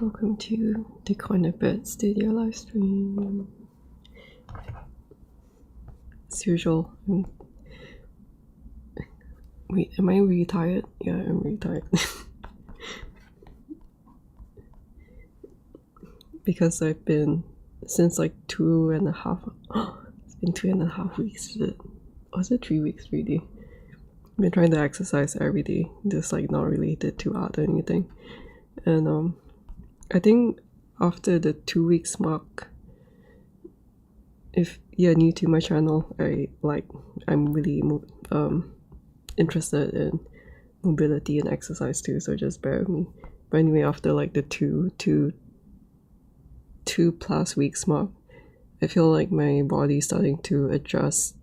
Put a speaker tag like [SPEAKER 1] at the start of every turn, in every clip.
[SPEAKER 1] Welcome to the Corner Bed Studio live stream. As usual, wait, am I really tired? Yeah, I'm really tired. Because I've been, since like 2.5, it's been 2.5 weeks, was it 3 weeks really? I've been trying to exercise every day, just like not related to art or anything. And I think after the 2 weeks mark, if you're new to my channel, I'm really interested in mobility and exercise too, so just bear with me. But anyway, after like the two plus weeks mark, I feel like my body's starting to adjust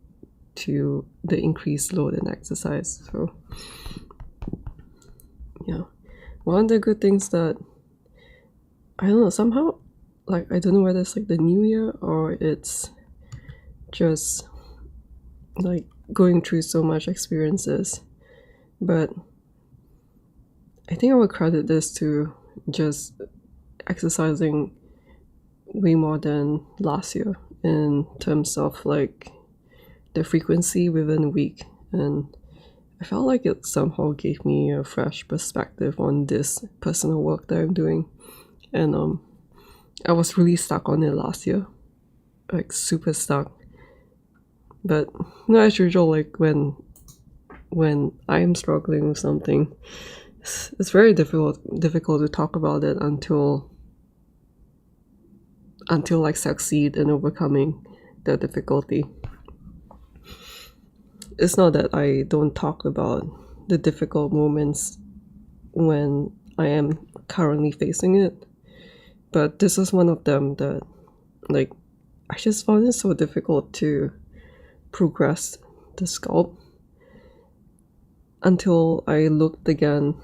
[SPEAKER 1] to the increased load in exercise. So yeah, one of the good things that I don't know, somehow, like, I don't know whether it's like the new year or it's just like going through so much experiences, but I think I would credit this to just exercising way more than last year in terms of like the frequency within a week, and I felt like it somehow gave me a fresh perspective on this personal work that I'm doing. And I was really stuck on it last year, like super stuck. But as usual, like when I'm struggling with something, it's very difficult to talk about it until like succeed in overcoming the difficulty. It's not that I don't talk about the difficult moments when I am currently facing it, but this is one of them that, like, I just found it so difficult to progress the sculpt until I looked again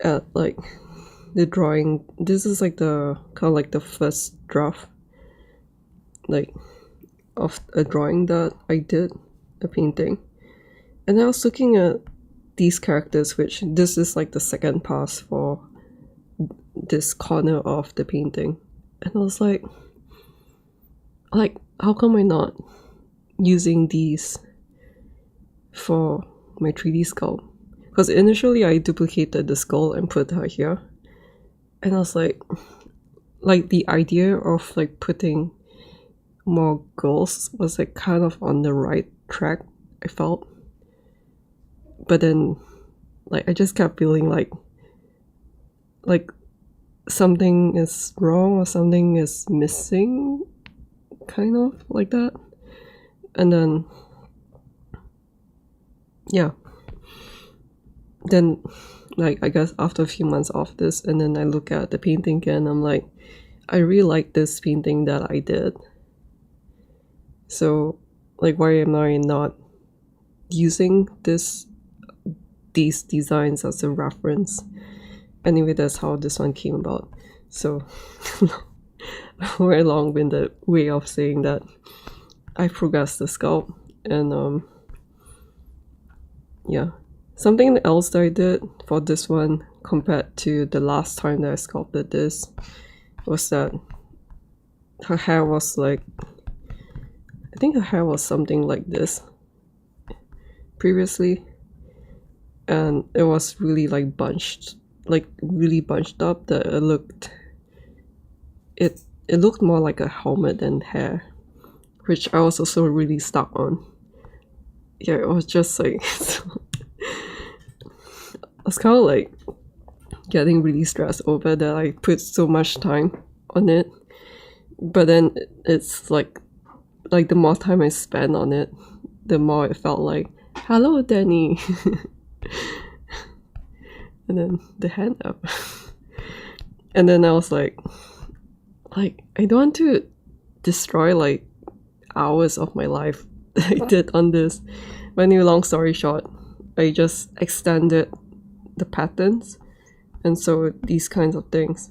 [SPEAKER 1] at like the drawing. This is like the kind of like the first draft, like, of a drawing that I did, a painting, and I was looking at these characters, which this is like the second pass for this corner of the painting, and I was like how come I'm not using these for my 3D sculpt? Because initially I duplicated the skull and put her here, and I was like the idea of like putting more girls was like kind of on the right track, I felt. But then like I just kept feeling like something is wrong or something is missing, kind of like that. And then yeah, then like I guess after a few months of this, and then I look at the painting again, I'm like, I really like this painting that I did, so like why am I not using these designs as a reference? Anyway, that's how this one came about. So a very long-winded way of saying that I progressed the sculpt. And yeah, something else that I did for this one compared to the last time that I sculpted this was that her hair was like, I think her hair was something like this previously, and it was really like bunched, like really bunched up, that it looked more like a helmet than hair, which I was also really stuck on. Yeah, it was just like I was kind of like getting really stressed over that I put so much time on it, but then it's like the more time I spent on it, the more it felt like, hello Danny. And then the hand up. And then I was like I don't want to destroy like hours of my life that I did on this. But anyway, long story short, I just extended the patterns, and so these kinds of things.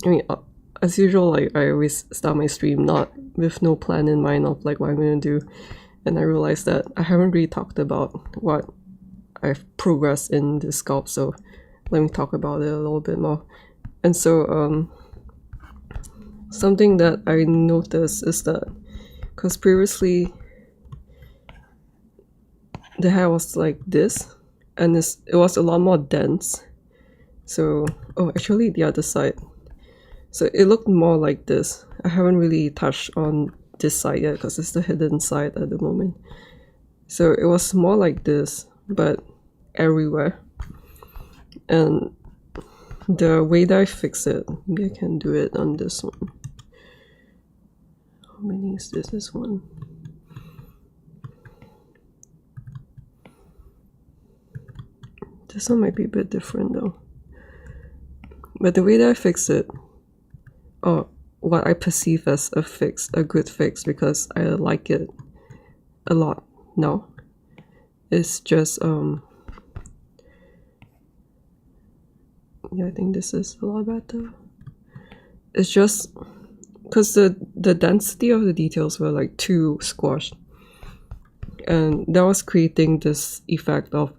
[SPEAKER 1] I mean, as usual, like I always start my stream not with no plan in mind of like what I'm gonna do, and I realized that I haven't really talked about what I've progressed in this sculpt, so let me talk about it a little bit more. And so something that I noticed is that because previously the hair was like this, and it was a lot more dense. So, oh, actually the other side. So it looked more like this. I haven't really touched on this side yet because it's the hidden side at the moment. So it was more like this, but everywhere. And the way that I fix it, maybe I can do it on this one. How many is this? This one. This one might be a bit different though. But the way that I fix it, or what I perceive as a fix, a good fix, because I like it a lot now, is just yeah, I think this is a lot better. It's just because the density of the details were like too squashed, and that was creating this effect of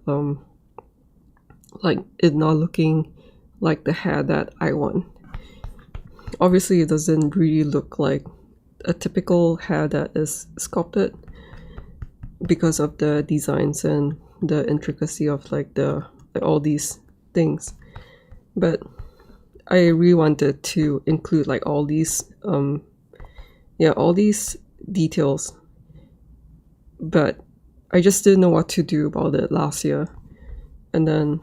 [SPEAKER 1] like it not looking like the hair that I want. Obviously it doesn't really look like a typical hair that is sculpted because of the designs and the intricacy of like all these things, but I really wanted to include like all these all these details, but I just didn't know what to do about it last year. And then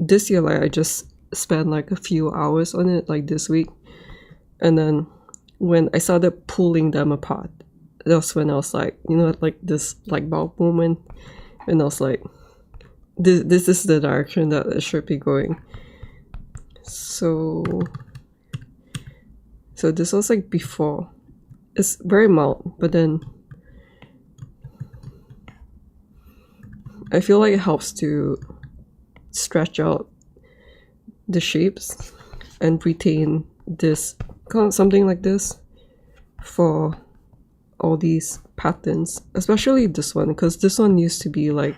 [SPEAKER 1] this year, like I just spent like a few hours on it, like this week. And then when I started pulling them apart, that's when I was like, you know, like this light bulb moment, and I was like, this is the direction that it should be going. So this was like before. It's very mild, but then I feel like it helps to stretch out the shapes and retain this something like this for all these patterns, especially this one, because this one used to be like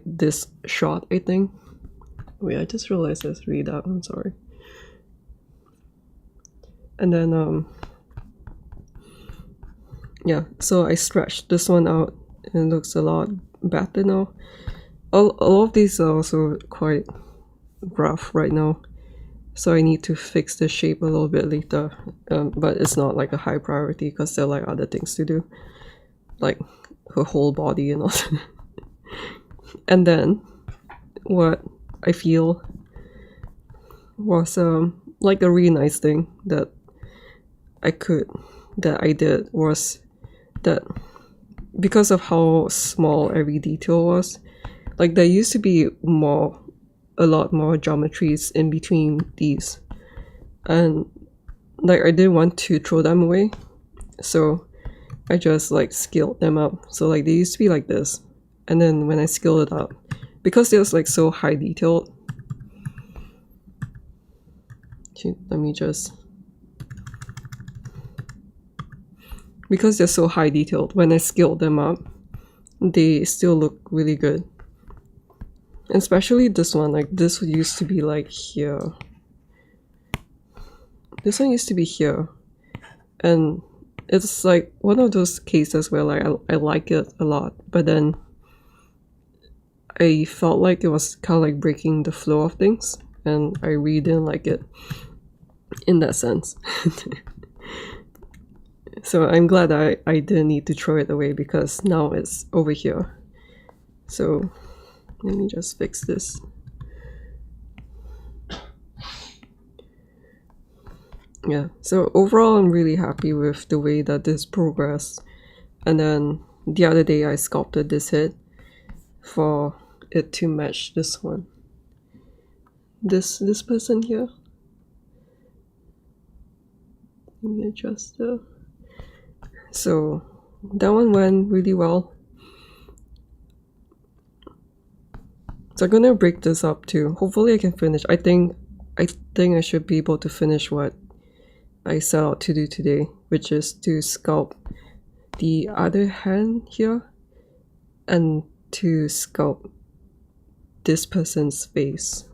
[SPEAKER 1] this short, I think. Wait, I just realized there's 3 that one, sorry. And then yeah, so I stretched this one out and it looks a lot better now. All of these are also quite rough right now, so I need to fix the shape a little bit later, but it's not like a high priority because there are like other things to do, like her whole body and all that. And then what I feel was like a really nice thing that I did was that because of how small every detail was, like there used to be a lot more geometries in between these, and like I didn't want to throw them away, so I just like scaled them up. So like they used to be like this, and then when I scaled it up, because it was like so high detailed, let me just, because they're so high detailed, when I scaled them up, they still look really good. Especially this one, like this used to be like here. This one used to be here, and it's like one of those cases where like I like it a lot, but then I felt like it was kind of like breaking the flow of things, and I really didn't like it in that sense. So I'm glad I didn't need to throw it away because now it's over here. So let me just fix this. Yeah, so overall I'm really happy with the way that this progressed. And then the other day I sculpted this head for it to match this one. This person here. Let me adjust the... So that one went really well. So I'm gonna break this up too. Hopefully I can finish. I think I should be able to finish what I set out to do today, which is to sculpt the other hand here and to sculpt this person's face,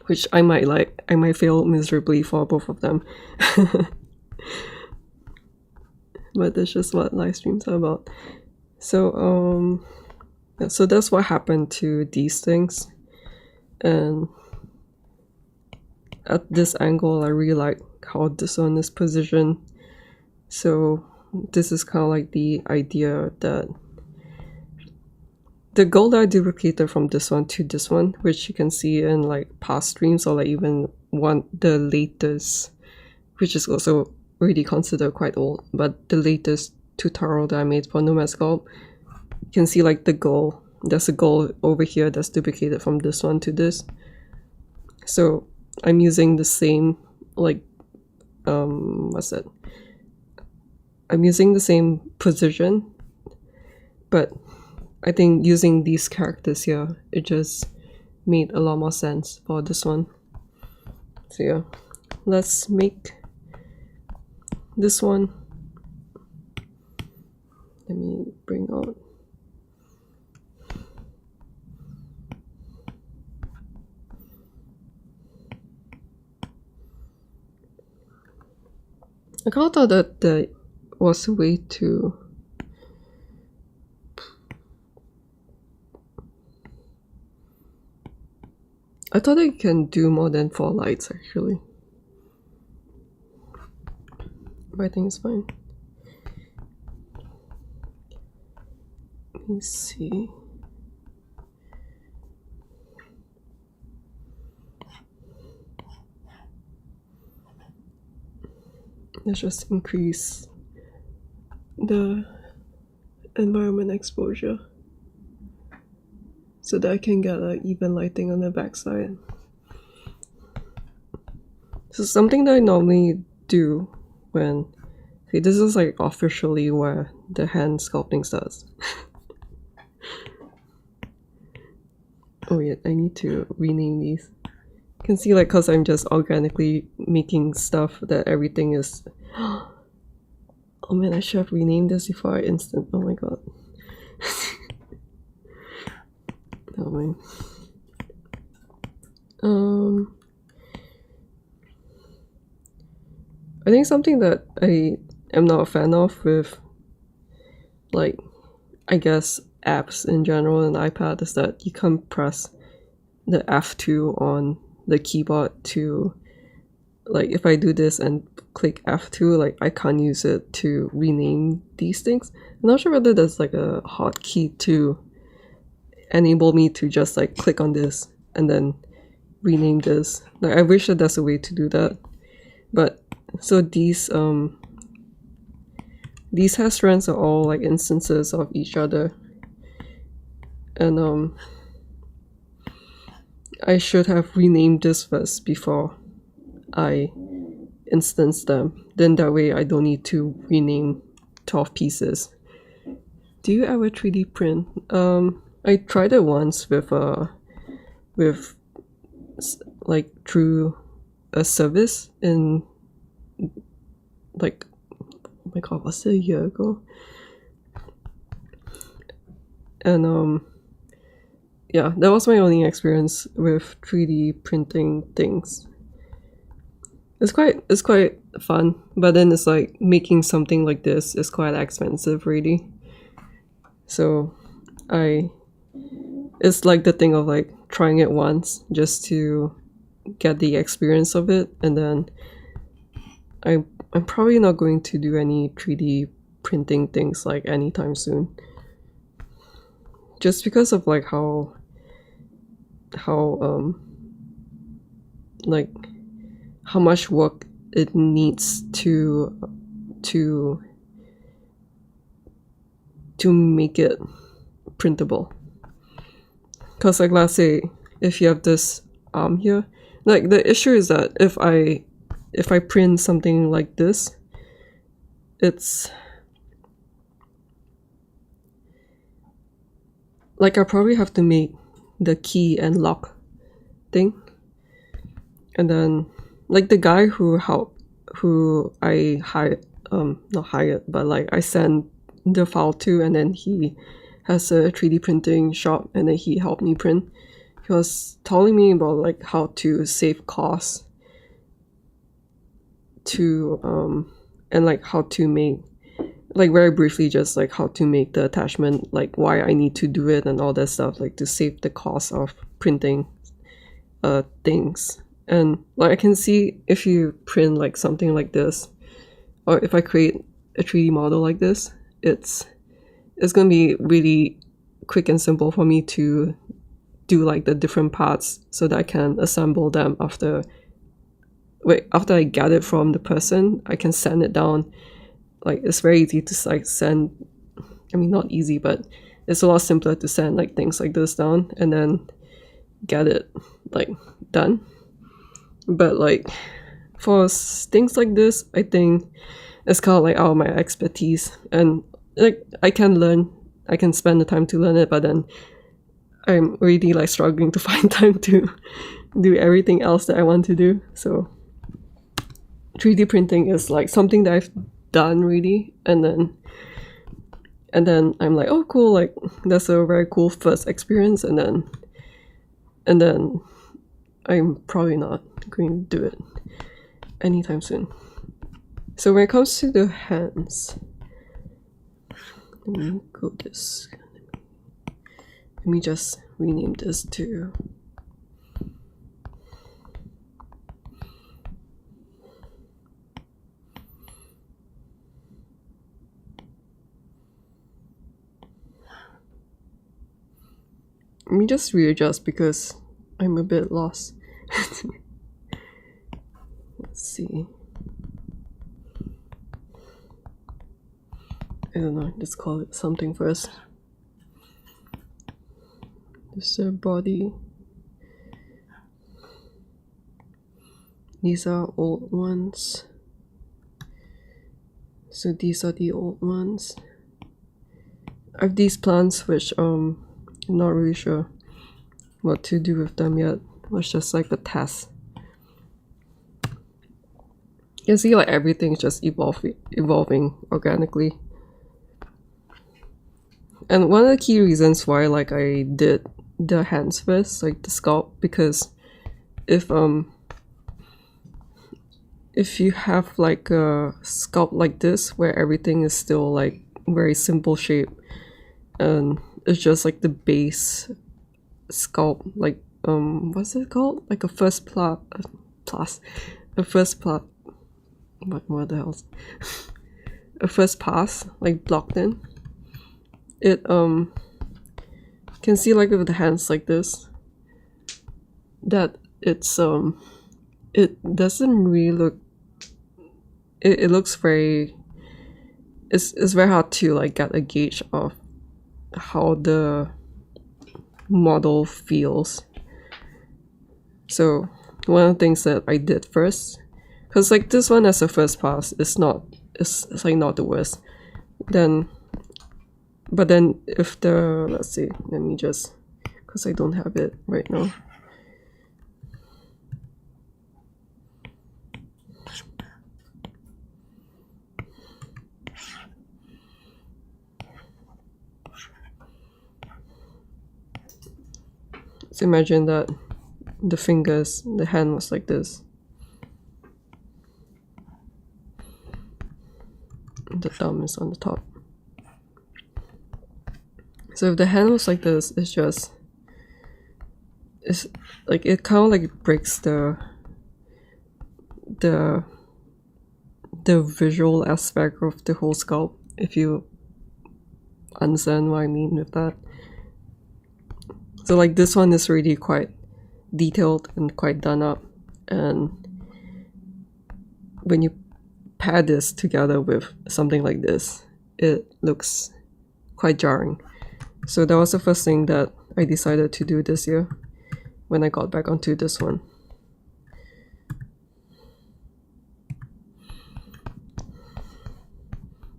[SPEAKER 1] which I might fail miserably for both of them. But that's just what live streams are about. So yeah, so that's what happened to these things. And at this angle, I really like how this one is positioned. So this is kind of like the idea that the goal that I duplicated from this one to this one, which you can see in like past streams, or like even the latest, which is also already considered quite old, but the latest tutorial that I made for Nomad Sculpt, you can see like the goal. There's a goal over here that's duplicated from this one to this. So I'm using the same, like, what's that? I'm using the same position, but I think using these characters here, it just made a lot more sense for this one. So yeah, let's make this one. Let me bring out. I kind of thought that there was a way to I thought I can do more than 4 lights actually. But I think it's fine. Let me see. Let's just increase the environment exposure so that I can get like even lighting on the backside. So something that I normally do when, okay, this is like officially where the hand sculpting starts. Oh yeah, I need to rename these. You can see like, cause I'm just organically making stuff that everything is. Oh man, I should have renamed this before I instant. Oh my god. Oh man. I think something that I am not a fan of with, like, I guess apps in general and iPad is that you can't press the F2 on the keyboard to, like, if I do this and click F2, like, I can't use it to rename these things. I'm not sure whether there's like a hotkey to enable me to just like click on this and then rename this. Like, I wish that there's a way to do that. But so these hair strands are all like instances of each other, and I should have renamed this first before I instance them. Then that way I don't need to rename 12 pieces. Do you ever 3D print? I tried it once with like through a service in, like, oh my god, was it a year ago? And yeah, that was my only experience with 3D printing things. It's quite fun, but then it's like making something like this is quite expensive really. So it's like the thing of like trying it once just to get the experience of it, and then I'm probably not going to do any 3D printing things like anytime soon. Just because of like how like how much work it needs to make it printable. Cause like, let's say if you have this arm here, like the issue is that if I print something like this, it's like I probably have to make the key and lock thing, and then like the guy who I hired, not hired, but like I sent the file to, and then he has a 3D printing shop, and then he helped me print. He was telling me about like how to save costs to and like how to make, like very briefly, just like how to make the attachment, like why I need to do it and all that stuff, like to save the cost of printing things. And like I can see if you print like something like this, or if I create a 3D model like this, it's gonna be really quick and simple for me to do like the different parts so that I can assemble them after I get it from the person. I can send it down. Like it's very easy to like send, I mean not easy, but it's a lot simpler to send like things like this down and then get it like done. But like for things like this, I think it's kind of like out of my expertise, and like I can spend the time to learn it, but then I'm really like struggling to find time to do everything else that I want to do. So 3D printing is like something that I've done really, and then I'm like, oh cool, like that's a very cool first experience, and then I'm probably not going to do it anytime soon. So when it comes to the hands, let me go this. Let me just rename this to let me just readjust because I'm a bit lost. Let's see. I don't know, let's call it something first. This is the body. These are old ones. So these are the old ones. I have these plants which I'm not really sure what to do with them yet. It was just like a test. You can see like everything's just evolving organically. And one of the key reasons why like I did the hands first, like the sculpt, because if you have like a sculpt like this where everything is still like very simple shape and it's just like the base sculpt, like what's it called, like a first plot a first plot, what the hell a first pass like blocked in, it can see like with the hands like this that it's it doesn't really look, it looks very, it's very hard to like get a gauge of how the model feels. So one of the things that I did first, because like this one as a first pass is not, it's like not the worst, then but then if the, let's see, let me just, because I don't have it right now. So imagine that the fingers, the hand was like this. The thumb is on the top. So if the hand was like this, it's just, it's like, it kind of like breaks the visual aspect of the whole sculpt, if you understand what I mean with that. So like this one is really quite detailed and quite done up, and when you pair this together with something like this, it looks quite jarring. So that was the first thing that I decided to do this year when I got back onto this one.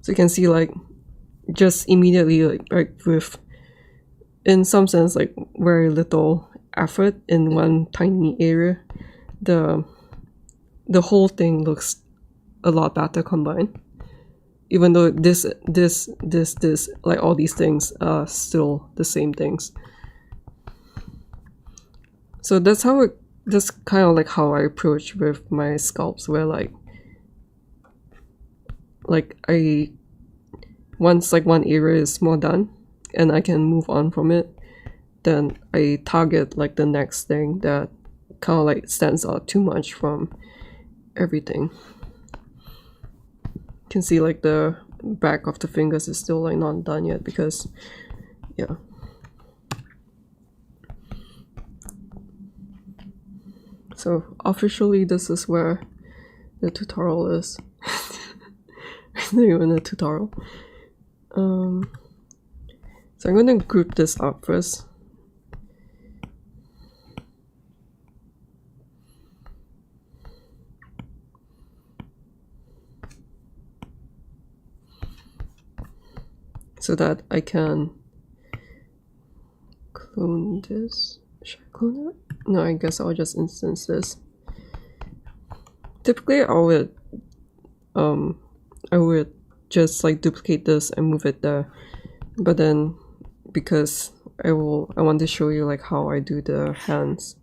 [SPEAKER 1] So you can see like just immediately like with, in some sense, like very little effort in one tiny area, the whole thing looks a lot better combined. even though this, like all these things are still the same things. So that's kind of like how I approach with my sculpts, where like once like one area is more done and I can move on from it, then I target like the next thing that kind of like stands out too much from everything. You can see like the back of the fingers is still like not done yet because, yeah. So officially this is where the tutorial is. It's not even a tutorial. So I'm going to group this up first. So that I can clone this. Should I clone it? No, I guess I'll just instance this. Typically I would just like duplicate this and move it there, but then because I want to show you like how I do the hands,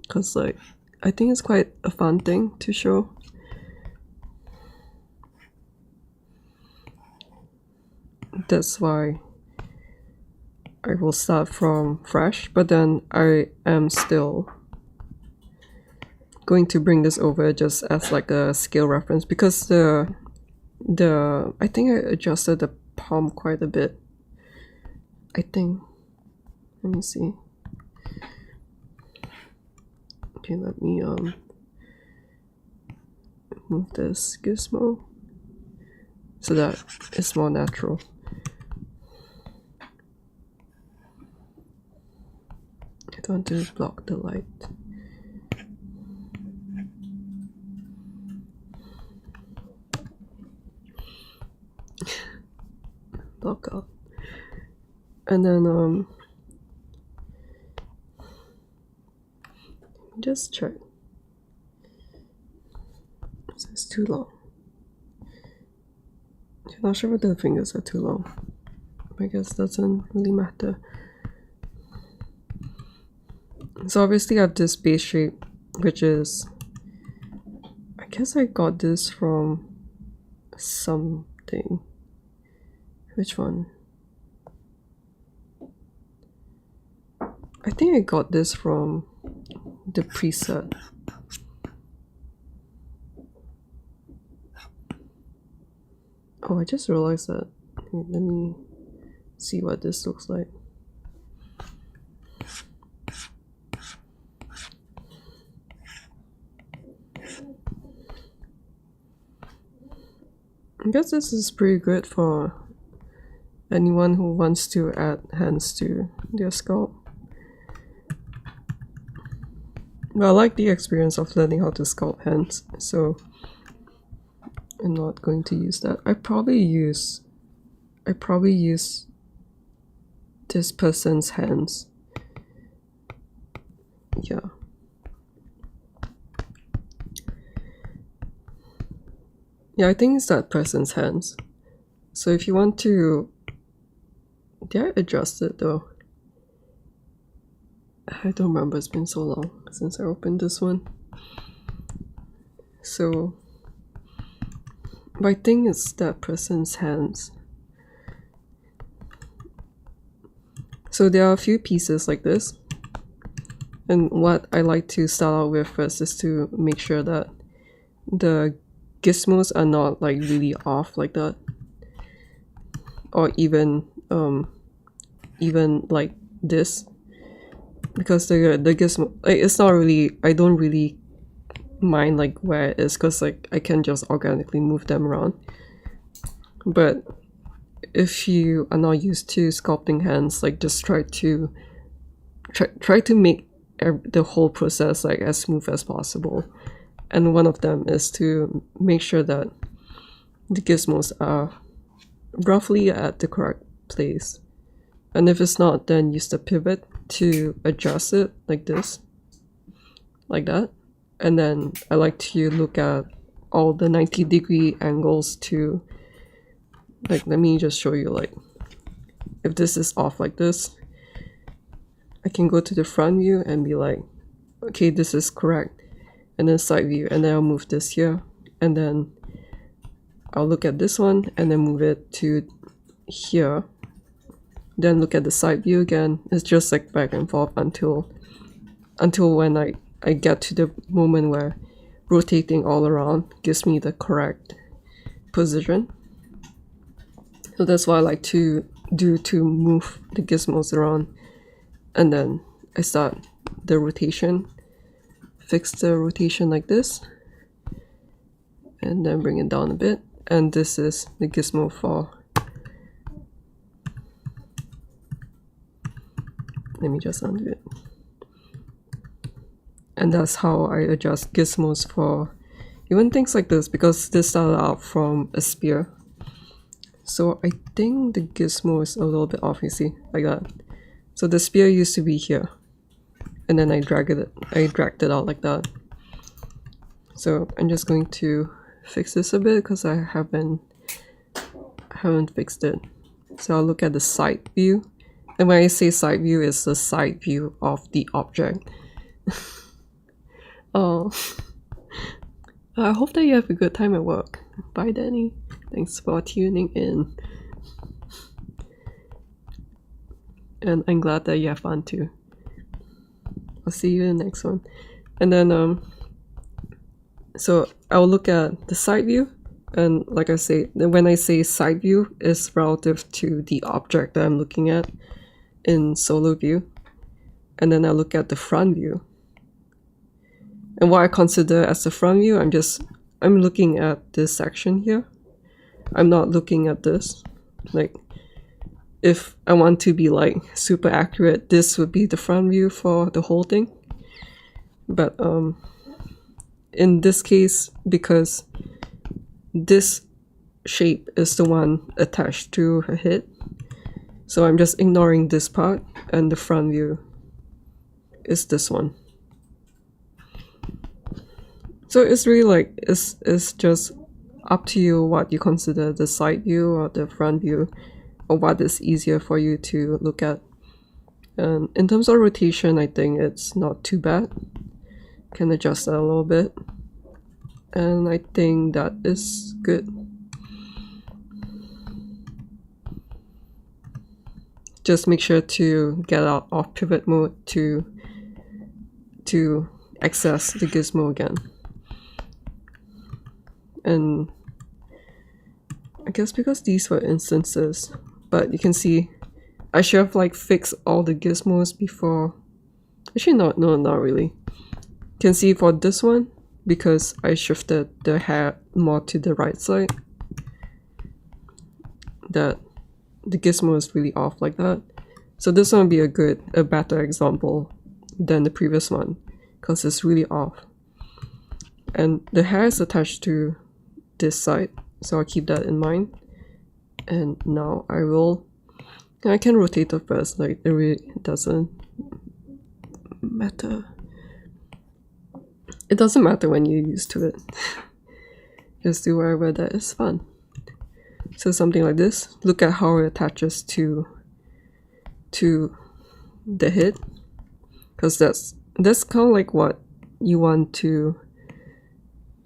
[SPEAKER 1] because like I think it's quite a fun thing to show. That's why I will start from fresh, but then I am still going to bring this over just as like a scale reference, because I think I adjusted the palm quite a bit. I think. Let me see. Okay, let me move this gizmo so that it's more natural. I don't want to block the light. Block out. And then just check. So it's too long. I'm not sure whether the fingers are too long. I guess doesn't really matter. So obviously I have this base shape, which is, I guess I got this from something. Which one? I think I got this from the preset. Oh, I just realized that. Let me see what this looks like. I guess this is pretty good for anyone who wants to add hands to their sculpt. Well, I like the experience of learning how to sculpt hands, so I'm not going to use that. I probably use this person's hands. Yeah. Yeah, I think it's that person's hands. So if you want to... Did I adjust it though? I don't remember, it's been so long since I opened this one. So... But I think it's that person's hands. So there are a few pieces like this. And what I like to start out with first is to make sure that the gizmos are not like really off like that, or even like this, because the gizmo, like, it's not really, I don't really mind like where it is, because like I can just organically move them around. But if you are not used to sculpting hands, like just try to make the whole process like as smooth as possible. And one of them is to make sure that the gizmos are roughly at the correct place. And if it's not, then use the pivot to adjust it like this, like that. And then I like to look at all the 90-degree angles to, like, let me just show you, like, if this is off like this, I can go to the front view and be like, okay, this is correct, and then side view, and then I'll move this here, and then I'll look at this one and then move it to here, then look at the side view again. It's just like back and forth until when I get to the moment where rotating all around gives me the correct position. So that's what I like to do to move the gizmos around. And then I start the rotation, fix the rotation like this, and then bring it down a bit. And this is the gizmo for, let me just undo it. And that's how I adjust gizmos for even things like this, because this started out from a spear. So I think the gizmo is a little bit off, you see, like that. So the spear used to be here, and then I dragged it out like that. So I'm just going to fix this a bit because I haven't fixed it. So I'll look at the side view, and when I say side view, it's the side view of the object. Oh, I hope that you have a good time at work. Bye, Danny. Thanks for tuning in. And I'm glad that you have fun too. I'll see you in the next one. And then, so I'll look at the side view. And like I say, when I say side view, it's relative to the object that I'm looking at in solo view. And then I look at the front view. And what I consider as the front view, I'm looking at this section here. I'm not looking at this. Like, if I want to be like super accurate, this would be the front view for the whole thing. But in this case, because this shape is the one attached to her head, so I'm just ignoring this part, and the front view is this one. So it's really like, it's just up to you what you consider the side view or the front view, or what is easier for you to look at. And in terms of rotation, I think it's not too bad. Can adjust that a little bit. And I think that is good. Just make sure to get out of pivot mode to access the gizmo again. And I guess because these were instances, but you can see I should have like fixed all the gizmos before. Actually, no, not really. You can see for this one, because I shifted the hair more to the right side, that the gizmo is really off like that. So this one will be a better example than the previous one, because it's really off. And the hair is attached to this side, so I'll keep that in mind. And now I can rotate the first, like it really doesn't matter. It doesn't matter when you're used to it. Just do wherever that is fun. So something like this, look at how it attaches to the head, because that's kind of like what you want to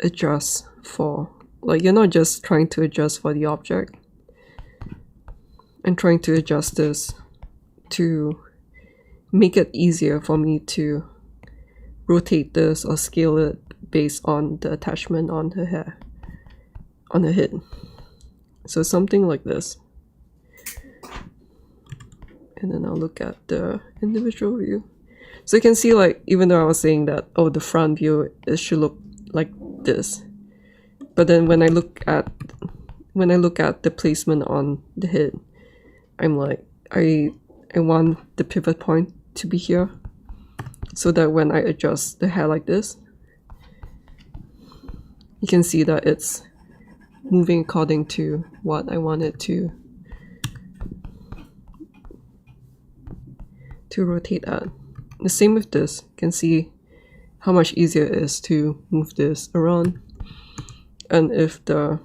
[SPEAKER 1] adjust for. Like, you're not just trying to adjust for the object. I'm trying to adjust this to make it easier for me to rotate this or scale it based on the attachment on her hair, on her head. So something like this. And then I'll look at the individual view. So you can see, like, even though I was saying that, oh, the front view, it should look like this. But then when I look at the placement on the head, I'm like, I want the pivot point to be here, so that when I adjust the hair like this, you can see that it's moving according to what I want it to rotate at. The same with this. You can see how much easier it is to move this around. And if the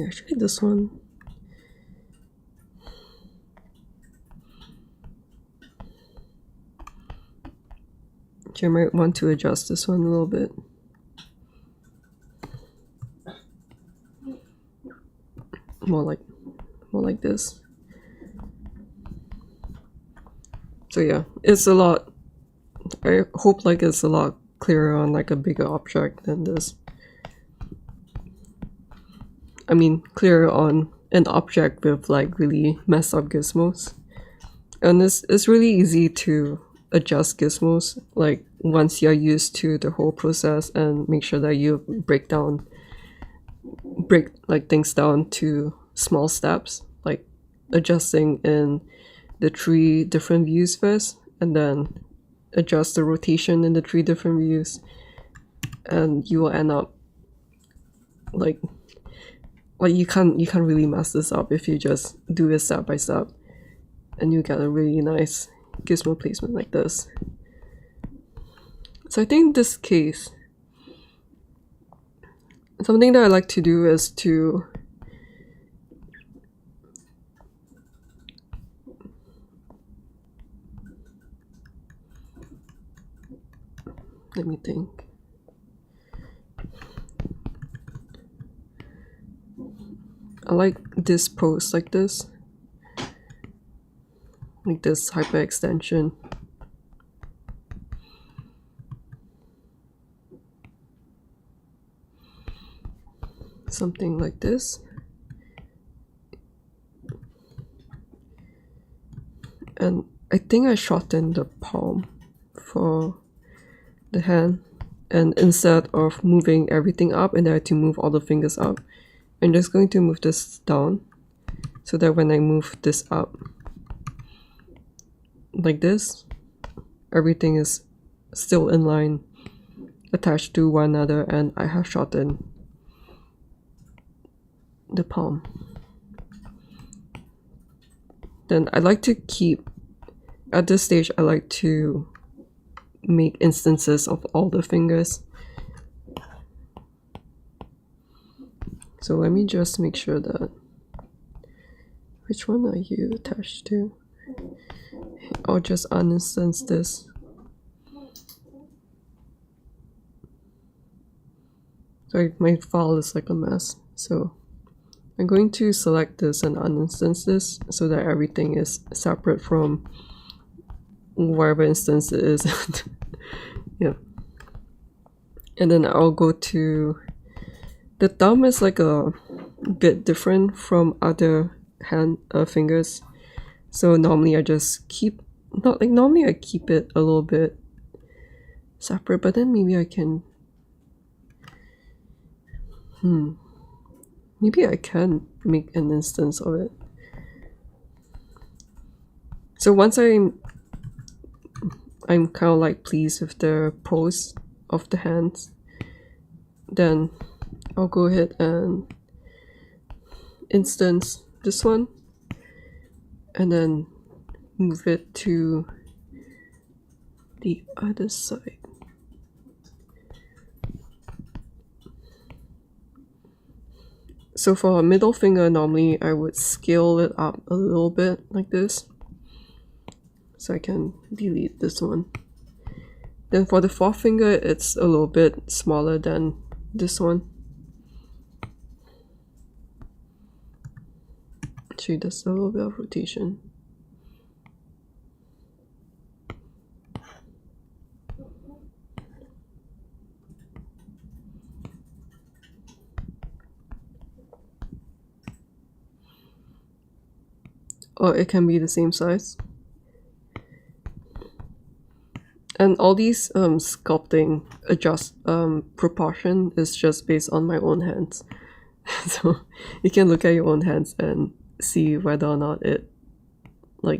[SPEAKER 1] actually this one, you might want to adjust this one a little bit. More like this. So yeah, it's a lot, I hope like it's a lot clearer on like a bigger object than this. I mean, clearer on an object with like really messed up gizmos. And it's really easy to adjust gizmos, like once you're used to the whole process, and make sure that you break like things down to small steps, like adjusting in the 3 different views first, and then adjust the rotation in the 3 different views, and you will end up like you can't really mess this up if you just do it step by step, and you get a really nice gizmo placement like this. So I think in this case, something that I like to do is to let me think. I like this pose like this hyperextension. Something like this. And I think I shortened the palm for the hand, and instead of moving everything up and I had to move all the fingers up, I'm just going to move this down so that when I move this up like this, everything is still in line, attached to one another, and I have shortened the palm. Then I like to keep, at this stage I like to make instances of all the fingers. So let me just make sure that, which one are you attached to? I'll just uninstance this. Sorry, my file is like a mess. So I'm going to select this and uninstance this so that everything is separate from whatever instance it is. Yeah. And then I'll go to, the thumb is like a bit different from other hand fingers. So normally I just keep, normally I keep it a little bit separate, but then maybe I can, maybe I can make an instance of it. So once I'm kind of like pleased with the pose of the hands, then I'll go ahead and instance this one and then move it to the other side. So for a middle finger, normally I would scale it up a little bit like this, so I can delete this one. Then for the forefinger, it's a little bit smaller than this one. Actually, there's a little bit of rotation. Or it can be the same size. And all these sculpting proportion is just based on my own hands. So you can look at your own hands and see whether or not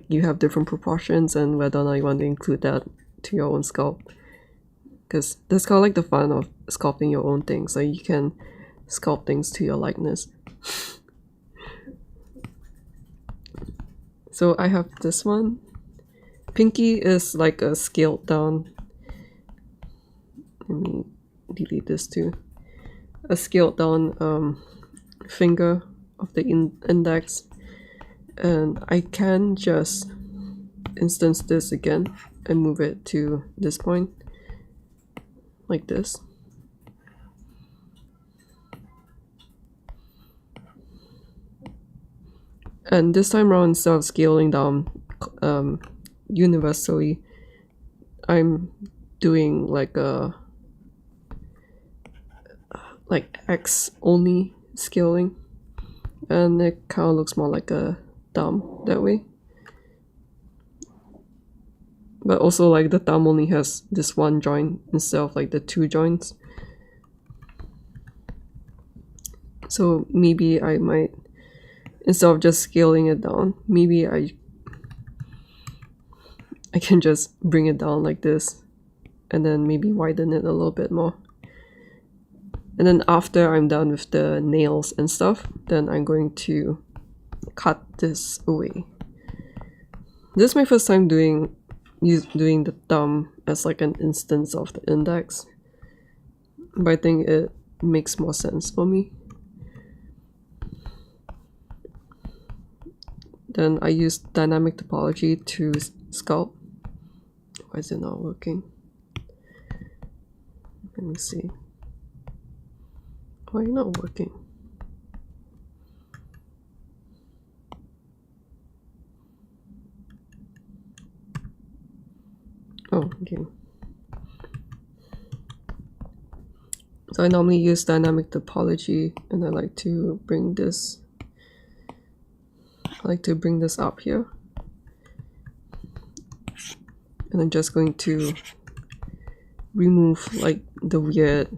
[SPEAKER 1] you have different proportions and whether or not you want to include that to your own sculpt. Because that's kind of like the fun of sculpting your own things. Like you can sculpt things to your likeness. So I have this one, pinky is like a scaled down. Let me delete this too. A scaled down finger of the index, and I can just instance this again and move it to this point like this. And this time around, instead of scaling down universally, I'm doing like a X only scaling, and it kind of looks more like a thumb that way. But also like the thumb only has this one joint instead of like the two joints. So maybe I might, instead of just scaling it down, maybe I can just bring it down like this and then maybe widen it a little bit more. And then after I'm done with the nails and stuff, then I'm going to cut this away. This is my first time doing the thumb as like an instance of the index, but I think it makes more sense for me. Then I use dynamic topology to sculpt. Why is it not working? Let me see. Why are you not working? Oh, okay. So I normally use dynamic topology, and I like to bring this. I like to bring this up here, and I'm just going to remove like the weird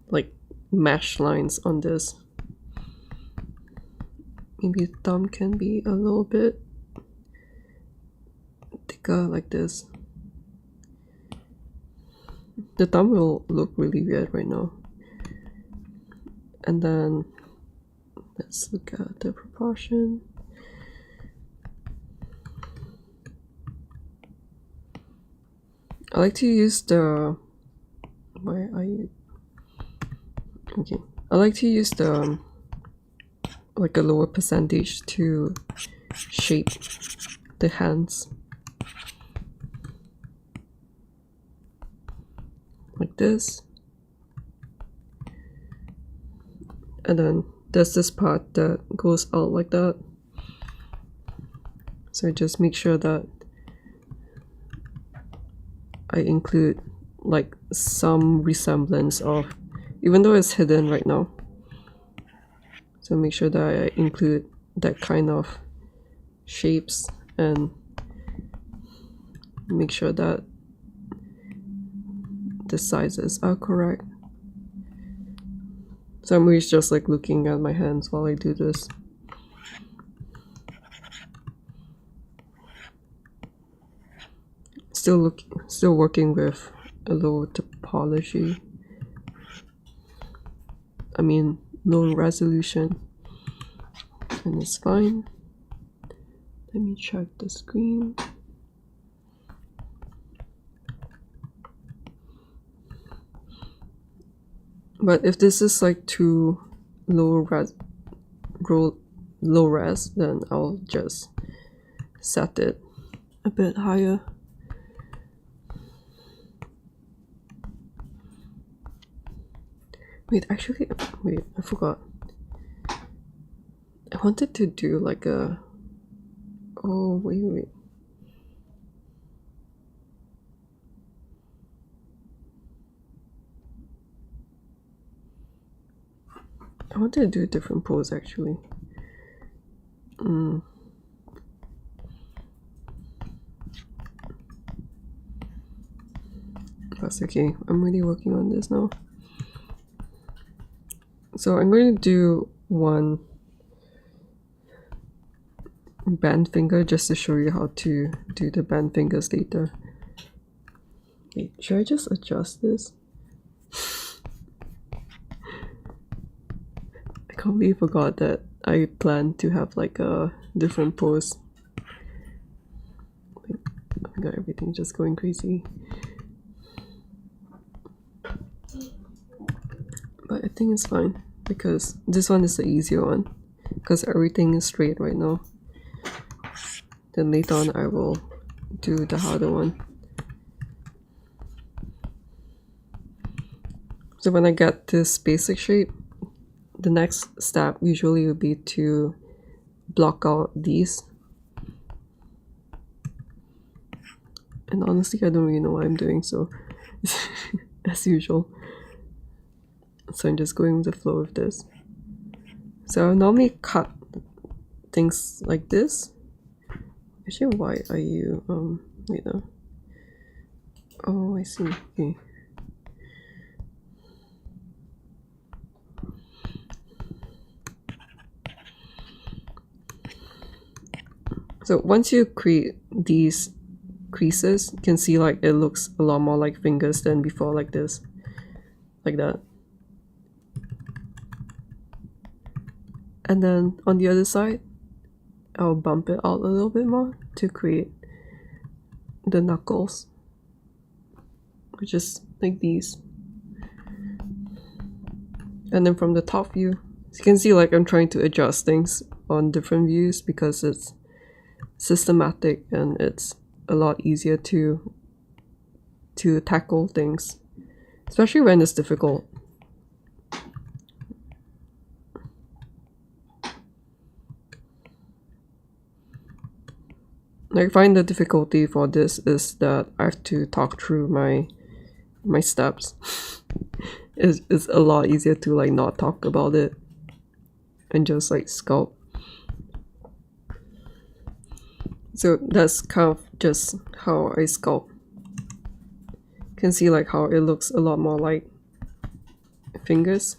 [SPEAKER 1] like mesh lines on this. Maybe thumb can be a little bit thicker like this. The thumb will look really weird right now. And then let's look at the proportion. I like to use the I like to use the like a lower percentage to shape the hands like this. And then there's this part that goes out like that. So I just make sure that I include like some resemblance of, even though it's hidden right now. So make sure that I include that kind of shapes and make sure that the sizes are correct. So I'm always just like looking at my hands while I do this. Still working with a low topology. I mean low resolution, and it's fine. Let me check the screen. But if this is like too low res, then I'll just set it a bit higher. Wait, I forgot. I wanted to do like a, oh wait. I wanted to do a different pose actually. That's okay. I'm really working on this now. So I'm going to do one band finger just to show you how to do the band fingers later. Wait, should I just adjust this? I completely forgot that I planned to have like a different pose. got everything just going crazy. But I think it's fine because this one is the easier one because everything is straight right now. Then later on I will do the harder one. So when I get this basic shape, the next step usually would be to block out these. And honestly, I don't really know what I'm doing, so as usual. So I'm just going with the flow of this. So I normally cut things like this. Actually, why are you, wait now. Oh, I see, okay. So once you create these creases, you can see like it looks a lot more like fingers than before, like this, like that. And then on the other side, I'll bump it out a little bit more to create the knuckles, which is like these. And then from the top view, you can see like I'm trying to adjust things on different views because it's systematic and it's a lot easier to tackle things, especially when it's difficult. I find the difficulty for this is that I have to talk through my steps. It's a lot easier to like not talk about it and just like sculpt. So that's kind of just how I sculpt. You can see like how it looks a lot more like fingers,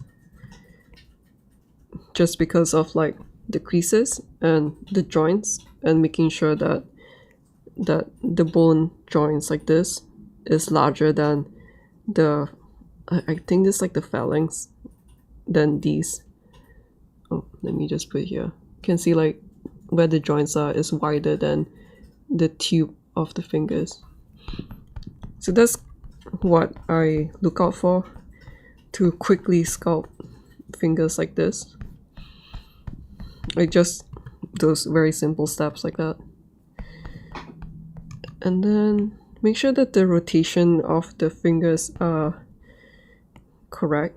[SPEAKER 1] just because of like the creases and the joints, and making sure that the bone joints like this is larger than the, I think this like the phalanx than these. Oh, let me just put it here. You can see like where the joints are is wider than the tube of the fingers. So that's what I look out for to quickly sculpt fingers like this. Like just those very simple steps like that. And then make sure that the rotation of the fingers are correct.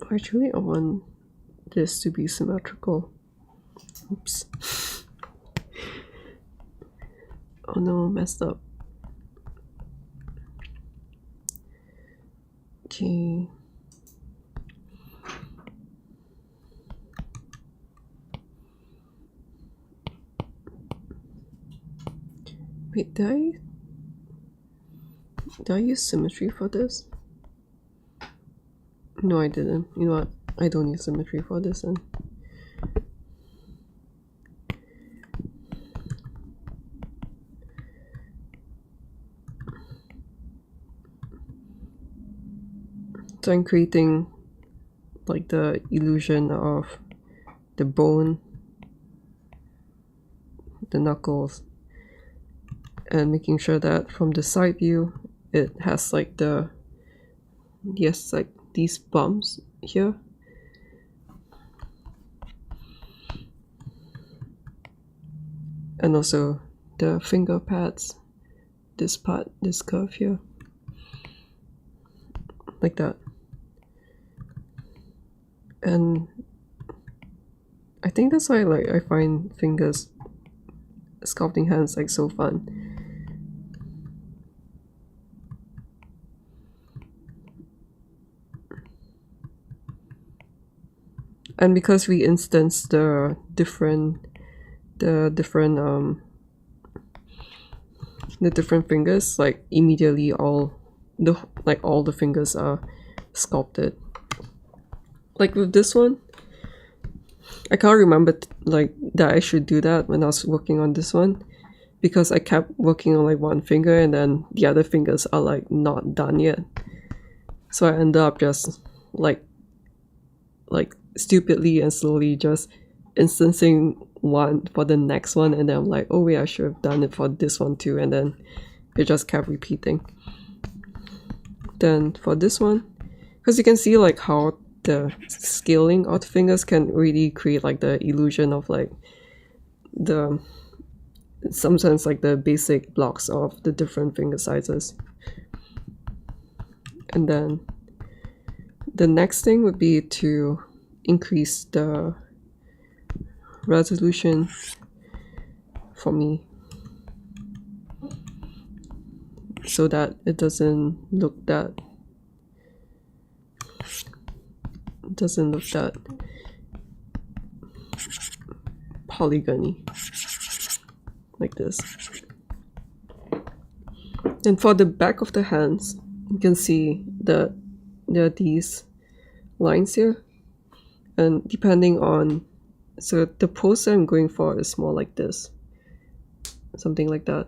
[SPEAKER 1] Actually, I want this to be symmetrical. Oops. Oh no, messed up. Okay. Wait, did I use symmetry for this? No, I didn't. You know what? I don't use symmetry for this then. So I'm creating like the illusion of the bone, the knuckles, and making sure that from the side view it has like the, yes, like these bumps here. And also the finger pads, this part, this curve here, like that. And I think that's why like I find fingers, sculpting hands like so fun. And because we instance the different fingers, like immediately all the fingers are sculpted. Like with this one, I can't remember like that I should do that when I was working on this one, because I kept working on like one finger and then the other fingers are like not done yet. So I ended up just like stupidly and slowly just instancing one for the next one, and then I'm like, oh wait, I should have done it for this one too, and then it just kept repeating. Then for this one, because you can see like how the scaling of the fingers can really create like the illusion of like the sometimes like the basic blocks of the different finger sizes. And then the next thing would be to increase the resolution for me so that it doesn't look that polygony like this. And for the back of the hands, you can see that there are these lines here, and depending on, so the pose I'm going for is more like this, something like that.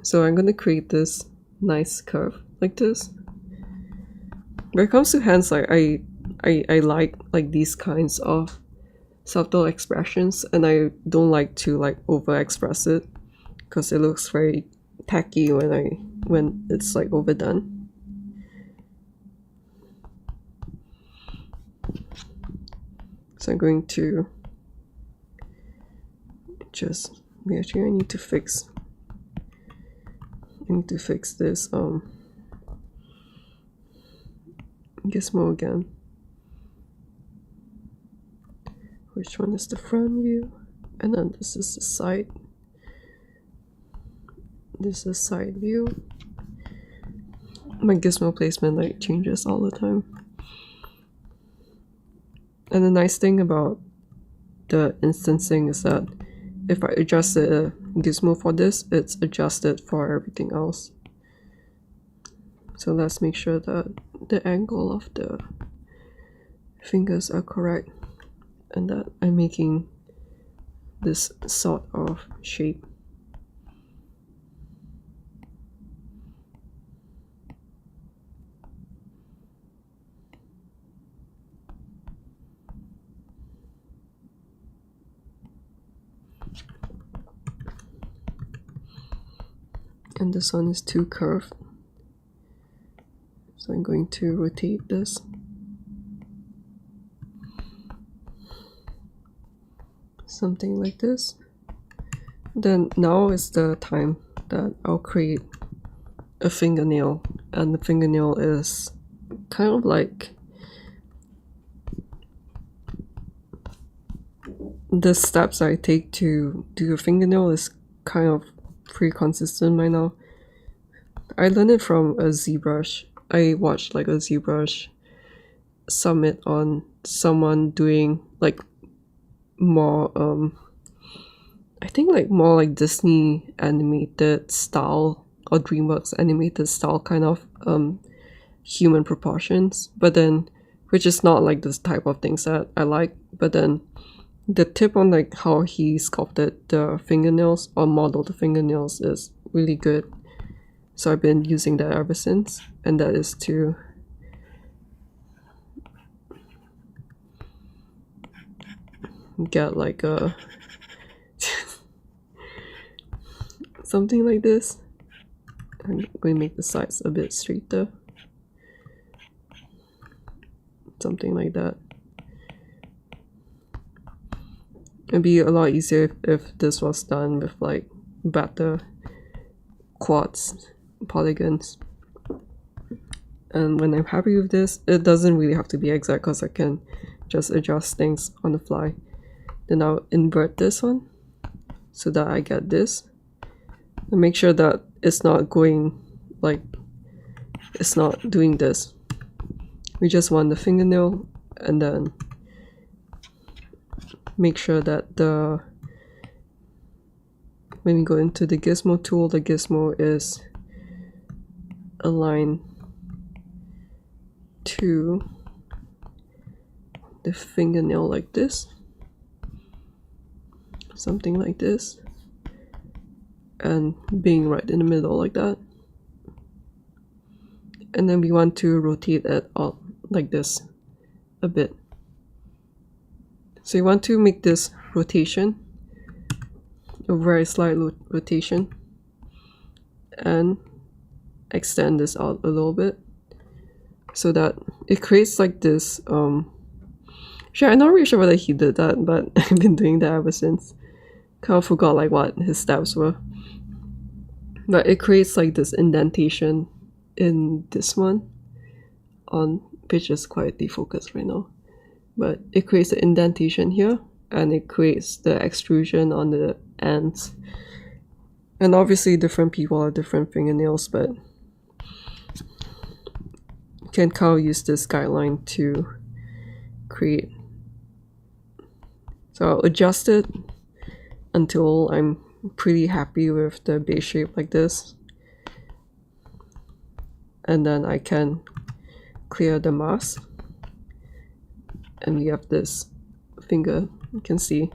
[SPEAKER 1] So I'm going to create this nice curve like this. When it comes to hands, like I like these kinds of subtle expressions, and I don't like to like over express it because it looks very tacky when it's like overdone. So I'm going to just actually I need to fix this gizmo again. Which one is the front view? And then this is the side. This is side view. My gizmo placement like changes all the time. And the nice thing about the instancing is that if I adjust the gizmo for this, it's adjusted for everything else. So let's make sure that the angle of the fingers are correct and that I'm making this sort of shape. And this one is too curved. So I'm going to rotate this. Something like this. Then now is the time that I'll create a fingernail, and the fingernail is kind of like the steps I take to do a fingernail is kind of pretty consistent by now. I learned it from a ZBrush. I watched like a ZBrush summit on someone doing like more I think like more like Disney animated style or DreamWorks animated style kind of human proportions, but then which is not like this type of things that I like. But then the tip on like how he sculpted the fingernails or modeled the fingernails is really good. So I've been using that ever since, and that is to get like a something like this. I'm going to make the sides a bit straighter, something like that. It'd be a lot easier if this was done with like better quartz polygons. And when I'm happy with this, it doesn't really have to be exact because I can just adjust things on the fly. Then I'll invert this one so that I get this, and make sure that it's not going like it's not doing this. We just want the fingernail, and then make sure that when we go into the gizmo tool, the gizmo is aligned to the fingernail like this. something like this, and being right in the middle like that. And then we want to rotate it out like this a bit. So you want to make this rotation, a very slight rotation, and extend this out a little bit so that it creates like this. Sure, I'm not really sure whether he did that, but I've been doing that ever since. Kind of forgot like what his steps were. But it creates like this indentation in this one, on which is quite defocused right now. But it creates an indentation here, and it creates the extrusion on the ends. And obviously different people have different fingernails, but you can kind of use this guideline to create. So I'll adjust it until I'm pretty happy with the base shape like this. And then I can clear the mask. And we have this finger, you can see.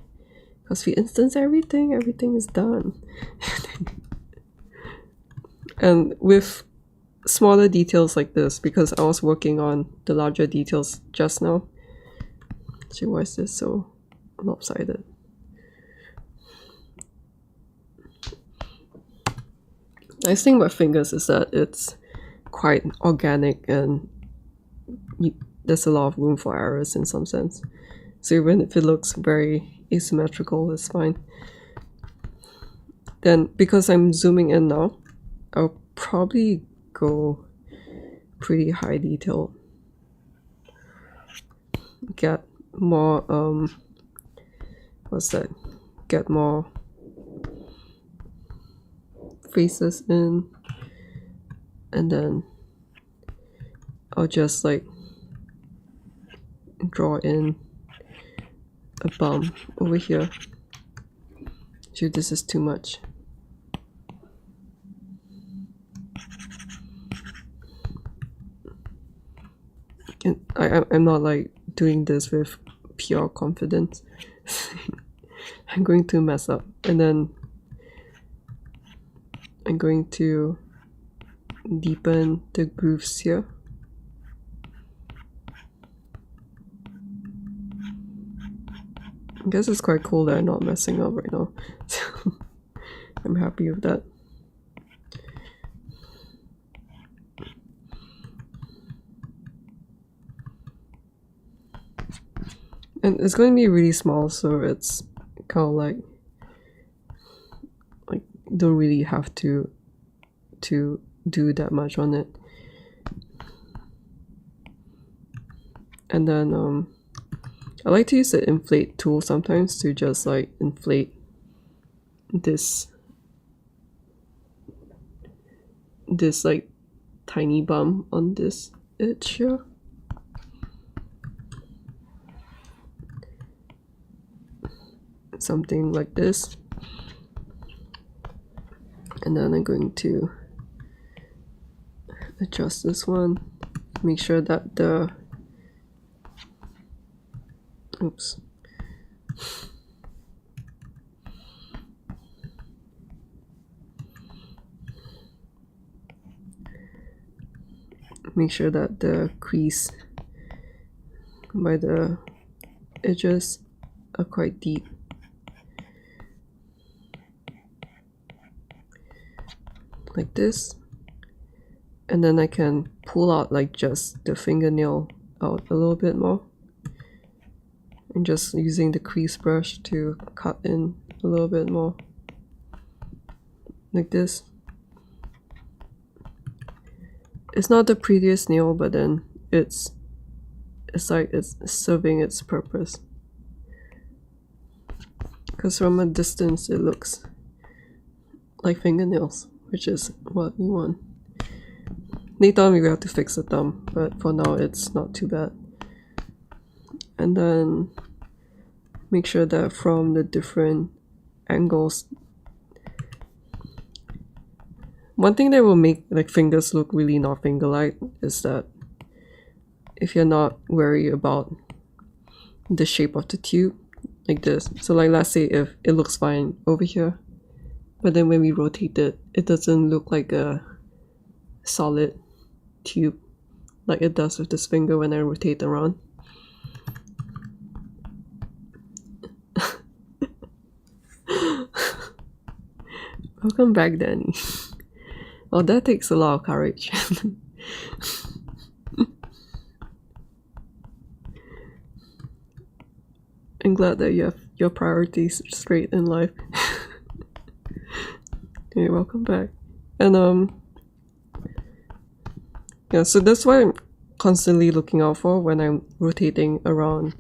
[SPEAKER 1] Because we instance everything is done. And with smaller details like this, because I was working on the larger details just now. See, why is this so lopsided? Nice thing about fingers is that it's quite organic, and there's a lot of room for errors in some sense. So even if it looks very asymmetrical, it's fine. Then because I'm zooming in now, I'll probably go pretty high detail. Get more get more faces in, and then I'll just like draw in a bump over here. Dude, this is too much. And I'm not like doing this with pure confidence. I'm going to mess up, and then I'm going to deepen the grooves here. I guess it's quite cool that I'm not messing up right now. So I'm happy with that. And it's going to be really small, so it's kind of like don't really have to do that much on it. And then I like to use the inflate tool sometimes to just like inflate this like tiny bump on this edge here. Something like this. And then I'm going to adjust this one, make sure that the oops. Make sure that the crease by the edges are quite deep. Like this. And then I can pull out like just the fingernail out a little bit more. And just using the crease brush to cut in a little bit more. Like this. It's not the prettiest nail, but then it's like it's serving its purpose. Because from a distance it looks like fingernails, which is what we want. Later on we will have to fix the thumb, but for now it's not too bad. And then make sure that from the different angles, one thing that will make like fingers look really not finger-like is that if you're not worried about the shape of the tube, like this. So like let's say if it looks fine over here, but then when we rotate it, it doesn't look like a solid tube like it does with this finger when I rotate around. Welcome back, Danny. Oh, that takes a lot of courage. I'm glad that you have your priorities straight in life. Hey, welcome back. And yeah, so that's what I'm constantly looking out for when I'm rotating around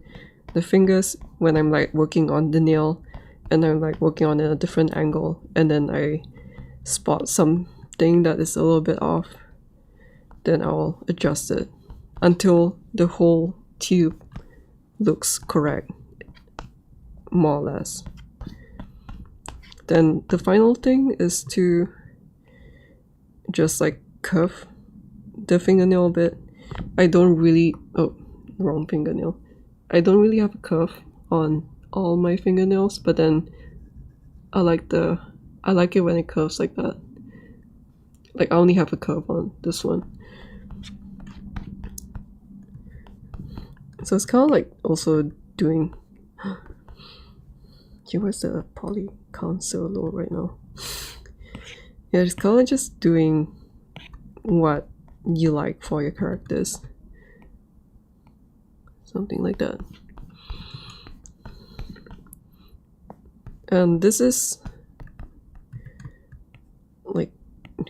[SPEAKER 1] the fingers, when I'm like working on the nail and I'm like working on it at a different angle, and then I spot something that is a little bit off, then I'll adjust it until the whole tube looks correct, more or less. Then the final thing is to just like curve the fingernail a bit. I don't really, oh, wrong fingernail. I don't really have a curve on all my fingernails, but then I like it when it curves like that. Like I only have a curve on this one. So it's kind of like also doing, okay, where's the poly count so low right now? Yeah, it's kind of just doing what you like for your characters. Something like that. And this is like,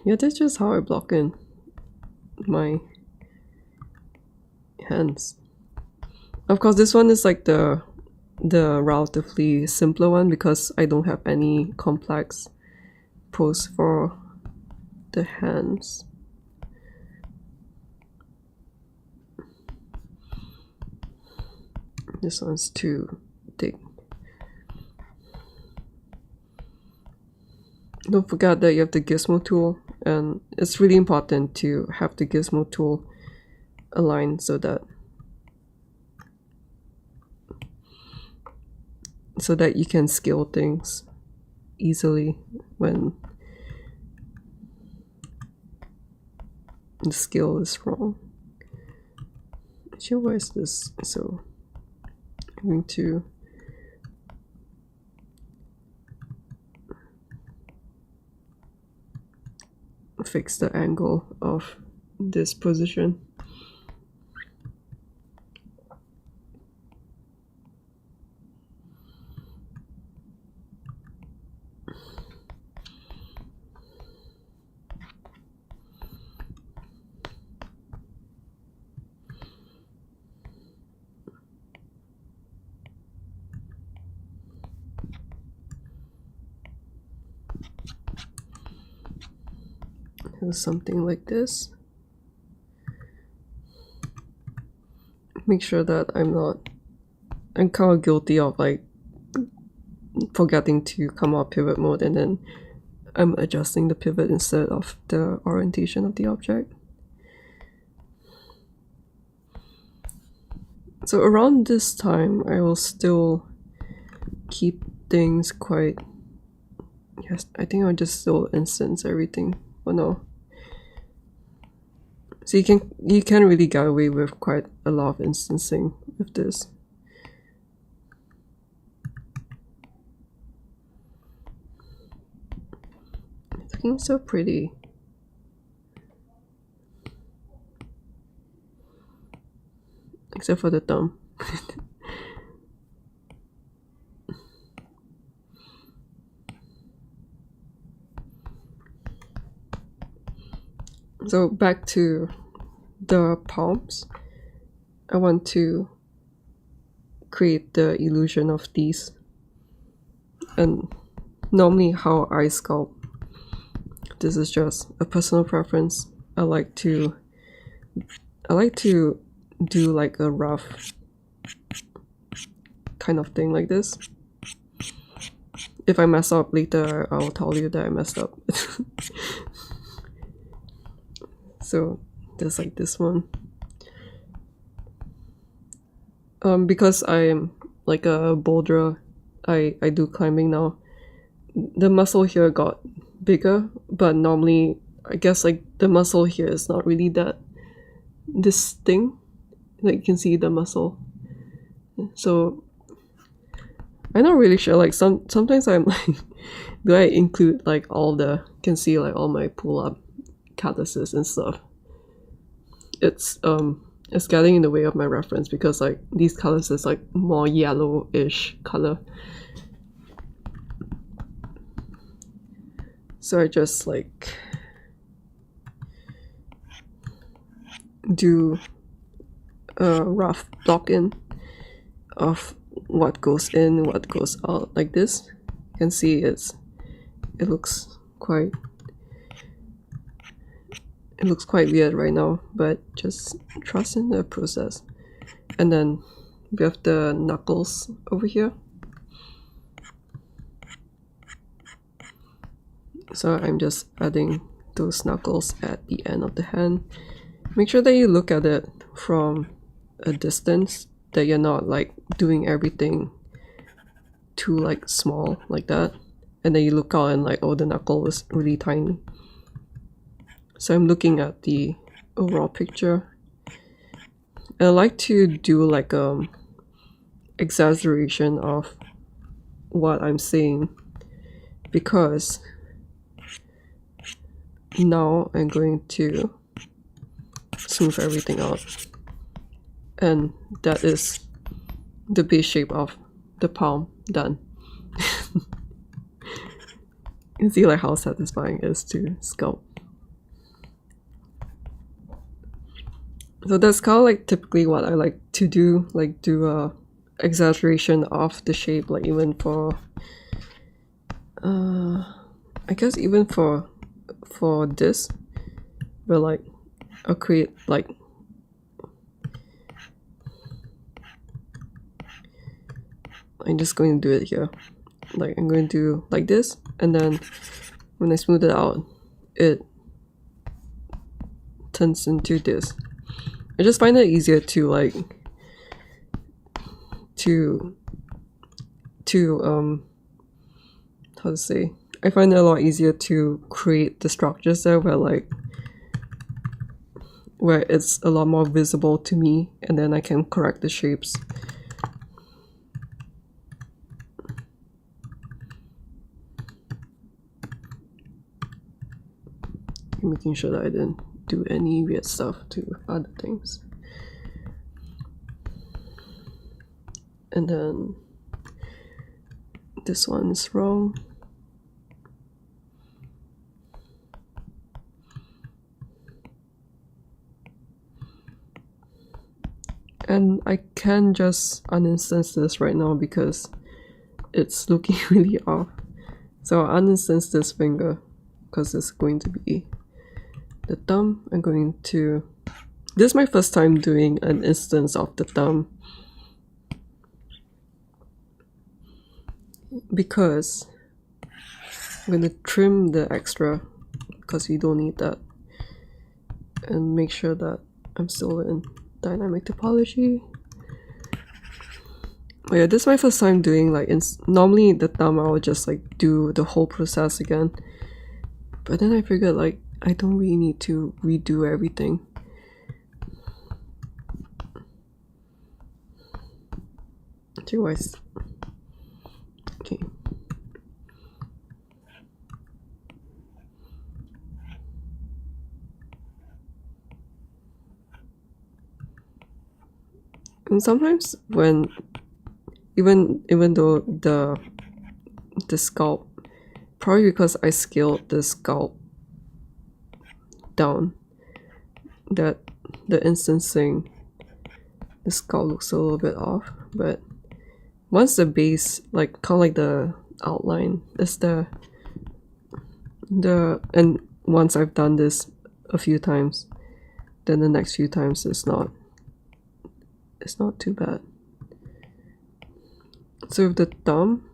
[SPEAKER 1] yeah, that's just how I block in my hands. Of course, this one is like the relatively simpler one because I don't have any complex pose for the hands. This one's too thick. Don't forget that you have the gizmo tool, and it's really important to have the gizmo tool aligned so that you can scale things easily when the scale is wrong. Actually, why is this? So I'm going to fix the angle of this position. Something like this. Make sure that I'm kind of guilty of like forgetting to come out pivot mode, and then I'm adjusting the pivot instead of the orientation of the object. So around this time, I will still keep things quite, yes, I think I'll just still instance everything for now. So you can really get away with quite a lot of instancing with this. It's looking so pretty. Except for the thumb. So back to the palms. I want to create the illusion of these. And normally how I sculpt, this is just a personal preference. I like to do like a rough kind of thing like this. If I mess up later, I'll tell you that I messed up. So there's like this one. Because I am like a boulder I do climbing now, the muscle here got bigger, but normally I guess like the muscle here is not really that distinct. Like you can see the muscle. So I'm not really sure. Like sometimes I'm like, do I include like all the, you can see like all my pull-up calluses and stuff. It's getting in the way of my reference because like these colors is like more yellowish color. So I just like do a rough block in of what goes in, what goes out like this. You can see it looks quite weird right now, but just trust in the process. And then we have the knuckles over here. So I'm just adding those knuckles at the end of the hand. Make sure that you look at it from a distance, that you're not like doing everything too like small like that, and then you look out and like, oh, the knuckle is really tiny. So I'm looking at the overall picture, and I like to do like exaggeration of what I'm seeing, because now I'm going to smooth everything out, and that is the base shape of the palm done. You can see like how satisfying it is to sculpt. So that's kind of like typically what I like to do, like do a exaggeration of the shape, like even for I guess even for this, but like I'll create like I'm just going to do it here. Like I'm going to do like this, and then when I smooth it out, it turns into this. I just find it easier to like to how to say, I find it a lot easier to create the structures there where it's a lot more visible to me, and then I can correct the shapes. Making sure that I didn't do any weird stuff to other things. And then this one is wrong. And I can just uninstance this right now because it's looking really off. So I'll uninstance this finger because it's going to be the thumb. I'm going to, this is my first time doing an instance of the thumb, because I'm going to trim the extra because you don't need that, and make sure that I'm still in dynamic topology. Oh yeah, this is my first time doing like normally the thumb I would just like do the whole process again, but then I figured like I don't really need to redo everything. Otherwise, okay. And sometimes when even though the sculpt, probably because I scaled the sculpt down, that the instancing, the sculpt looks a little bit off. But once the base, like kind of like the outline is and once I've done this a few times, then the next few times it's not too bad. So with the thumb,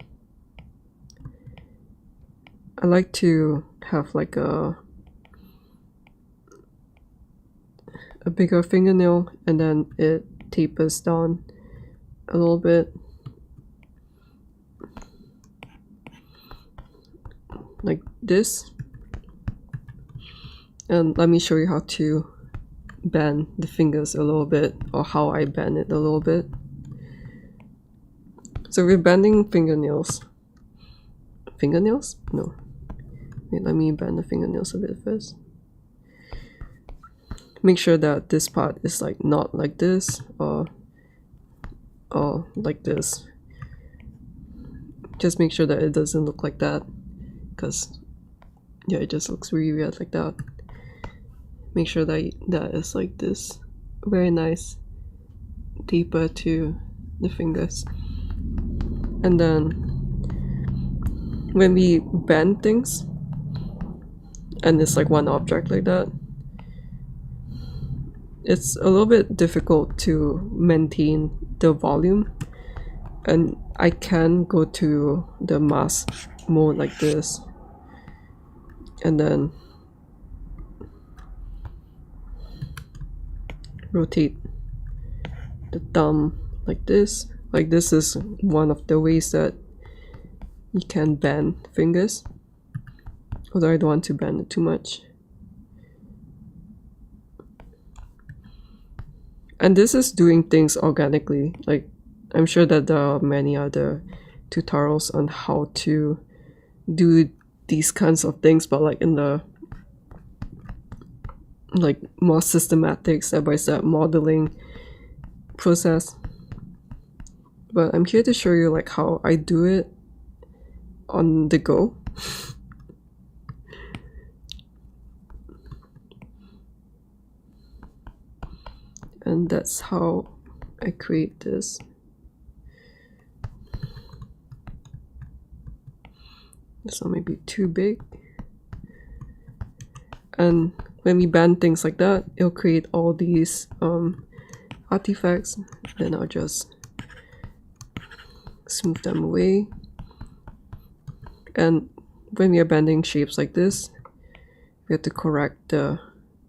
[SPEAKER 1] I like to have like a bigger fingernail, and then it tapers down a little bit. like this. And let me show you how to bend the fingers a little bit, or how I bend it a little bit. So we're bending fingernails. Fingernails? No. Wait, let me bend the fingernails a bit first. Make sure that this part is like not like this or like this. Just make sure that it doesn't look like that, because yeah, it just looks really weird like that. Make sure that that is like this. Very nice. Deeper to the fingers. And then when we bend things and it's like one object like that, it's a little bit difficult to maintain the volume, and I can go to the mask mode like this and then rotate the thumb like this. Like this is one of the ways that you can bend fingers, although I don't want to bend it too much. And this is doing things organically. Like I'm sure that there are many other tutorials on how to do these kinds of things, but like in the like more systematic step-by-step modeling process. But I'm here to show you like how I do it on the go. And that's how I create this. This one may be too big. And when we bend things like that, it'll create all these artifacts. Then I'll just smooth them away. And when we are bending shapes like this, we have to correct the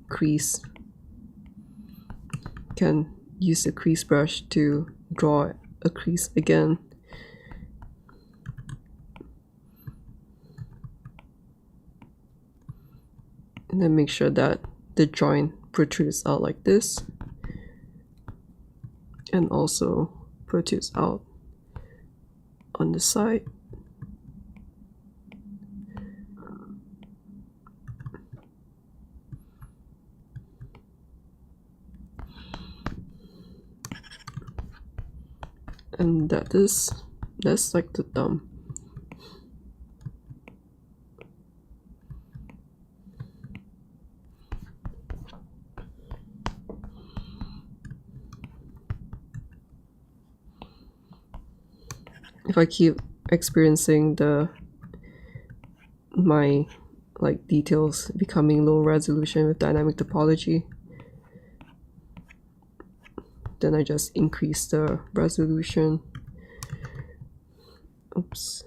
[SPEAKER 1] crease. You can use the crease brush to draw a crease again. And then make sure that the joint protrudes out like this, and also protrudes out on the side. And that's like the thumb. If I keep experiencing my like details becoming low resolution with dynamic topology, then I just increase the resolution. Oops.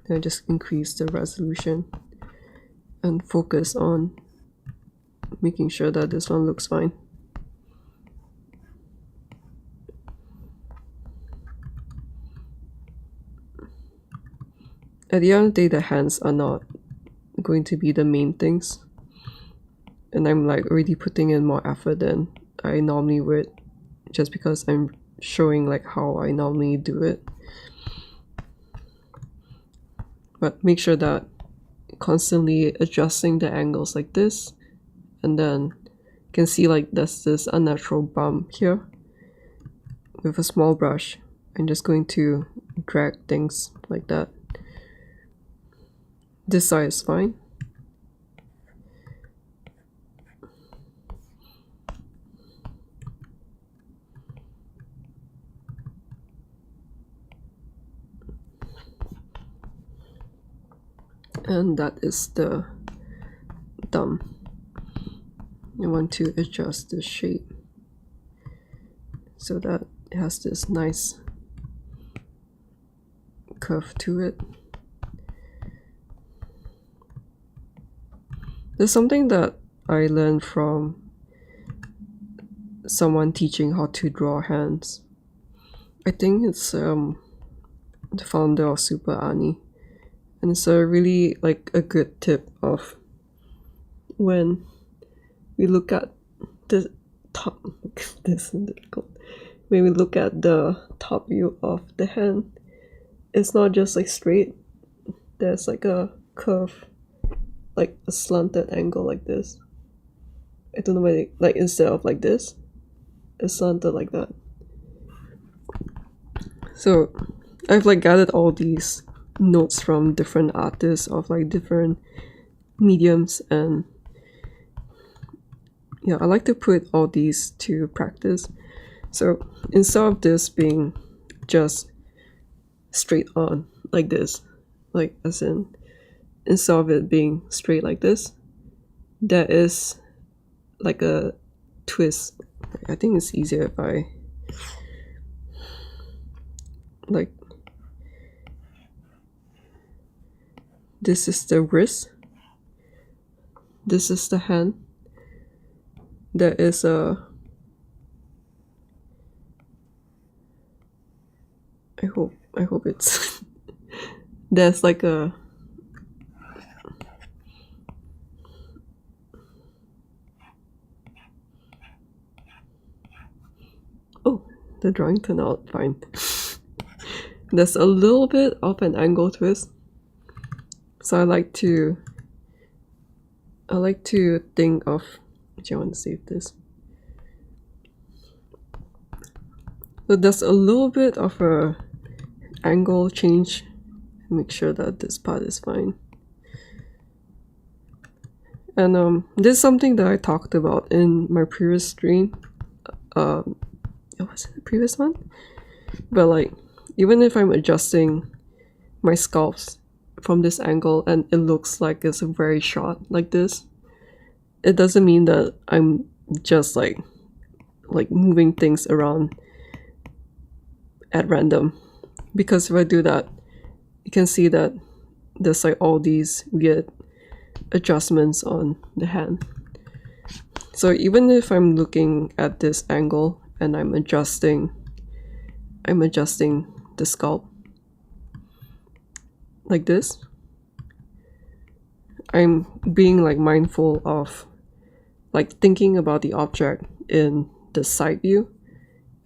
[SPEAKER 1] Then I just increase the resolution and focus on making sure that this one looks fine. At the end of the day, the hands are not going to be the main things, and I'm like already putting in more effort than I normally would, just because I'm showing like how I normally do it. But make sure that constantly adjusting the angles like this, and then you can see like there's this unnatural bump here. With a small brush, I'm just going to drag things like that. This side is fine. And that is the thumb. I want to adjust the shape so that it has this nice curve to it. There's something that I learned from someone teaching how to draw hands. I think it's the founder of Super Ani, And it's a really like a good tip of when we look at the top this is difficult. When we look at the top view of the hand, it's not just like straight. There's like a curve, like a slanted angle like this. I don't know why like instead of like this, it's slanted like that. So I've like gathered all these notes from different artists of like different mediums, and yeah, I like to put all these to practice. So instead of this being just straight on like this, like as in instead of it being straight like this, there is like a twist. I think it's easier if I like this is the wrist, this is the hand, there is a I hope it's there's like a oh, the drawing turned out fine. There's a little bit of an angle twist, so I like to think of, actually I want to save this. So there's a little bit of a angle change. Make sure that this part is fine. And this is something that I talked about in my previous stream. Was it the previous one? But like, even if I'm adjusting my sculpts from this angle and it looks like it's very short like this, it doesn't mean that I'm just like moving things around at random. Because if I do that, you can see that there's like all these weird adjustments on the hand. So even if I'm looking at this angle and I'm adjusting the sculpt like this, I'm being like mindful of like thinking about the object in the side view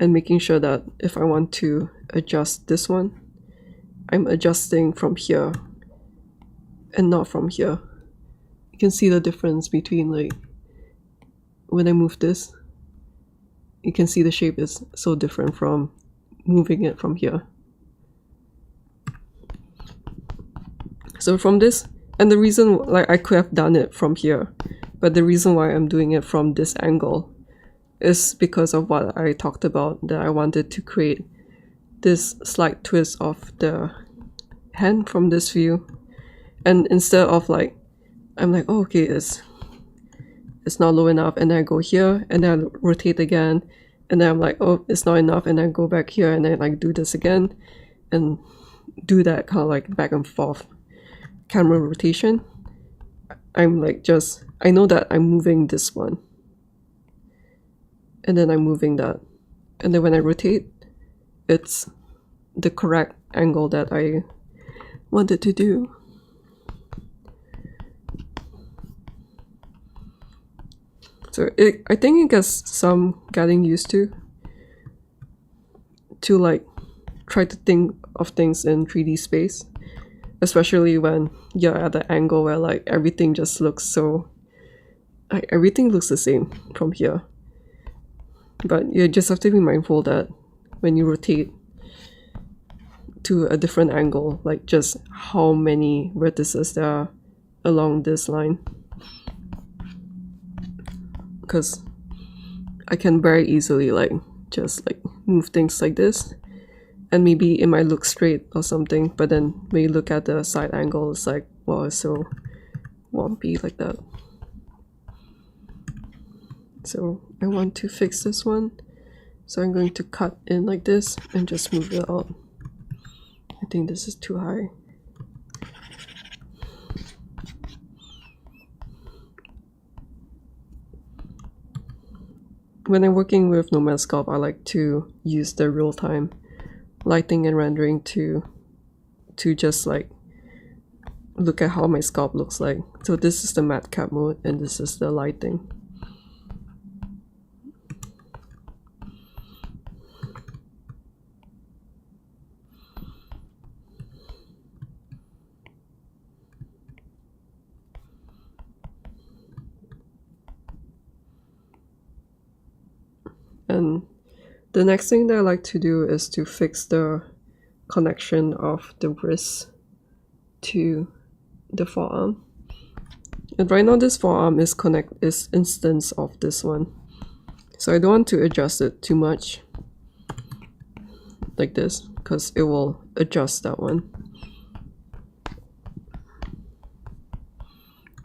[SPEAKER 1] and making sure that if I want to adjust this one, I'm adjusting from here and not from here. You can see the difference between like when I move this, you can see the shape is so different from moving it from here. So from this, and the reason like I could have done it from here, but the reason why I'm doing it from this angle is because of what I talked about, that I wanted to create this slight twist of the hand from this view. And instead of like, I'm like, oh, okay, it's not low enough, and then I go here and then I rotate again, and then I'm like, oh, it's not enough, and then I go back here and then like do this again and do that kind of like back and forth camera rotation. I'm like, just I know that I'm moving this one and then I'm moving that, and then when I rotate, it's the correct angle that I wanted to do. So I think it gets some getting used to like try to think of things in 3D space, especially when you're at the angle where like everything just looks so like everything looks the same from here. But you just have to be mindful that when you rotate to a different angle, like just how many vertices there are along this line. Because I can very easily like just like move things like this, and maybe it might look straight or something, but then when you look at the side angle, it's like, wow, it's so wompy like that. So I want to fix this one, so I'm going to cut in like this and just move it out. I think this is too high. When I'm working with Nomad Sculpt, I like to use the real-time lighting and rendering to just like look at how my sculpt looks like. So this is the matcap mode and this is the lighting. And the next thing that I like to do is to fix the connection of the wrist to the forearm. And right now this forearm is instance of this one. So I don't want to adjust it too much like this because it will adjust that one.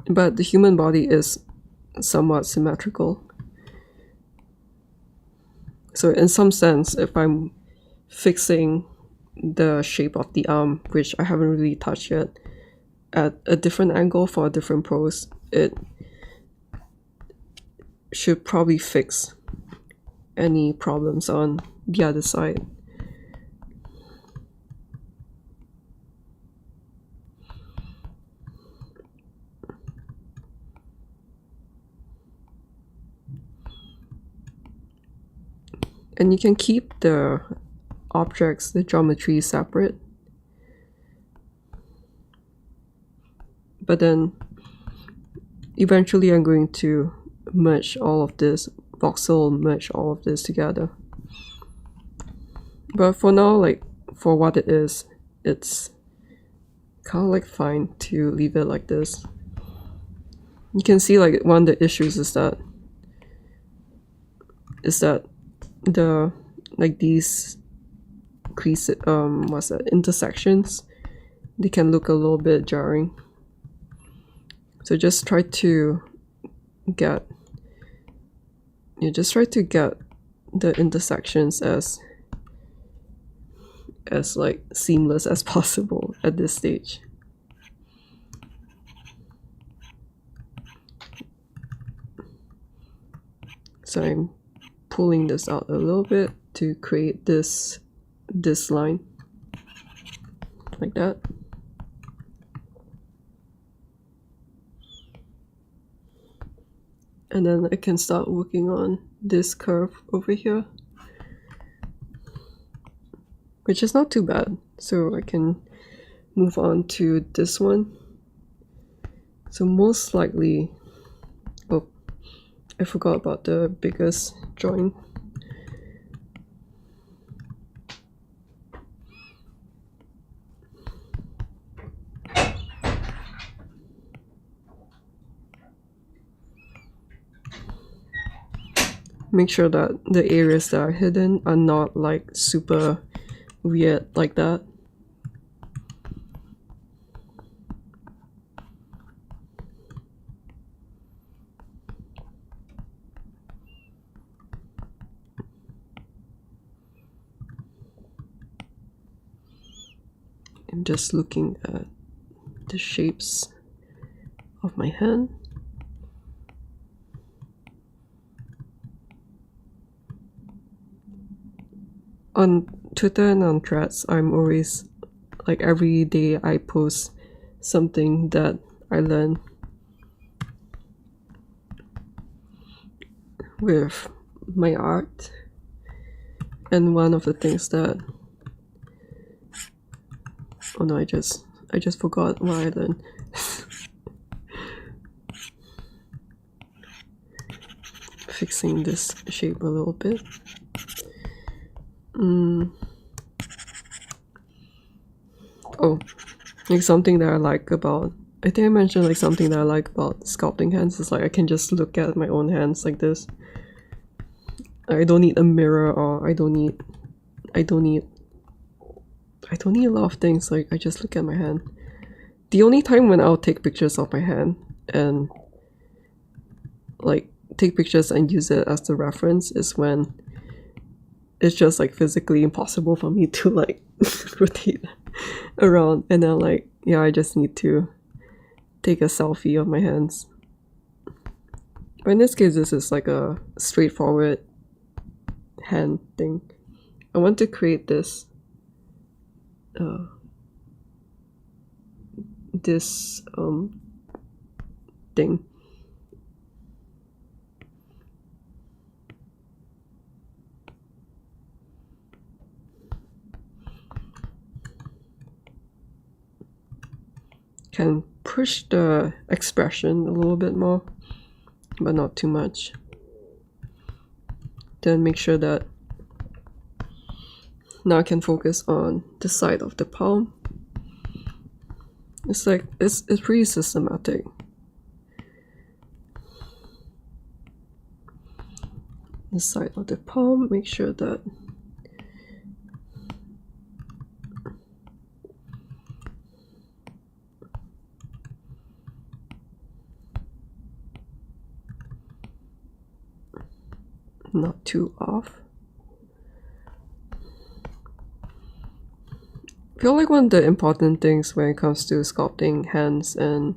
[SPEAKER 1] But the human body is somewhat symmetrical. So in some sense, if I'm fixing the shape of the arm, which I haven't really touched yet, at a different angle for a different pose, it should probably fix any problems on the other side. And you can keep the objects, the geometry separate. But then eventually I'm going to merge all of this, voxel merge all of this together. But for now, like for what it is, it's kind of like fine to leave it like this. You can see like one of the issues is that the like these creases, what's that, intersections, they can look a little bit jarring. So just try to get the intersections as like seamless as possible at this stage. So I'm pulling this out a little bit to create this line like that. And then I can start working on this curve over here, which is not too bad. So I can move on to this one. So most likely, oh, I forgot about the biggest joint. Make sure that the areas that are hidden are not like super weird like that. I'm just looking at the shapes of my hand. On Twitter and on Threads, I'm always like every day I post something that I learn with my art. And one of the things that, oh no, I just forgot what I learned. Fixing this shape a little bit. Oh, like something that I like about, I think I mentioned like something that I like about sculpting hands is like I can just look at my own hands like this. I don't need a mirror, or I don't need a lot of things. Like I just look at my hand. The only time when I'll take pictures of my hand and like take pictures and use it as the reference is when it's just like physically impossible for me to like rotate around, and then like, yeah, I just need to take a selfie of my hands. But in this case, this is like a straightforward hand thing. I want to this thing. Can push the expression a little bit more, but not too much. Then make sure that now I can focus on the side of the palm. It's like it's pretty systematic. The side of the palm, make sure that not too off. I feel like one of the important things when it comes to sculpting hands and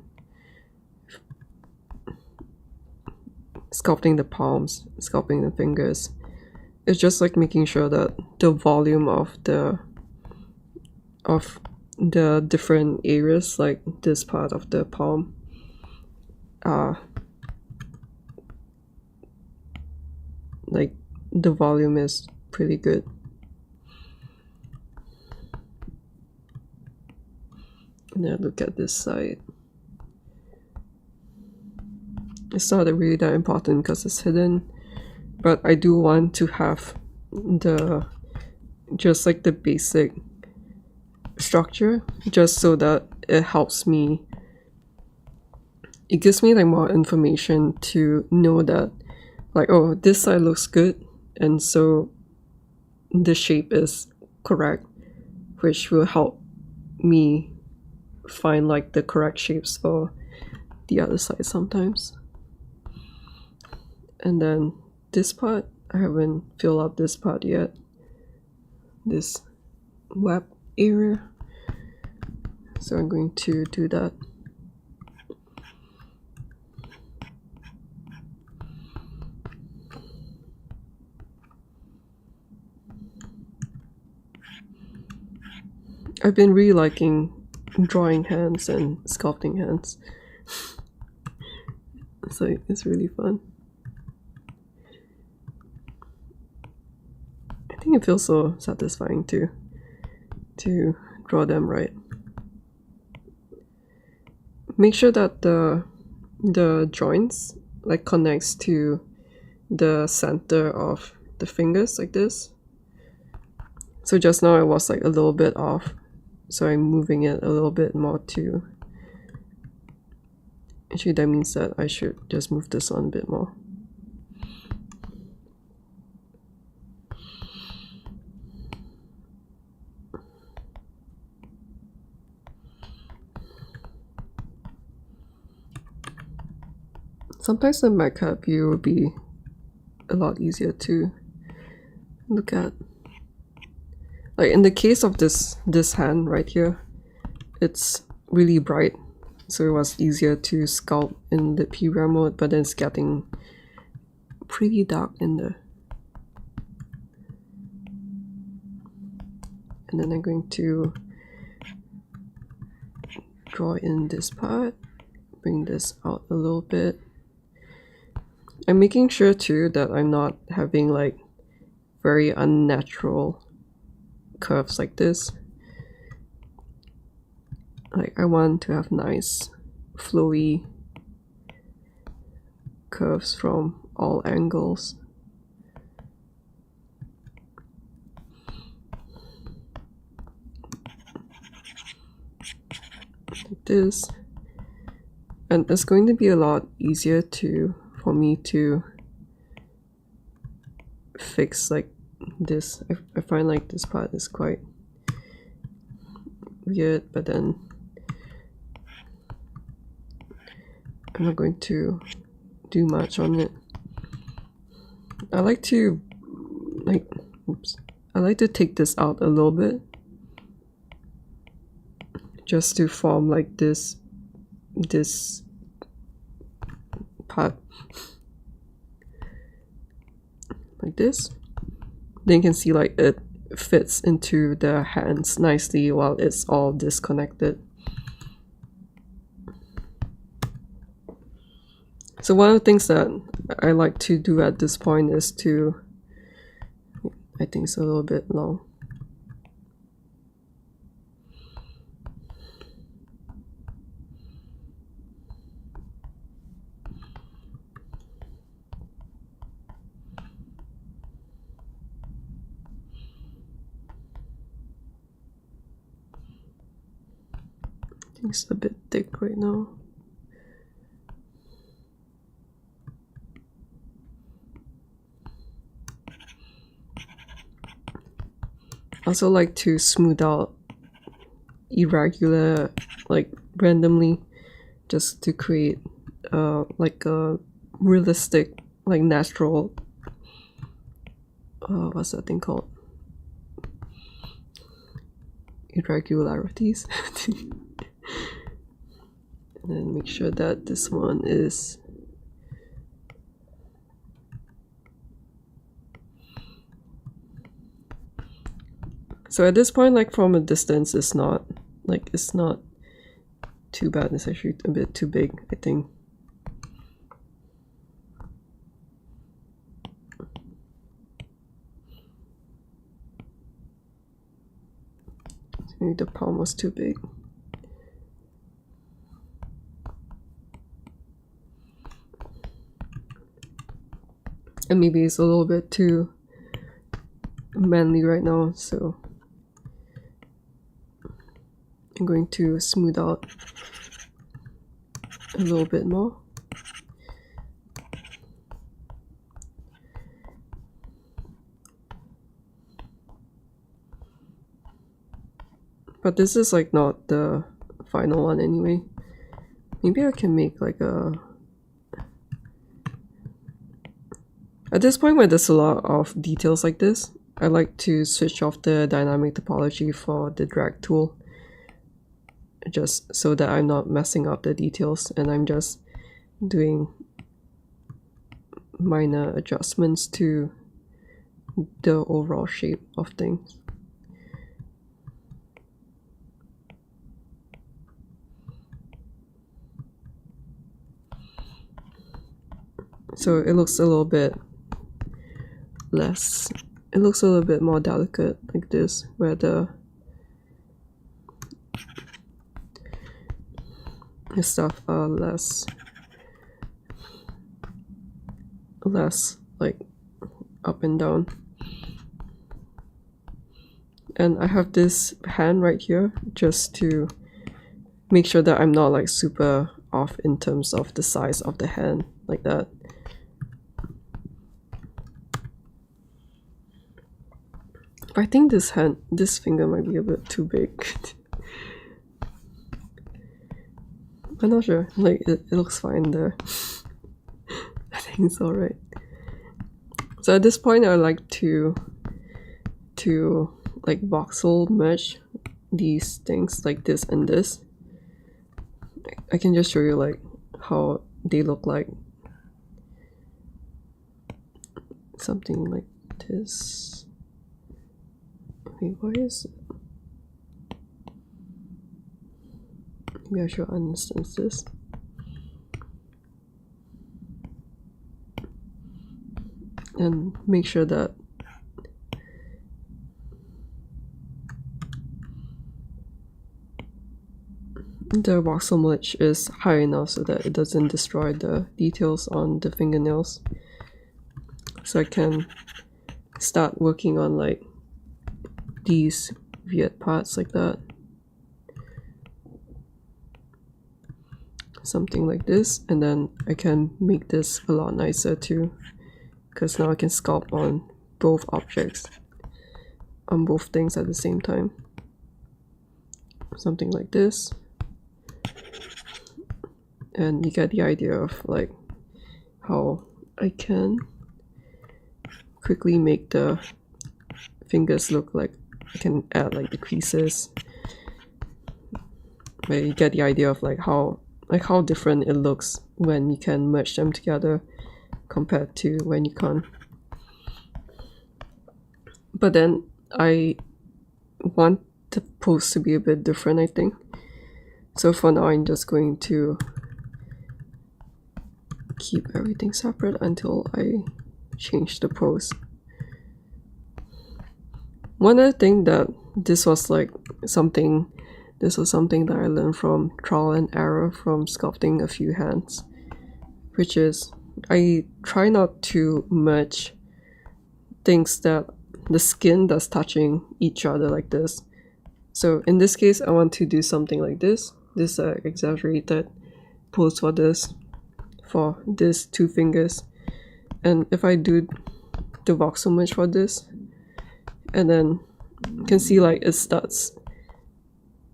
[SPEAKER 1] sculpting the palms, sculpting the fingers, is just like making sure that the volume of the different areas, like this part of the palm, like the volume is pretty good. And then look at this side. It's not really that important because it's hidden, but I do want to have just like the basic structure, just so that it helps me. It gives me like more information to know that, like, oh, this side looks good, and so the shape is correct, which will help me find like the correct shapes for the other side sometimes. And then this part, I haven't filled up this part yet, this web area, so I'm going to do that. I've been really liking drawing hands and sculpting hands. So it's really fun. I think it feels so satisfying to draw them right. Make sure that the joints like connects to the center of the fingers like this. So just now it was like a little bit off, so I'm moving it a little bit more to, actually that means that I should just move this one a bit more. Sometimes the macropad view will be a lot easier to look at. Like in the case of this hand right here, it's really bright, so it was easier to sculpt in the PBR mode, but then it's getting pretty dark in there. And then I'm going to draw in this part, bring this out a little bit. I'm making sure too that I'm not having like very unnatural curves like this. Like I want to have nice flowy curves from all angles. Like this. And it's going to be a lot easier for me to fix like this. I find like this part is quite weird, but then I'm not going to do much on it. I like to take this out a little bit just to form like this part like this. Then you can see like it fits into the hands nicely while it's all disconnected. So one of the things that I like to do at this point is to, I think it's a little bit long. I think it's a bit thick right now. I also like to smooth out irregular, like randomly, just to create like a realistic, like natural, what's that thing called? Irregularities. And then make sure that this one is so at this point, like from a distance, it's not too bad. It's actually a bit too big, I think. Maybe the palm was too big. And maybe it's a little bit too manly right now, so I'm going to smooth out a little bit more. But this is like not the final one anyway. Maybe I can make like a... At this point where there's a lot of details like this, I like to switch off the dynamic topology for the drag tool, just so that I'm not messing up the details and I'm just doing minor adjustments to the overall shape of things. So it looks a little bit less, it looks a little bit more delicate like this, where the stuff are less like up and down. And I have this hand right here just to make sure that I'm not like super off in terms of the size of the hand like that. I think this finger might be a bit too big. I'm not sure, like it looks fine there. I think it's alright. So at this point I like to like voxel merge these things like this and this. I can just show you like how they look like. Something like this. Wait, why is it? Maybe I should uninstance this. And make sure that the voxel merge is high enough so that it doesn't destroy the details on the fingernails. So I can start working on like these weird parts like that. Something like this, and then I can make this a lot nicer too, because now I can sculpt on both objects, on both things at the same time. Something like this. And you get the idea of like how I can quickly make the fingers look like I can add like the creases. But you get the idea of like how different it looks when you can merge them together compared to when you can't. But then I want the pose to be a bit different, I think. So for now I'm just going to keep everything separate until I change the pose. One other thing that this was something that I learned from trial and error from sculpting a few hands, which is I try not to merge things that the skin that's touching each other like this. So in this case, I want to do something like this. This exaggerated pose for this 2 fingers. And if I do the voxel merge for this, and then you can see like it starts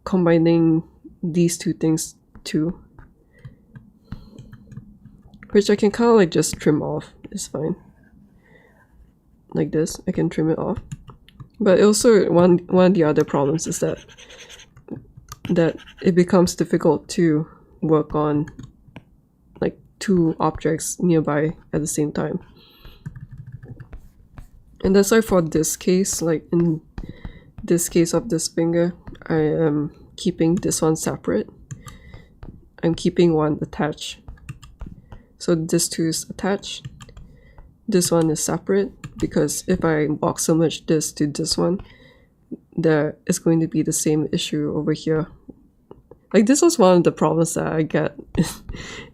[SPEAKER 1] combining these 2 things too, which I can kind of like just trim off. It's fine. Like this, I can trim it off. But also one of the other problems is that it becomes difficult to work on like 2 objects nearby at the same time. And that's why for this case, like in this case of this finger, I am keeping this one separate. I'm keeping one attached. So this 2 is attached. This one is separate, because if I voxel merge this to this one, there is going to be the same issue over here. Like this was one of the problems that I get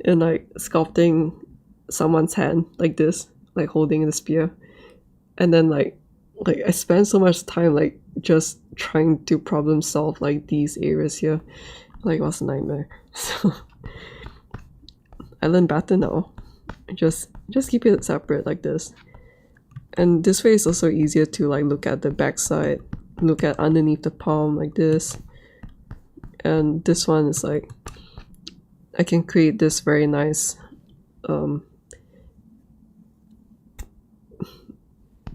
[SPEAKER 1] in like sculpting someone's hand like this, like holding the spear. And then like I spend so much time like just trying to problem solve like these areas here. Like it was a nightmare. So I learned better now. Just keep it separate like this. And this way is also easier to like look at the backside, look at underneath the palm like this. And this one is like, I can create this very nice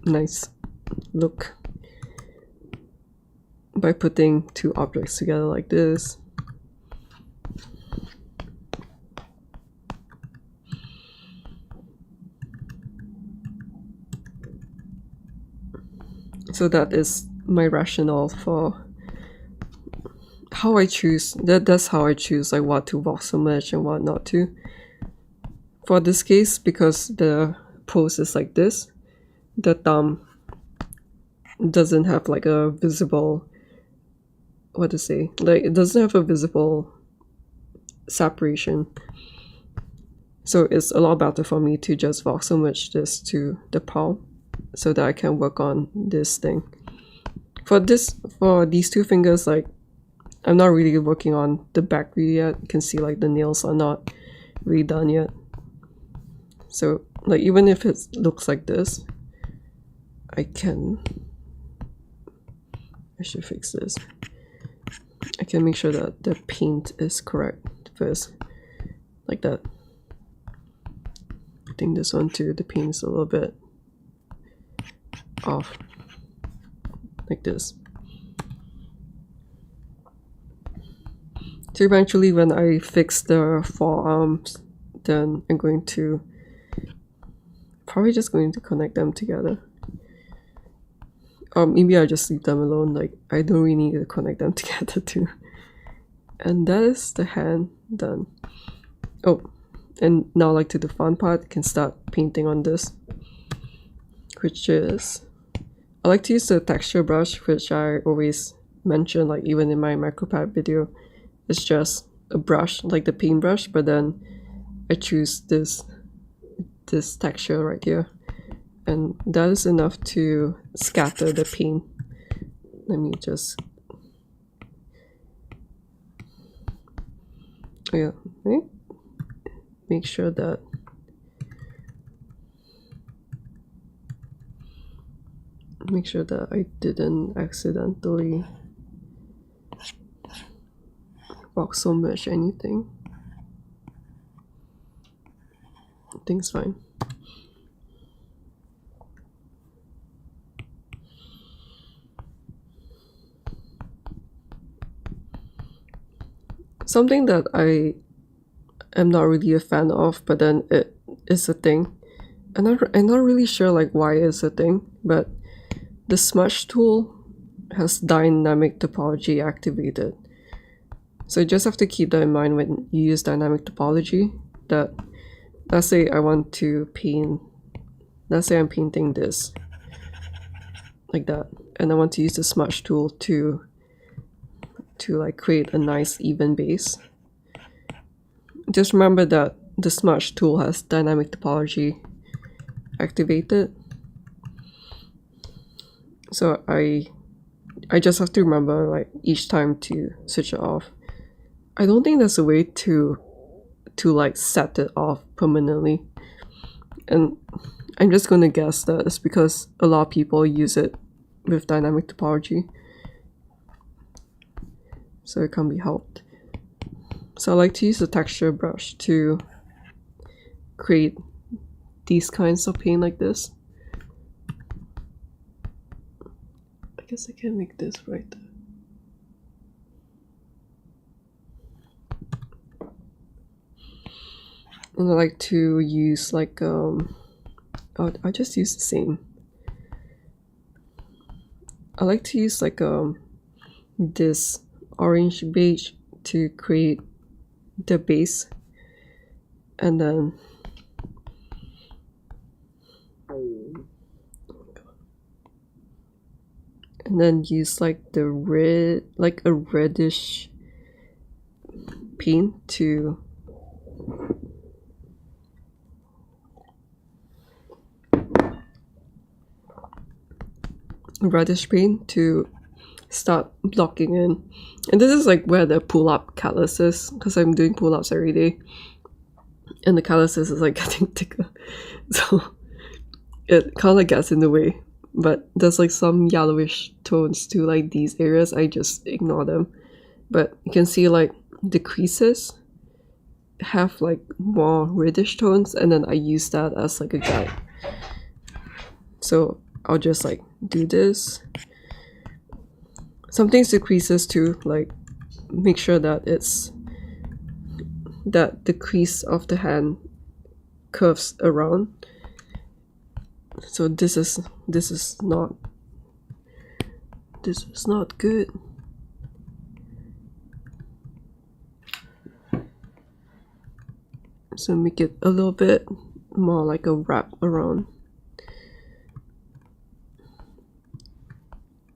[SPEAKER 1] nice look by putting 2 objects together like this. So that is my rationale for how I choose. That's how I choose like what to voxel merge and what not to. For this case, because the pose is like this, the thumb doesn't have like a visible, what to say, like it doesn't have a visible separation. So it's a lot better for me to just voxel merge this to the palm, so that I can work on this thing. For these 2 fingers, like I'm not really working on the back really yet. You can see like the nails are not really done yet. So like even if it looks like this, I should fix this. I can make sure that the paint is correct first, like that. I think this one too, the paint is a little bit off, like this. So eventually when I fix the forearms, then I'm going to probably just going to connect them together. Or maybe I'll just leave them alone, like I don't really need to connect them together too. And that is the hand done. Oh, and now like to the fun part, I can start painting on this, which is, I like to use the texture brush, which I always mention, like even in my macropad video. It's just a brush, like the paint brush, but then I choose this texture right here, and that is enough to scatter the paint. Let me just, yeah, right? Make sure that I didn't accidentally voxel merge anything. I think it's fine. Something that I am not really a fan of, but then it is a thing. I'm not really sure like why it's a thing, but the smudge tool has dynamic topology activated. So you just have to keep that in mind when you use dynamic topology, that let's say I want to paint, let's say I'm painting this like that, and I want to use the smudge tool to like create a nice even base. Just remember that the smudge tool has dynamic topology activated, so I just have to remember like each time to switch it off. I don't think there's a way to like set it off permanently, and I'm just gonna guess that it's because a lot of people use it with dynamic topology, so it can't be helped. So I like to use the texture brush to create these kinds of paint like this. I guess I can make this right there. And I like to use like I just use the same. I like to use like this orange beige to create the base, and then use like the red, like a reddish paint to start blocking in. And this is like where the pull-up callus is, because I'm doing pull-ups every day, and the callus is like getting thicker, so it kind of gets in the way. But there's like some yellowish tones to like these areas. I just ignore them, but you can see like the creases have like more reddish tones, and then I use that as like a guide. So I'll just like do this. Some things to creases too, like make sure that the crease of the hand curves around. So this is not good. So make it a little bit more like a wrap around.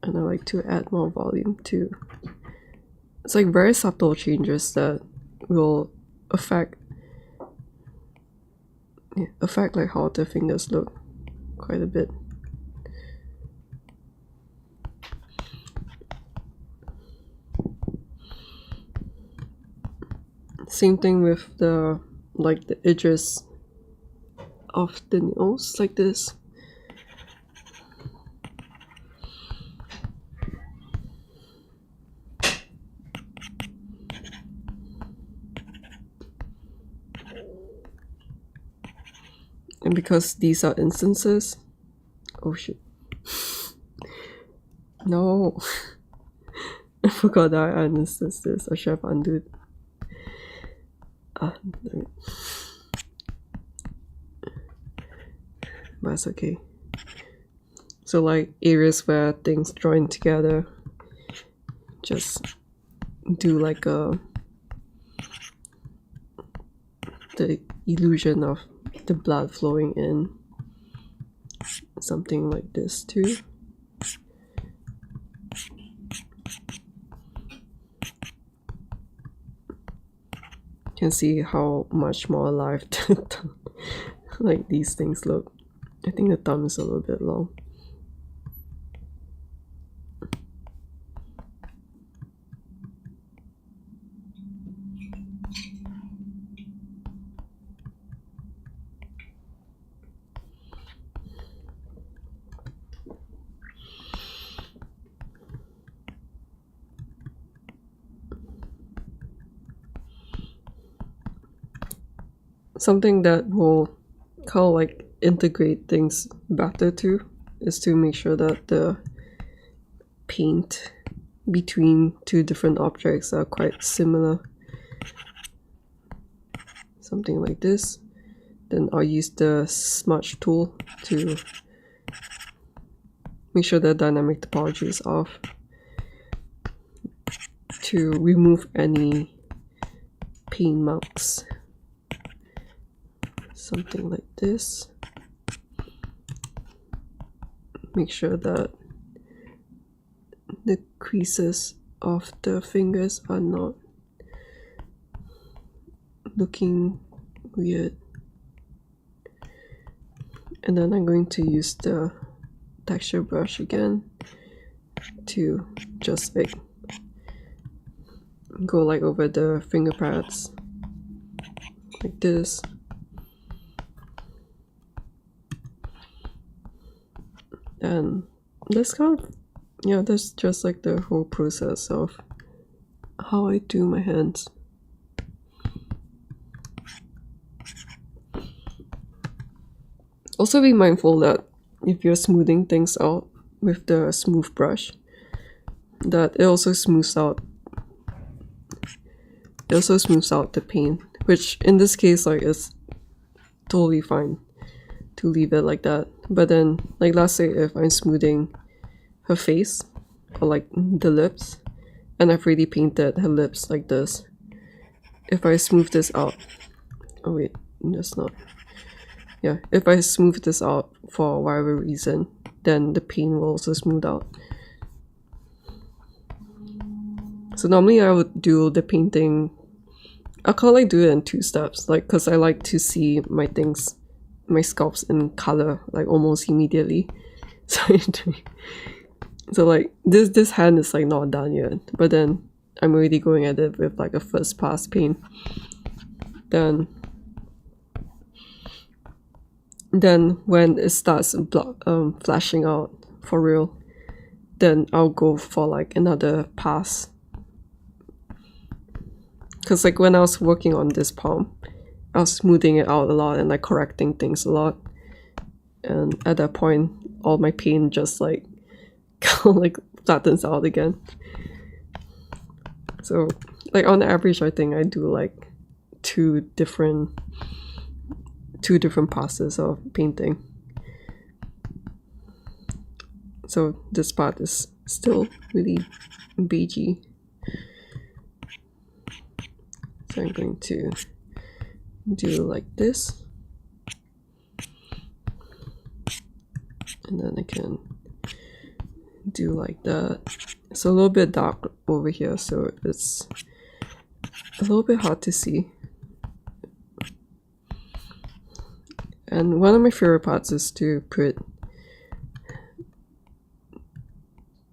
[SPEAKER 1] And I like to add more volume too. It's like very subtle changes that will affect like how the fingers look quite a bit. Same thing with the like the edges of the nails like this. And because these are instances, oh shit, no, I forgot that I uninstanced this. I should have undone. But it's okay. So like areas where things join together, just do like the illusion of the blood flowing in, something like this too. You can see how much more alive like these things look. I think the thumb is a little bit long. Something that will kind of like integrate things better too is to make sure that the paint between two different objects are quite similar. Something like this. Then I'll use the smudge tool to make sure the dynamic topology is off, to remove any paint marks. something like this. Make sure that the creases of the fingers are not looking weird. And then I'm going to use the texture brush again to just like go like over the finger pads like this. And that's kind of, yeah, that's just like the whole process of how I do my hands. Also be mindful that if you're smoothing things out with the smooth brush, that it also smooths out the paint, which in this case like is totally fine to leave it like that. But then like let's say if I'm smoothing her face or like the lips and I've already painted her lips like this, if I smooth this out, oh wait, that's not, yeah, if I smooth this out for whatever reason, then the paint will also smooth out. So normally I would do the painting, I can't like do it in 2 steps, like because I like to see my things, my sculpts in color like almost immediately. So like this hand is like not done yet, but then I'm already going at it with like a first pass paint. Then when it starts flashing out for real, then I'll go for like another pass. Because like when I was working on this palm, I was smoothing it out a lot and like correcting things a lot. And at that point, all my paint just like like flattens out again. So like on average, I think I do like two different passes of painting. So this part is still really beigey. So I'm going to do like this. And then I can do like that. It's a little bit dark over here, so it's a little bit hard to see. And one of my favorite parts is to put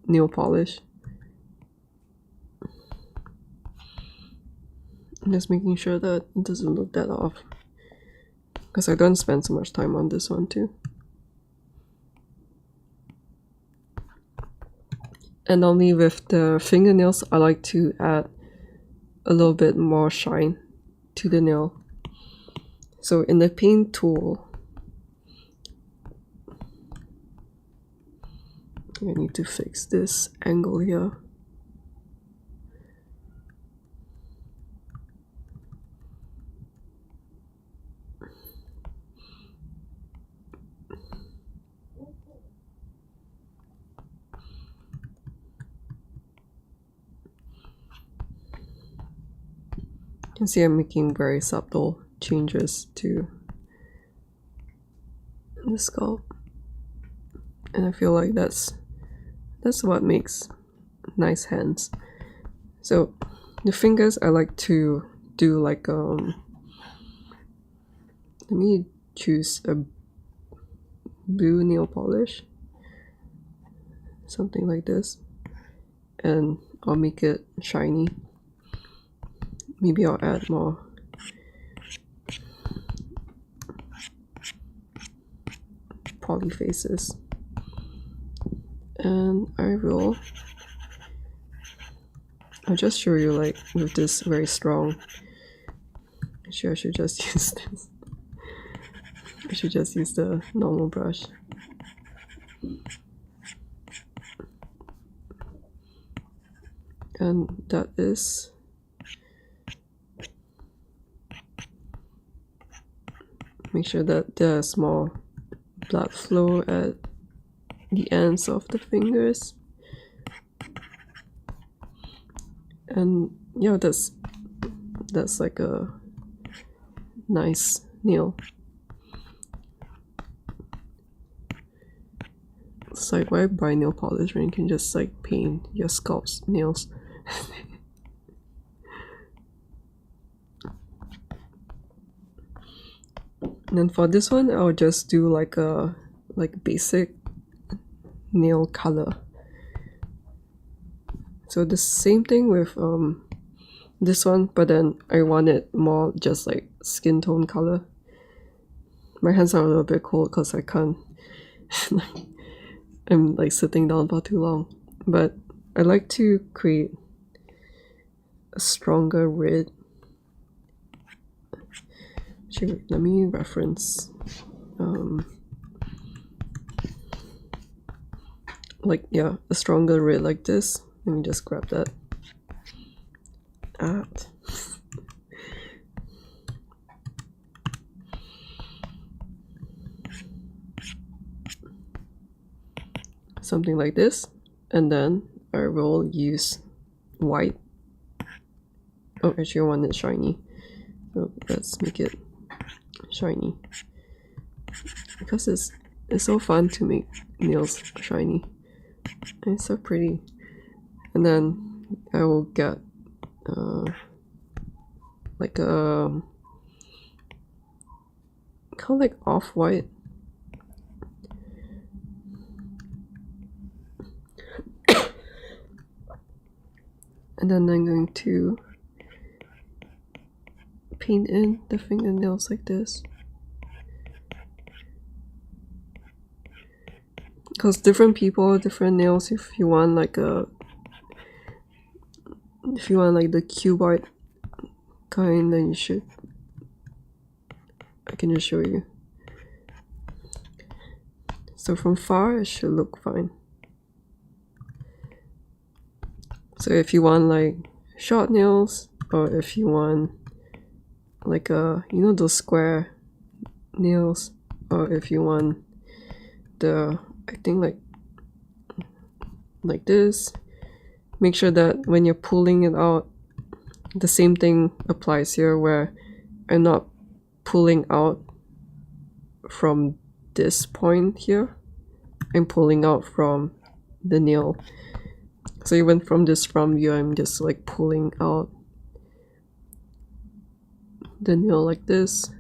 [SPEAKER 1] nail polish. I'm just making sure that it doesn't look that off, because I don't spend so much time on this one too. And only with the fingernails, I like to add a little bit more shine to the nail. So in the paint tool, I need to fix this angle here. You can see I'm making very subtle changes to the sculpt, and I feel like that's what makes nice hands. So the fingers, I like to do like let me choose a blue nail polish, something like this, and I'll make it shiny. Maybe I'll add more poly faces, and I'll just show you like with this very strong. Actually, I should just use this. I should just use the normal brush. And that is make sure that there's more blood flow at the ends of the fingers. And yeah, that's like a nice nail. It's like, why buy nail polish when you can just like paint your sculpt's nails? And then for this one, I'll just do like a basic nail color. So the same thing with this one, but then I want it more just like skin tone color. My hands are a little bit cold because I can't I'm like sitting down for too long. But I like to create a stronger red. Actually, let me reference like, yeah, a stronger red like this. Let me just grab that. Something like this, and then I will use white. Oh, actually I want it shiny, so let's make it shiny because it's so fun to make nails shiny and it's so pretty. And then I will get like a kind of like off-white. And then I'm going to paint in the fingernails like this. Because different people, different nails. If you want like the cuboid kind, then you should. I can just show you. So from far, it should look fine. So if you want like short nails, or if you want like you know, those square nails, or if you want the, I think like this, make sure that when you're pulling it out, the same thing applies here, where I'm not pulling out from this point here, I'm pulling out from the nail. So even from this front view, I'm just like pulling out the nail like this,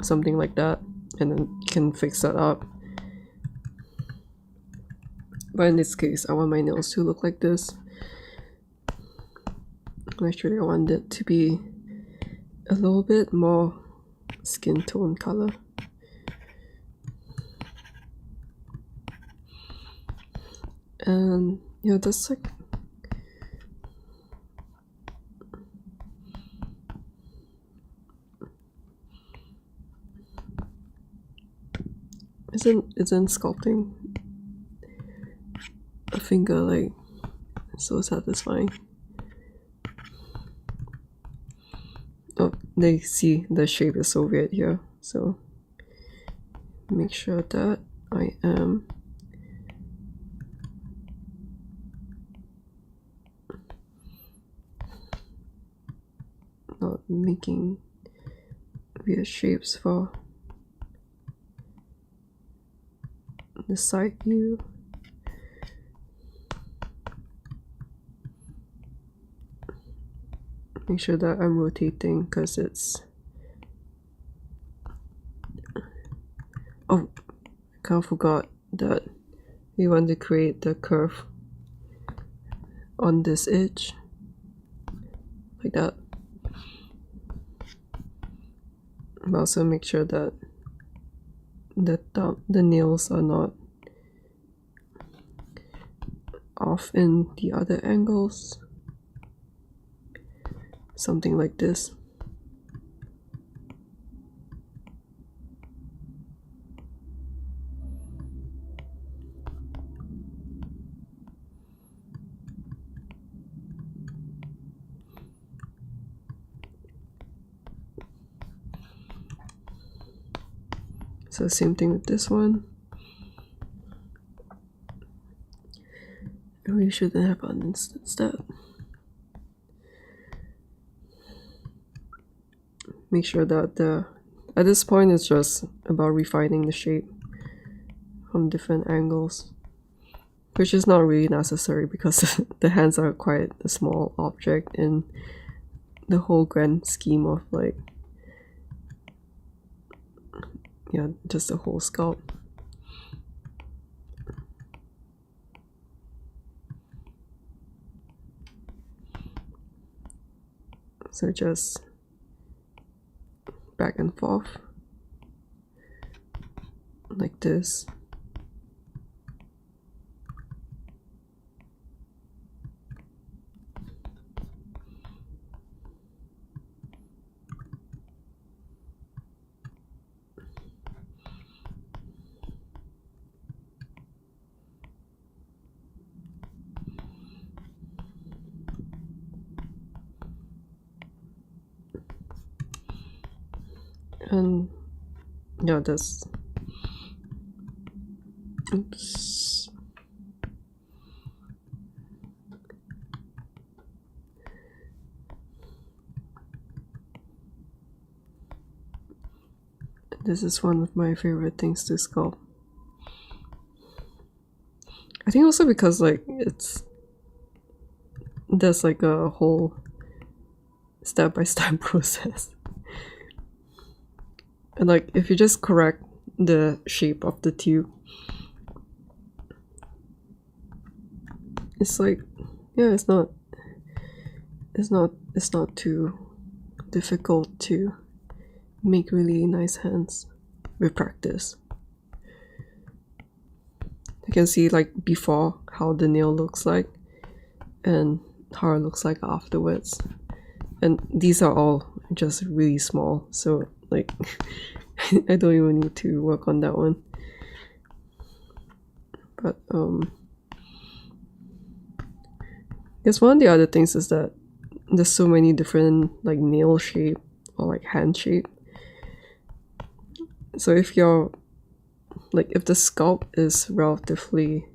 [SPEAKER 1] something like that, and then you can fix that up. But in this case, I want my nails to look like this. Actually, I want it to be a little bit more skin tone color. And yeah, that's like, isn't sculpting a finger like so satisfying? Oh, they see the shape is so weird here, so make sure that I am not making weird shapes for the side view. Make sure that I'm rotating because it's, oh, I kind of forgot that we want to create the curve on this edge like that. But also make sure that the nails are not off in the other angles. Something like this. So same thing with this one. We shouldn't have uninstanced that. Make sure that at this point it's just about refining the shape from different angles, which is not really necessary because the hands are quite a small object in the whole grand scheme of like, yeah, just the whole sculpt. So just back and forth like this. And yeah, that's, oops. This is one of my favorite things to sculpt. I think also because like there's like a whole step-by-step process. And like if you just correct the shape of the tube, it's like, yeah, it's not too difficult to make really nice hands with practice. You can see like before how the nail looks like and how it looks like afterwards. And these are all just really small, so like I don't even need to work on that one. But guess one of the other things is that there's so many different like nail shape or like hand shape. So if you're like, if the sculpt is relatively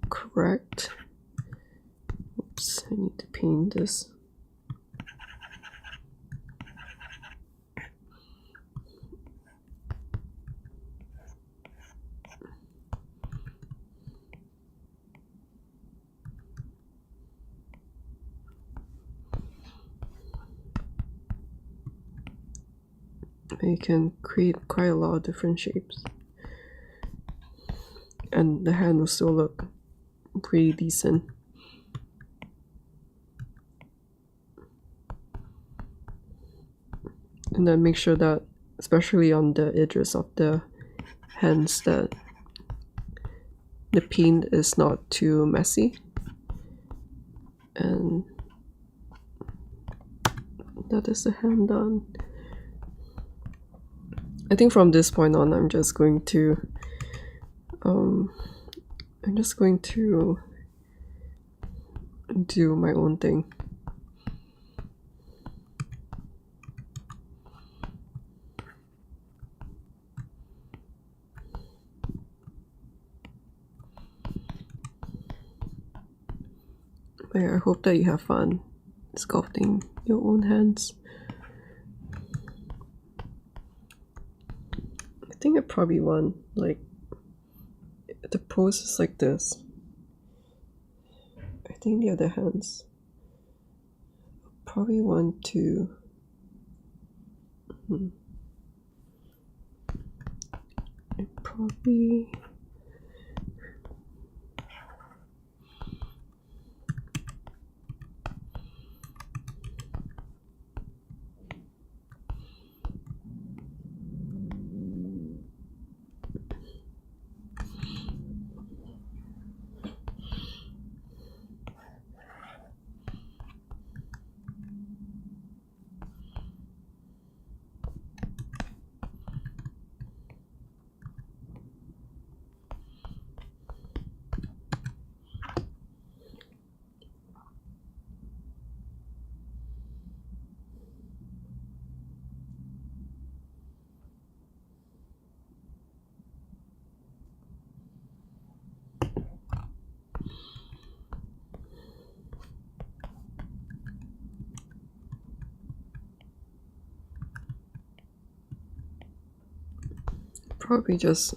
[SPEAKER 1] correct, oops, I need to paint this. You can create quite a lot of different shapes, and the hand will still look pretty decent. And then make sure that, especially on the edges of the hands, that the paint is not too messy. And that is the hand done. I think from this point on, I'm just going to do my own thing. I hope that you have fun sculpting your own hands. I think I probably want, like, the pose is like this. I think the other hands probably want to probably probably just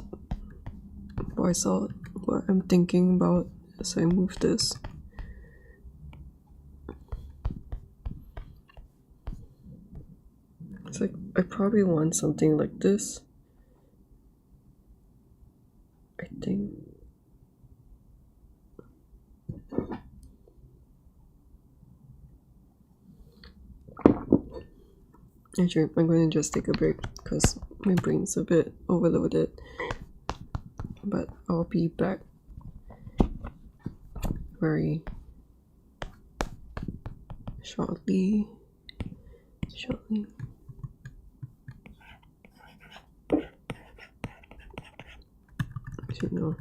[SPEAKER 1] voice out what I'm thinking about as I move this. It's like I probably want something like this, I think. Actually, I'm going to just take a break because my brain's a bit overloaded. But I'll be back very shortly. You know.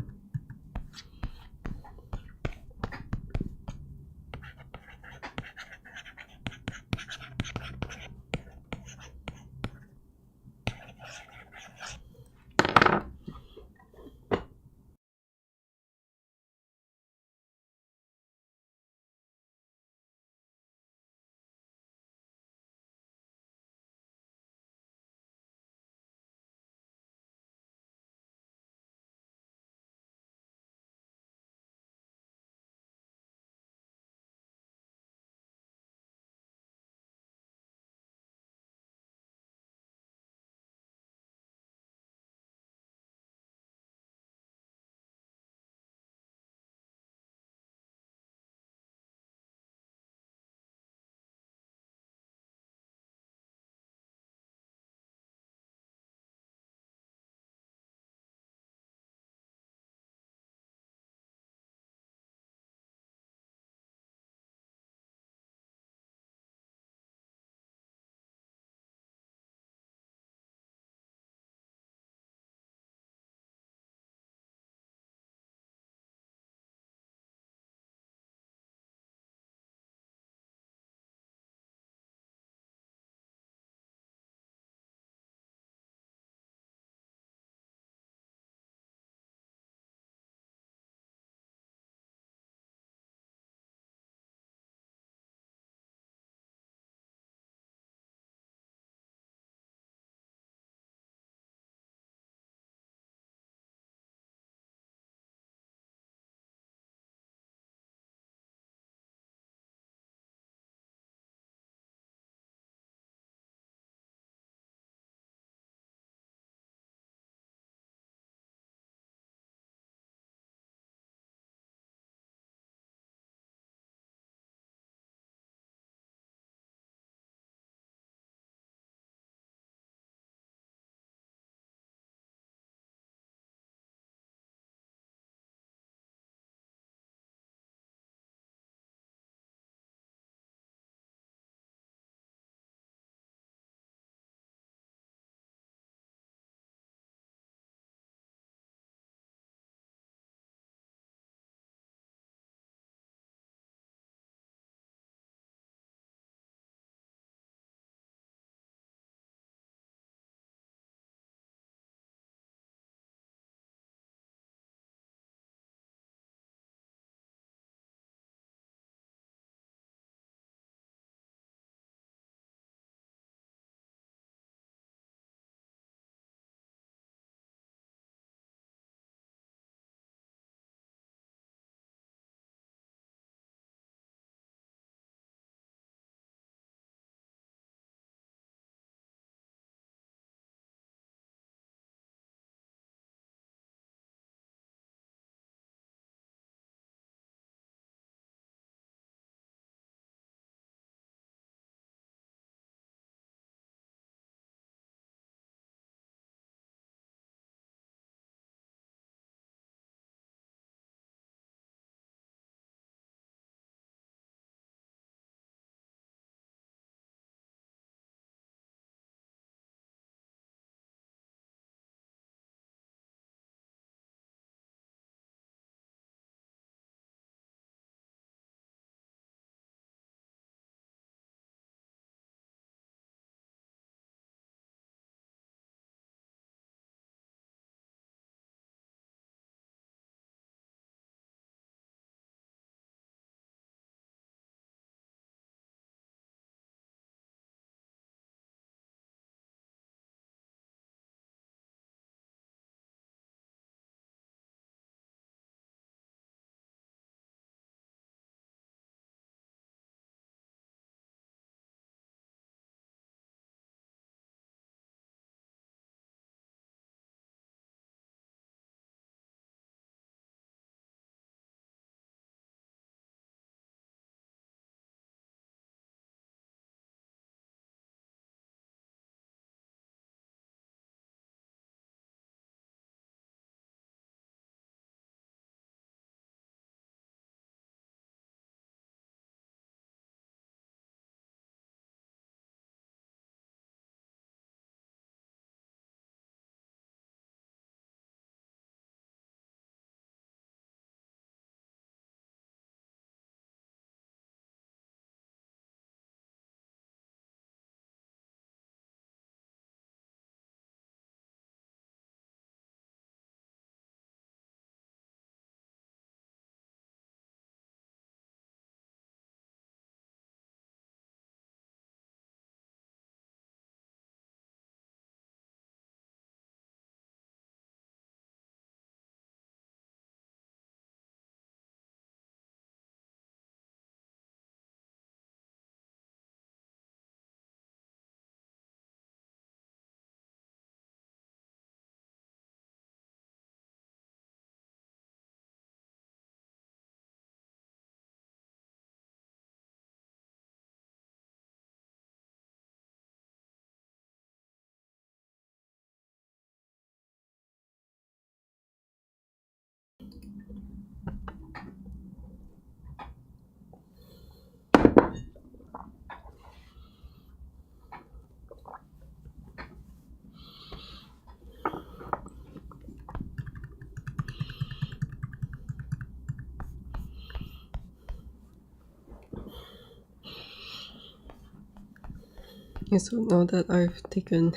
[SPEAKER 1] Okay, so now that I've taken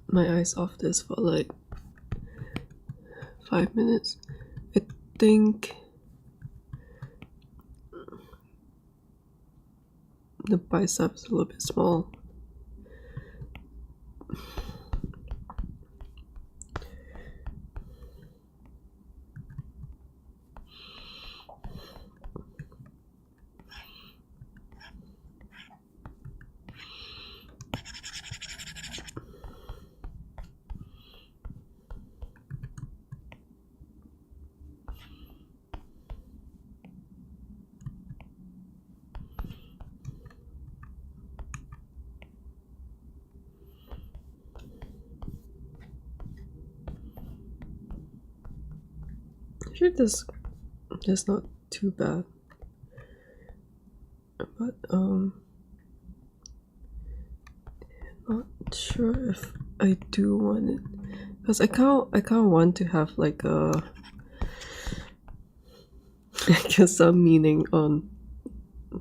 [SPEAKER 1] my eyes off this for like 5 minutes, I think the bicep is a little bit small. Actually, this is not too bad, but not sure if I do want it, because I can't want to have like a I guess some meaning on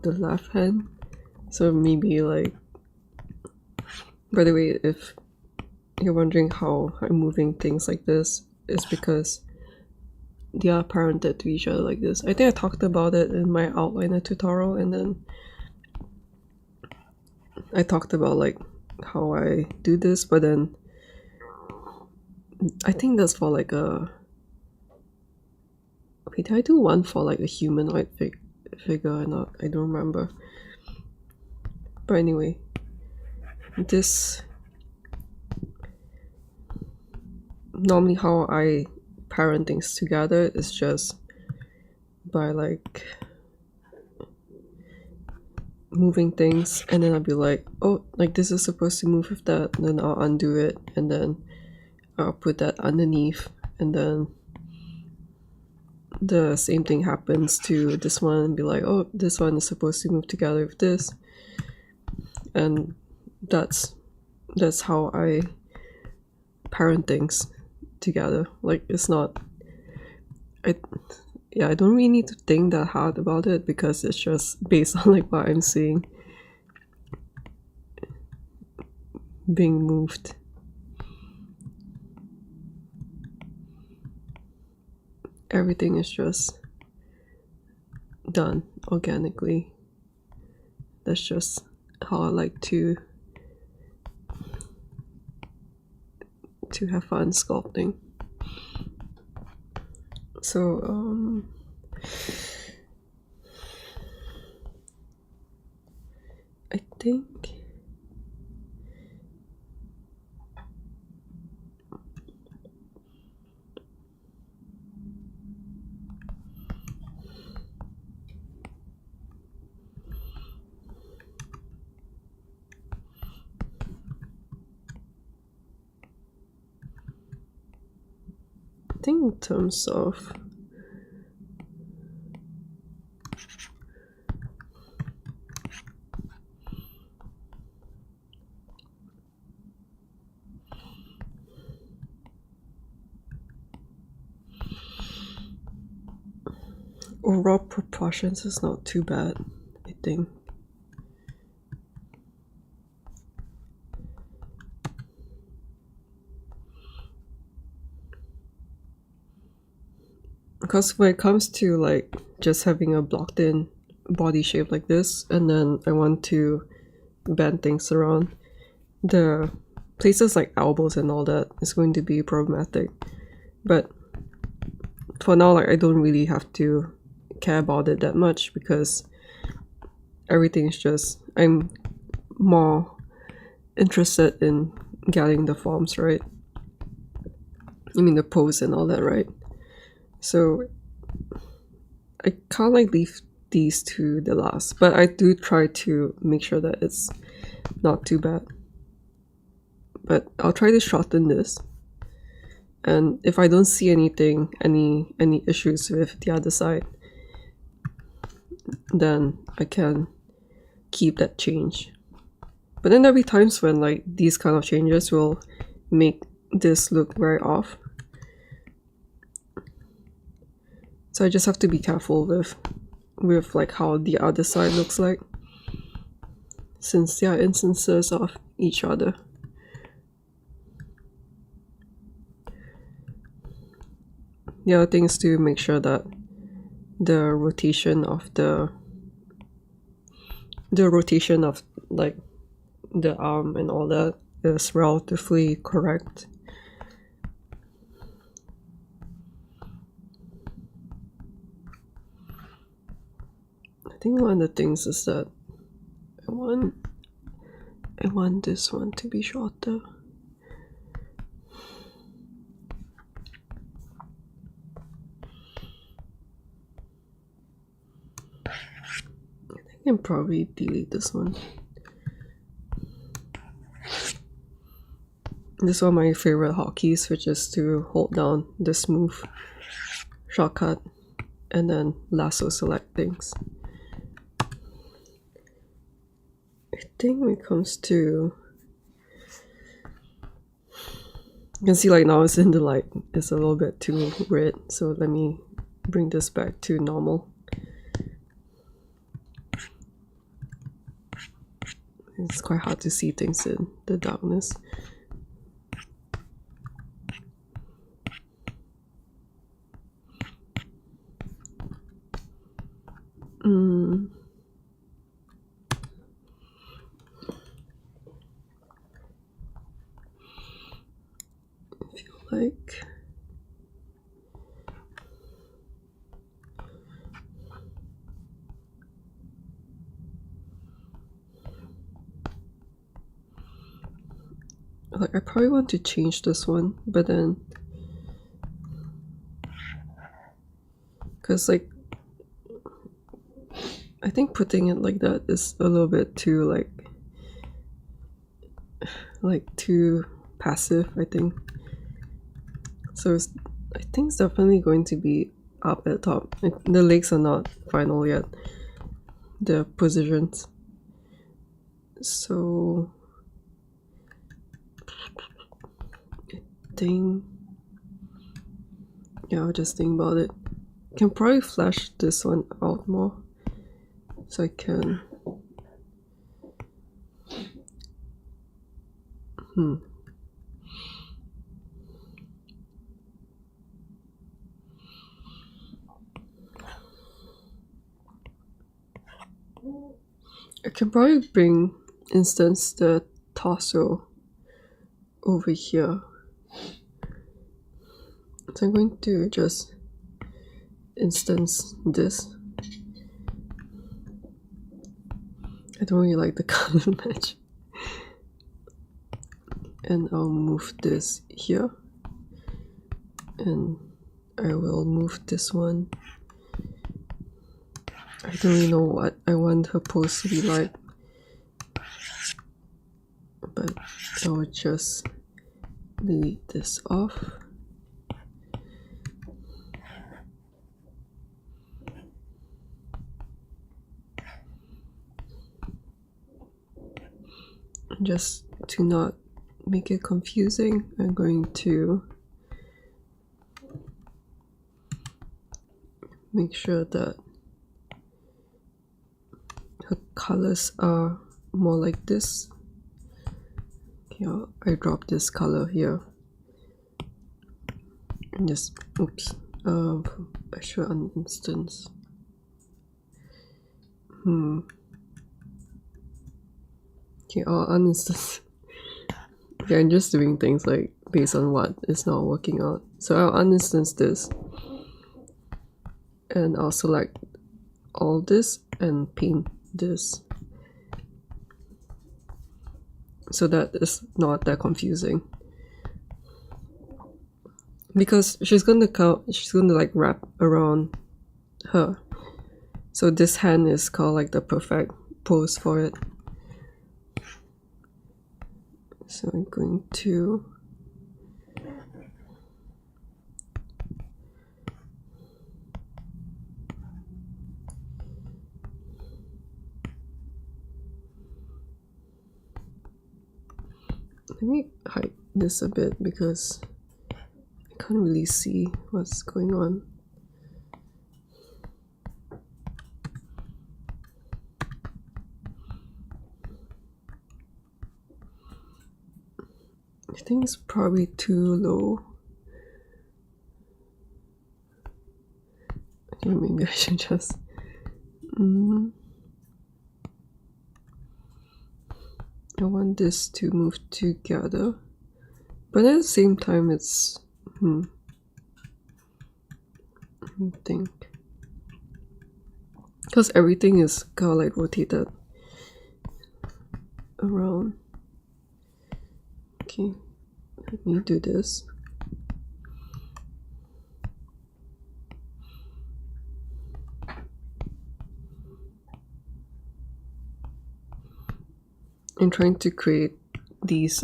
[SPEAKER 1] the left hand. So maybe like, by the way, if you're wondering how I'm moving things like this, it's because they are parented to each other like this. I think I talked about it in my outliner tutorial, and then I talked about like how I do this, but then I think that's for like a... Okay, did I do one for like a humanoid figure or not? I don't remember. But anyway, this... Normally how I parent things together is just by like moving things, and then I'll be like, oh, like this is supposed to move with that, and then I'll undo it, and then I'll put that underneath, and then the same thing happens to this one, and be like, oh, this one is supposed to move together with this, and that's how I parent things together. Like, it's not... I don't really need to think that hard about it, because it's just based on like what I'm seeing being moved. Everything is just done organically. That's just how I like to have fun sculpting. So I think in terms of overall proportions is not too bad, I think. Because when it comes to like just having a blocked in body shape like this, and then I want to bend things around, the places like elbows and all that is going to be problematic. But for now, like, I don't really have to care about it that much, because everything is just... I'm more interested in getting the forms right. I mean the pose and all that, right? So I can't like leave these to the last, but I do try to make sure that it's not too bad. But I'll try to shorten this, and if I don't see anything, any issues with the other side, then I can keep that change. But then there'll be times when like these kind of changes will make this look very off. So I just have to be careful with like how the other side looks like. since they are instances of each other. The other thing is to make sure that the rotation of like the arm and all that is relatively correct. I think one of the things is that I want this one to be shorter. I can probably delete this one. This is one of my favorite hotkeys, which is to hold down the smooth shortcut and then lasso select things. I think when it comes to, you can see like now it's in the light, it's a little bit too red, so let me bring this back to normal. It's quite hard to see things in the darkness. I feel like I probably want to change this one, but then because like I think putting it like that is a little bit too like too passive, I think. So I think it's definitely going to be up at top. The legs are not final yet, the positions. So I think, yeah, I'll just think about it. Can probably flash this one out more so I can I can probably bring instance the torso over here. So I'm going to just instance this. I don't really like the color match. And I'll move this here. And I will move this one. I don't really know what I want her pose to be like. But I will just delete this off. Just to not make it confusing, I'm going to make sure that her colors are more like this. Okay, I drop this color here and just oops, I should uninstance. Okay, I'll uninstance. Okay, I'm just doing things like based on what is not working out. So I'll uninstance this and I'll select all this and paint this so that it's not that confusing, because she's gonna like wrap around her, so this hand is called like the perfect pose for it. So I'm going to let me hide this a bit because I can't really see what's going on. think it's probably too low. I think maybe I should just I want this to move together, but at the same time it's I think because everything is kind of like rotated around. Okay, let me do this. I'm trying to create these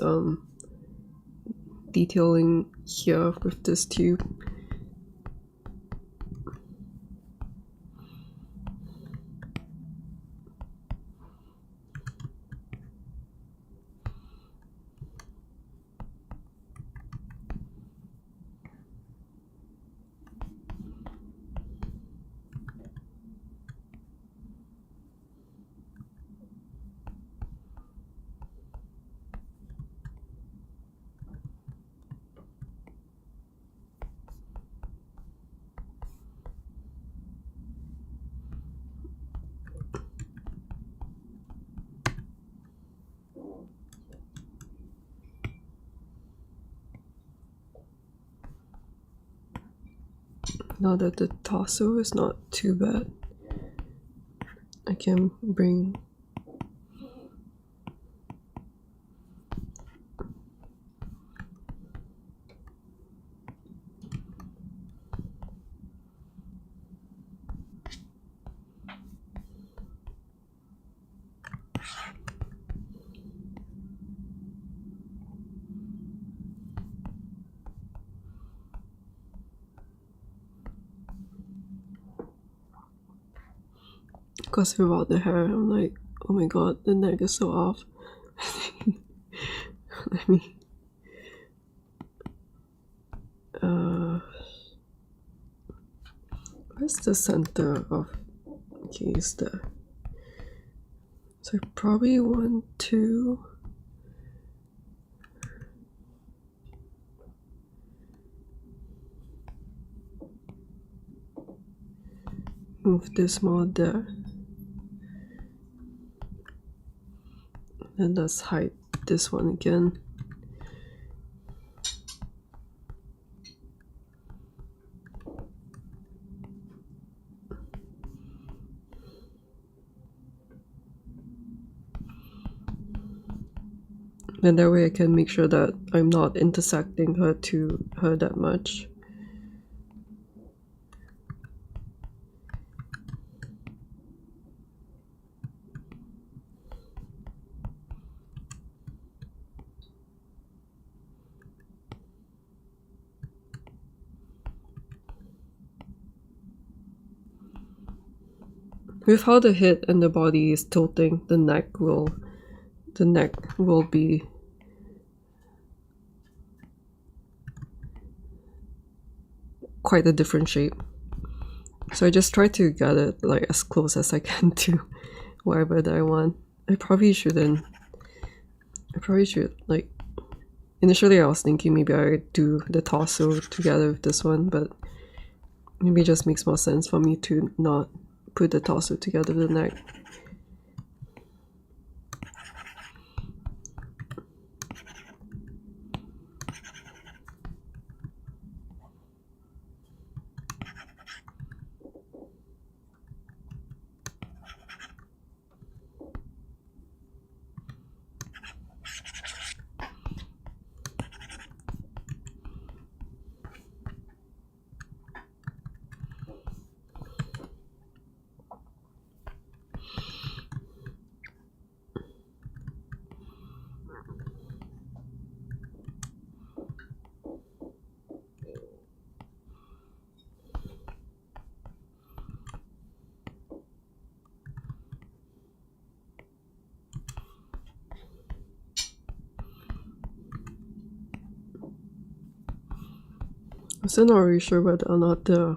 [SPEAKER 1] detailing here with this tube. Now that the torso is not too bad, I can bring because without the hair, I'm like, oh my god, the neck is so off. Let me. Where's the center of? Okay, it's there. So I probably want to move this more there. And let's hide this one again. Then that way I can make sure that I'm not intersecting her to her that much. With how the head and the body is tilting, the neck will be quite a different shape. So I just try to get it like as close as I can to whatever that I want. I probably should like, initially I was thinking maybe I do the torso together with this one, but maybe it just makes more sense for me to not put the torso together with the neck. I'm still not really sure whether or not the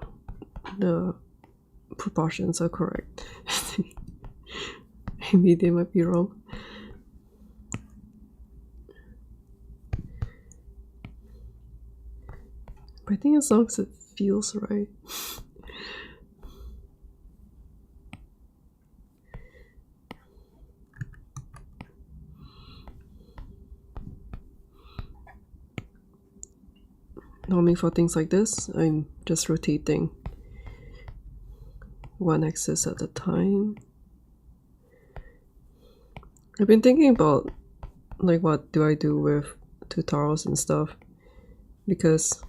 [SPEAKER 1] proportions are correct. Maybe they might be wrong. I think as long as it feels right. Normally for things like this, I'm just rotating one axis at a time. I've been thinking about like what do I do with tutorials and stuff, because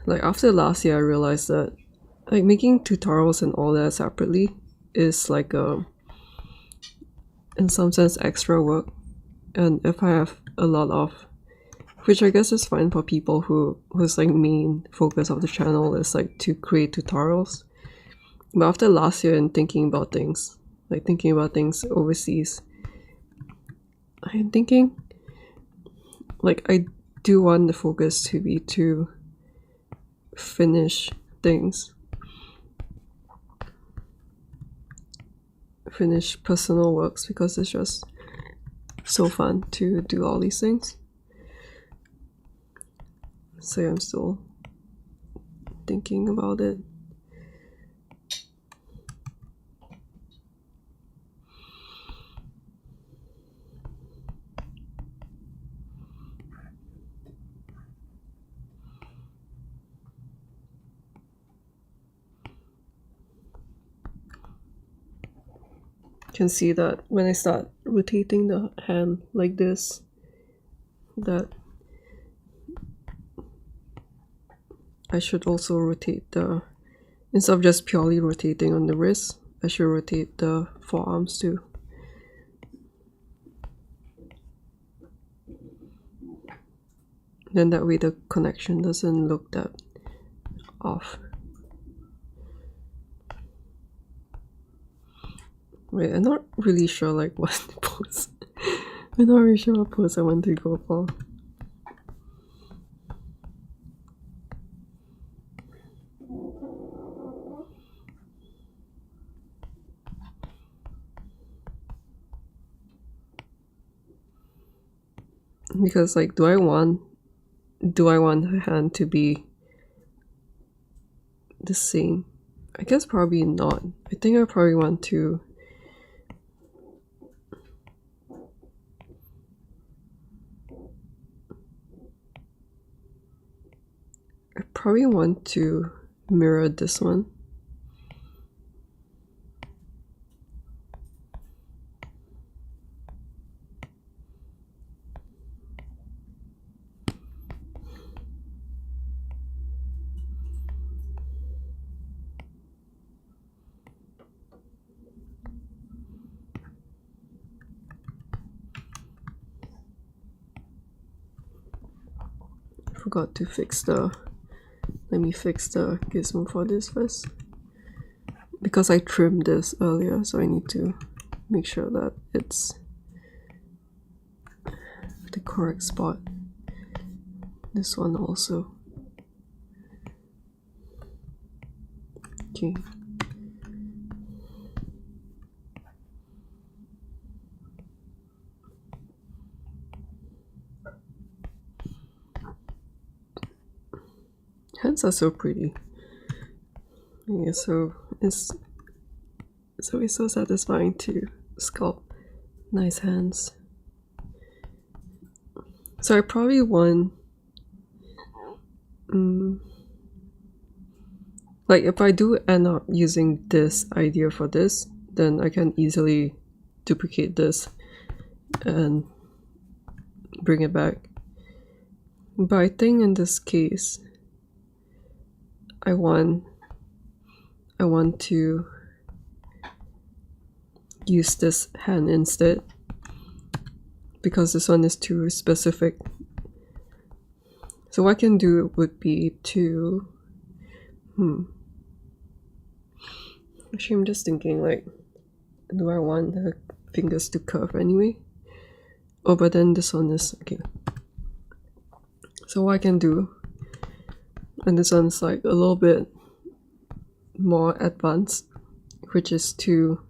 [SPEAKER 1] like after last year I realized that like making tutorials and all that separately is like in some sense extra work, and if I have a lot of, which I guess is fine for people whose like main focus of the channel is like to create tutorials. But after last year and thinking about things overseas, I'm thinking like I do want the focus to be to finish things, finish personal works, because it's just so fun to do all these things. So I'm still thinking about it. You can see that when I start rotating the hand like this, that I should also rotate the, instead of just purely rotating on the wrist, I should rotate the forearms too. Then that way the connection doesn't look that off. Wait, I'm not really sure like what pose. I'm not really sure what pose I want to go for. Because like do I want her hand to be the same? I guess probably not. I think I probably want to mirror this one. Forgot to fix the, let me fix the gizmo for this first, because I trimmed this earlier, so I need to make sure that it's the correct spot. This one also. Okay. Hands are so pretty. Yeah, so it's so satisfying to sculpt nice hands. So I probably want like if I do end up using this idea for this, then I can easily duplicate this and bring it back. But I think in this case I want to use this hand instead, because this one is too specific. So what I can do would be to actually I'm just thinking like, do I want the fingers to curve anyway? Oh, but then this one is okay. So what I can do, and this one's like a little bit more advanced, which is to,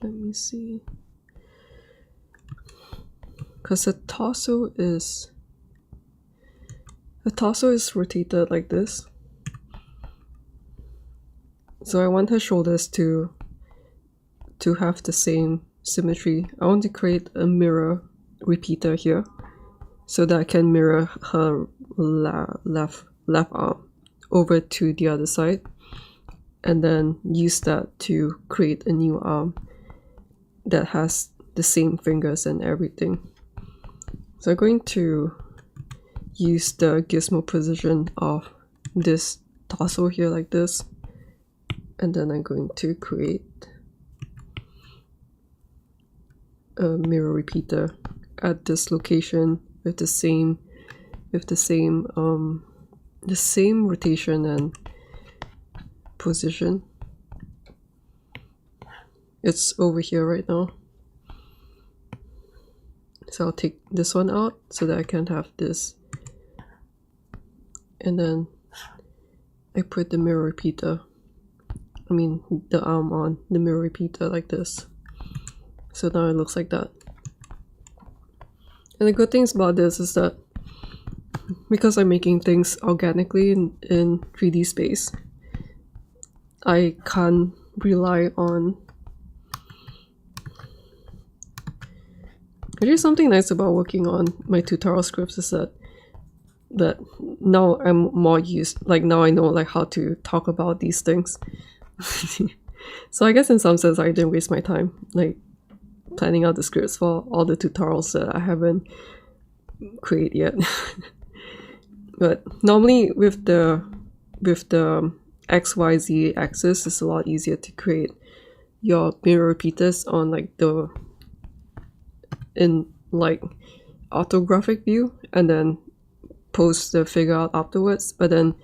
[SPEAKER 1] let me see, because the torso is the torso is rotated like this. So I want her shoulders to have the same symmetry. I want to create a mirror repeater here so that I can mirror her left arm over to the other side, and then use that to create a new arm that has the same fingers and everything. So I'm going to use the gizmo position of this torso here like this, and then I'm going to create a mirror repeater at this location with the same rotation and position. It's over here right now, so I'll take this one out so that I can have this, and then I put the mirror repeater, the arm on the mirror repeater like this. So now it looks like that. And the good things about this is that because I'm making things organically in 3D space, I can't rely on... Actually, something nice about working on my tutorial scripts is that now I'm more used, like now I know like how to talk about these things. So I guess in some sense I didn't waste my time like planning out the scripts for all the tutorials that I haven't created yet. But normally with the XYZ axis, it's a lot easier to create your mirror repeaters on in orthographic view and then post the figure out afterwards. But then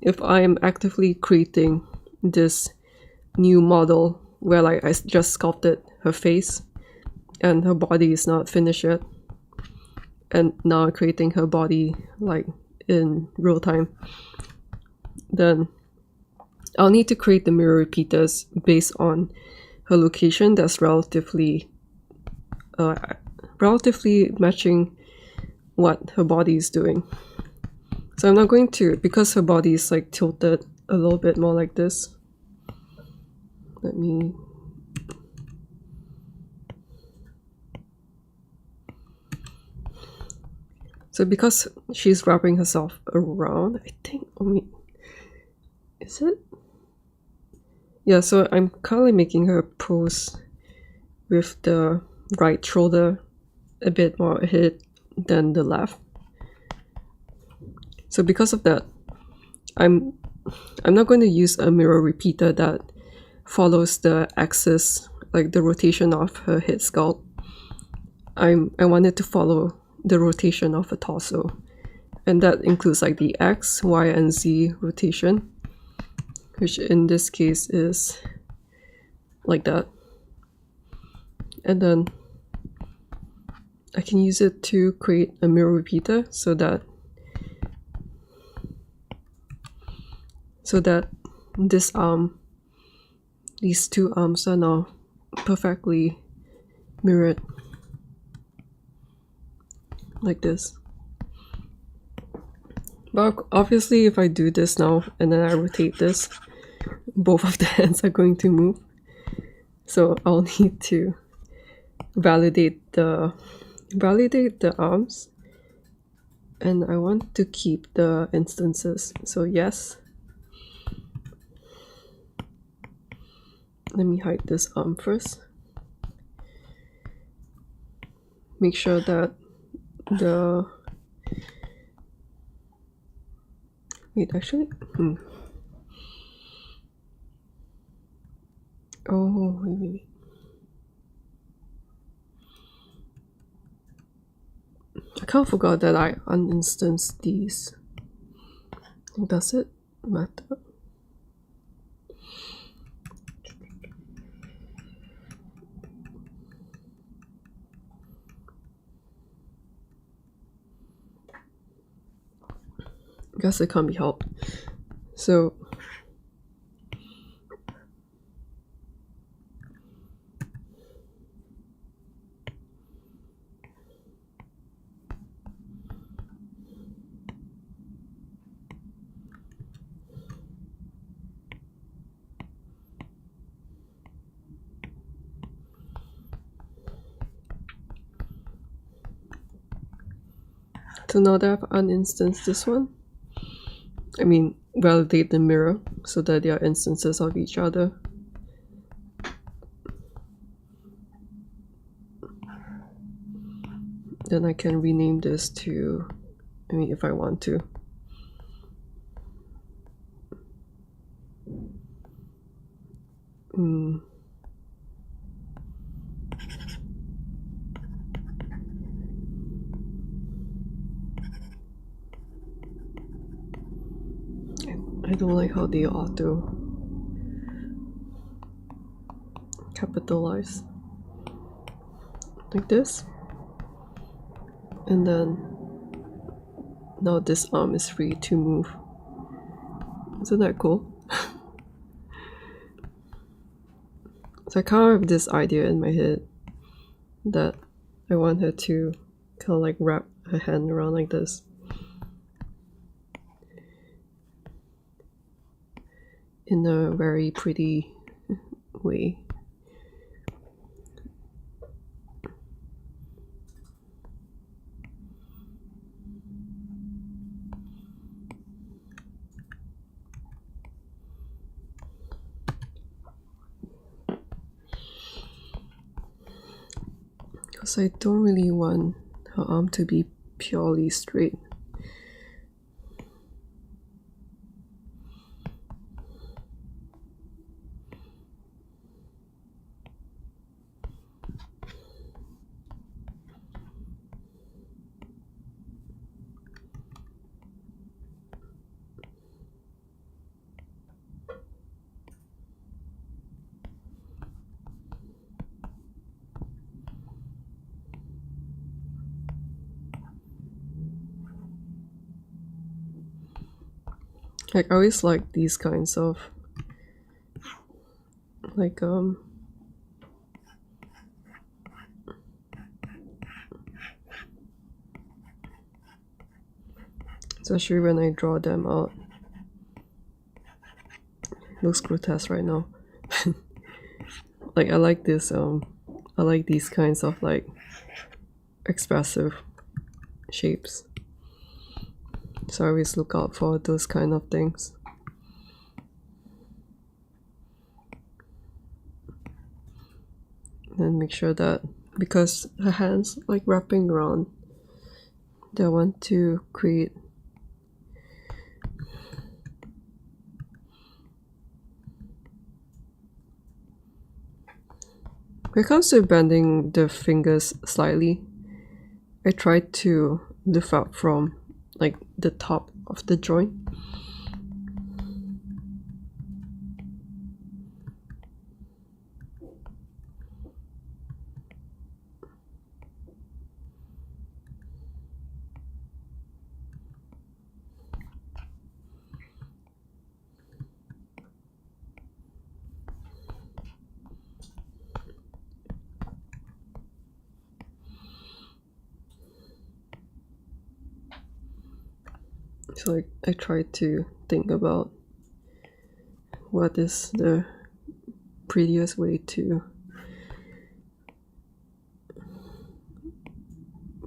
[SPEAKER 1] if I'm actively creating this new model where I just sculpted her face and her body is not finished yet, and now I'm creating her body in real time, then I'll need to create the mirror repeaters based on her location that's relatively matching what her body is doing. So I'm not going to, because her body is tilted a little bit more like this. Let me... So because she's wrapping herself around, I think, is it? Yeah, so I'm currently making her pose with the right shoulder a bit more ahead than the left. So because of that, I'm not going to use a mirror repeater that follows the axis, like the rotation of her head sculpt. I wanted to follow the rotation of a torso, and that includes the X, Y, and Z rotation, which in this case is like that. And then I can use it to create a mirror repeater so that this arm, these two arms are now perfectly mirrored like this. But obviously if I do this now and then I rotate this, both of the hands are going to move. So I'll need to validate the arms, and I want to keep the instances. So yes. Let me hide this arm first. Make sure that the... Wait, actually... Oh, wait. I kind of forgot that I uninstanced these. Does it matter? Guess it can't be helped. So So now that I've uninstanced this one, I mean validate the mirror so that they are instances of each other. Then I can rename this to, I mean, if I want to. I don't like how they auto capitalize like this, and then now this arm is free to move. Isn't that cool? So I kind of have this idea in my head that I want her to kind of like wrap her hand around like this. In a very pretty way. Because I don't really want her arm to be purely straight. Like, I always like these kinds of like especially when I draw them out. Looks grotesque right now. Like, I like this I like these kinds of like expressive shapes. So I always look out for those kind of things. And make sure that, because her hands like wrapping around, I want to create when it comes to bending the fingers slightly, I try to lift up from like the top of the joint. So I try to think about what is the prettiest way to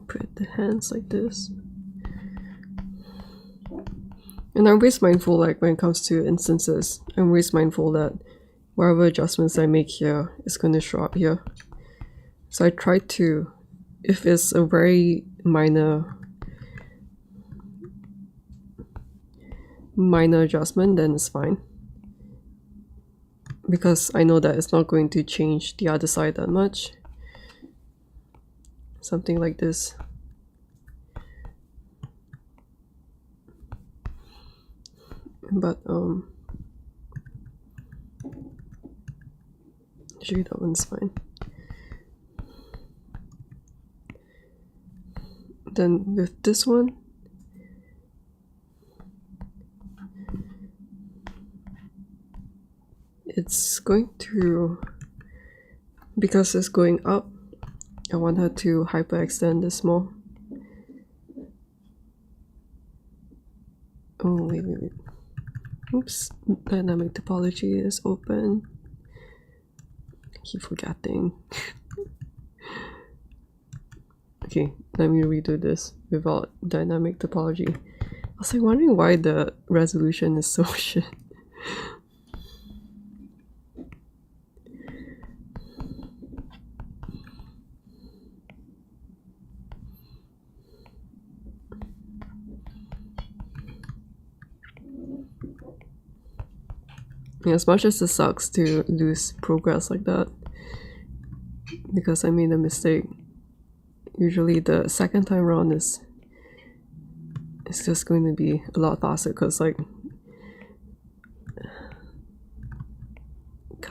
[SPEAKER 1] put the hands like this. And I'm always mindful, like when it comes to instances, I'm always mindful that whatever adjustments I make here is going to show up here. So I try to, if it's a very minor adjustment, then it's fine, because I know that it's not going to change the other side that much. Something like this. But usually that one's fine. Then with this one, it's going to, because it's going up, I want her to hyperextend this more. Oh, wait. Oops, dynamic topology is open. I keep forgetting. Okay, let me redo this without dynamic topology. I was like wondering why the resolution is so shit. As much as it sucks to lose progress like that, because I made a mistake, usually the second time around it's just going to be a lot faster, because like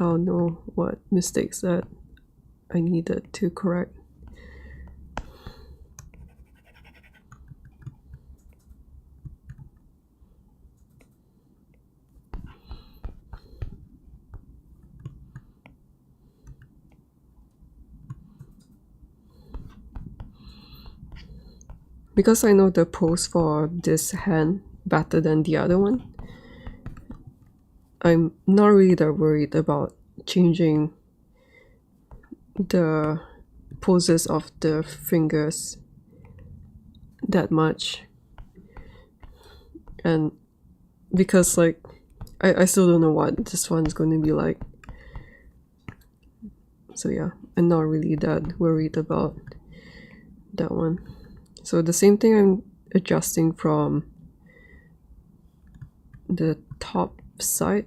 [SPEAKER 1] I'll know what mistakes that I needed to correct. Because I know the pose for this hand better than the other one, I'm not really that worried about changing the poses of the fingers that much. And because like I still don't know what this one's going to be like, so yeah, I'm not really that worried about that one. So the same thing, I'm adjusting from the top side,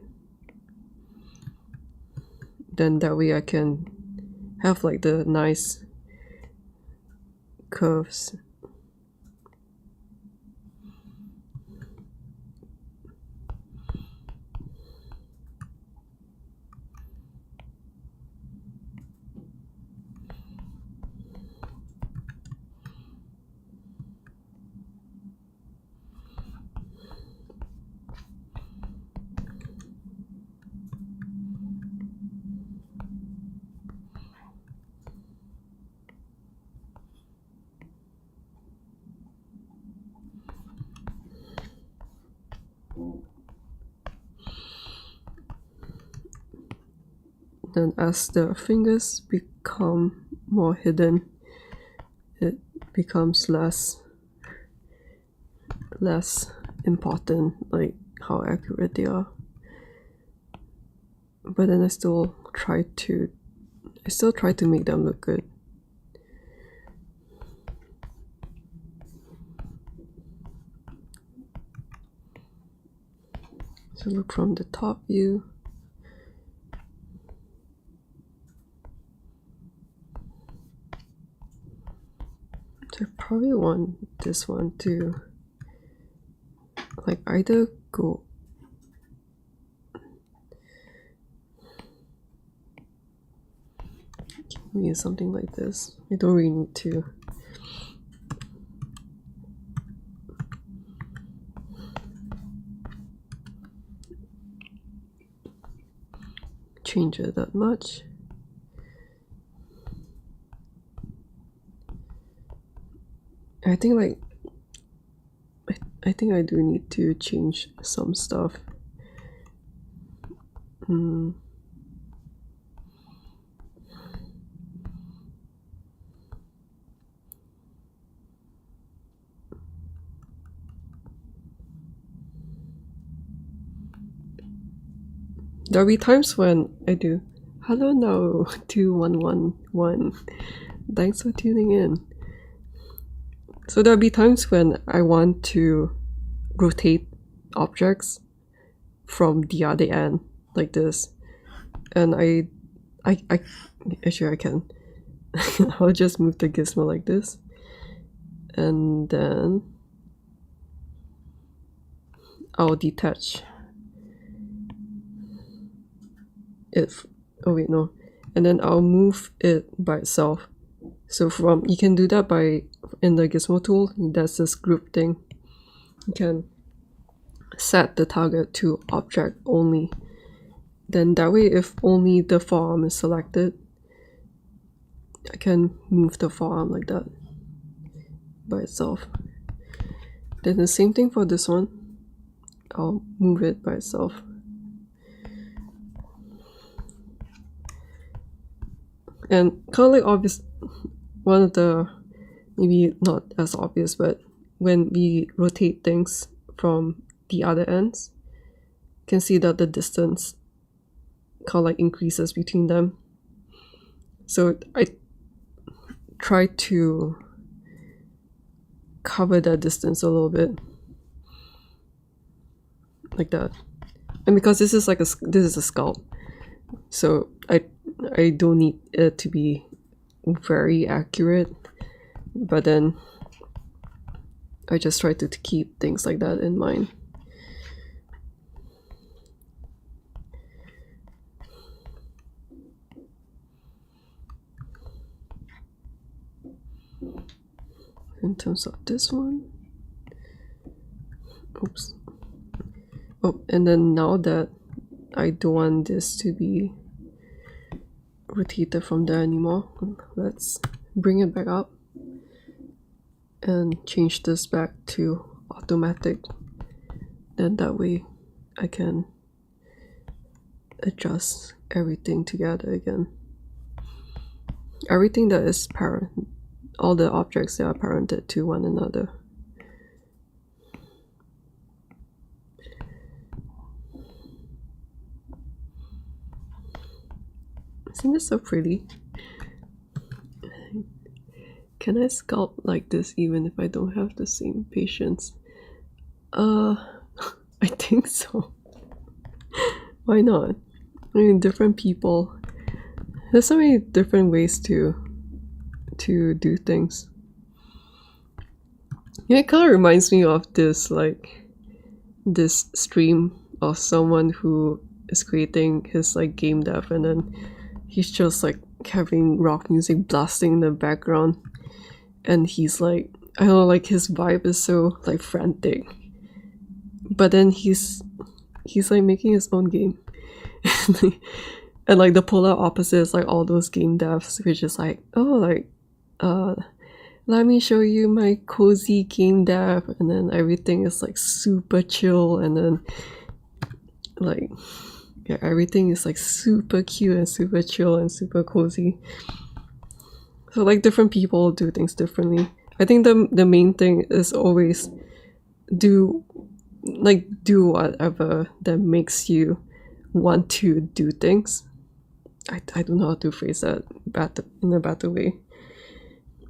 [SPEAKER 1] then that way I can have like the nice curves. Then as the fingers become more hidden, it becomes less important, like how accurate they are. But then I still try to make them look good. So look from the top view. So I probably want this one to like either go maybe something like this. I don't really need to change it that much. I think like I think I do need to change some stuff. There'll be times when I do. Hello, no 2111. Thanks for tuning in. So there'll be times when I want to rotate objects from the other end like this, and I actually I can. I'll just move the gizmo like this, and then I'll detach it. Oh wait, no, and then I'll move it by itself. So from you can do that by in the gizmo tool. That's this group thing. You can set the target to object only. Then that way, if only the forearm is selected, I can move the forearm like that by itself. Then the same thing for this one. I'll move it by itself. And kind of like obvious, one of the maybe not as obvious, but when we rotate things from the other ends, you can see that the distance kind of like increases between them. So I try to cover that distance a little bit, like that. And because this is a sculpt, so I don't need it to be very accurate, but then I just try to keep things like that in mind. In terms of this one, oops. Oh, and then now that I don't want this to be rotated from there anymore, let's bring it back up and change this back to automatic. Then that way I can adjust everything together again. Everything that is parent, all the objects that are parented to one another. Isn't this so pretty? Can I sculpt like this even if I don't have the same patience? I think so. Why not? I mean, different people. There's so many different ways to do things. Yeah, it kind of reminds me of this stream of someone who is creating his game dev, and then he's just having rock music blasting in the background, and he's I don't know, his vibe is so frantic, but then he's making his own game. And the polar opposite is all those game devs which is let me show you my cozy game dev, and then everything is super chill, and then yeah, everything is super cute and super chill and super cozy. So different people do things differently. I think the main thing is always do whatever that makes you want to do things. I don't know how to phrase that in a better way,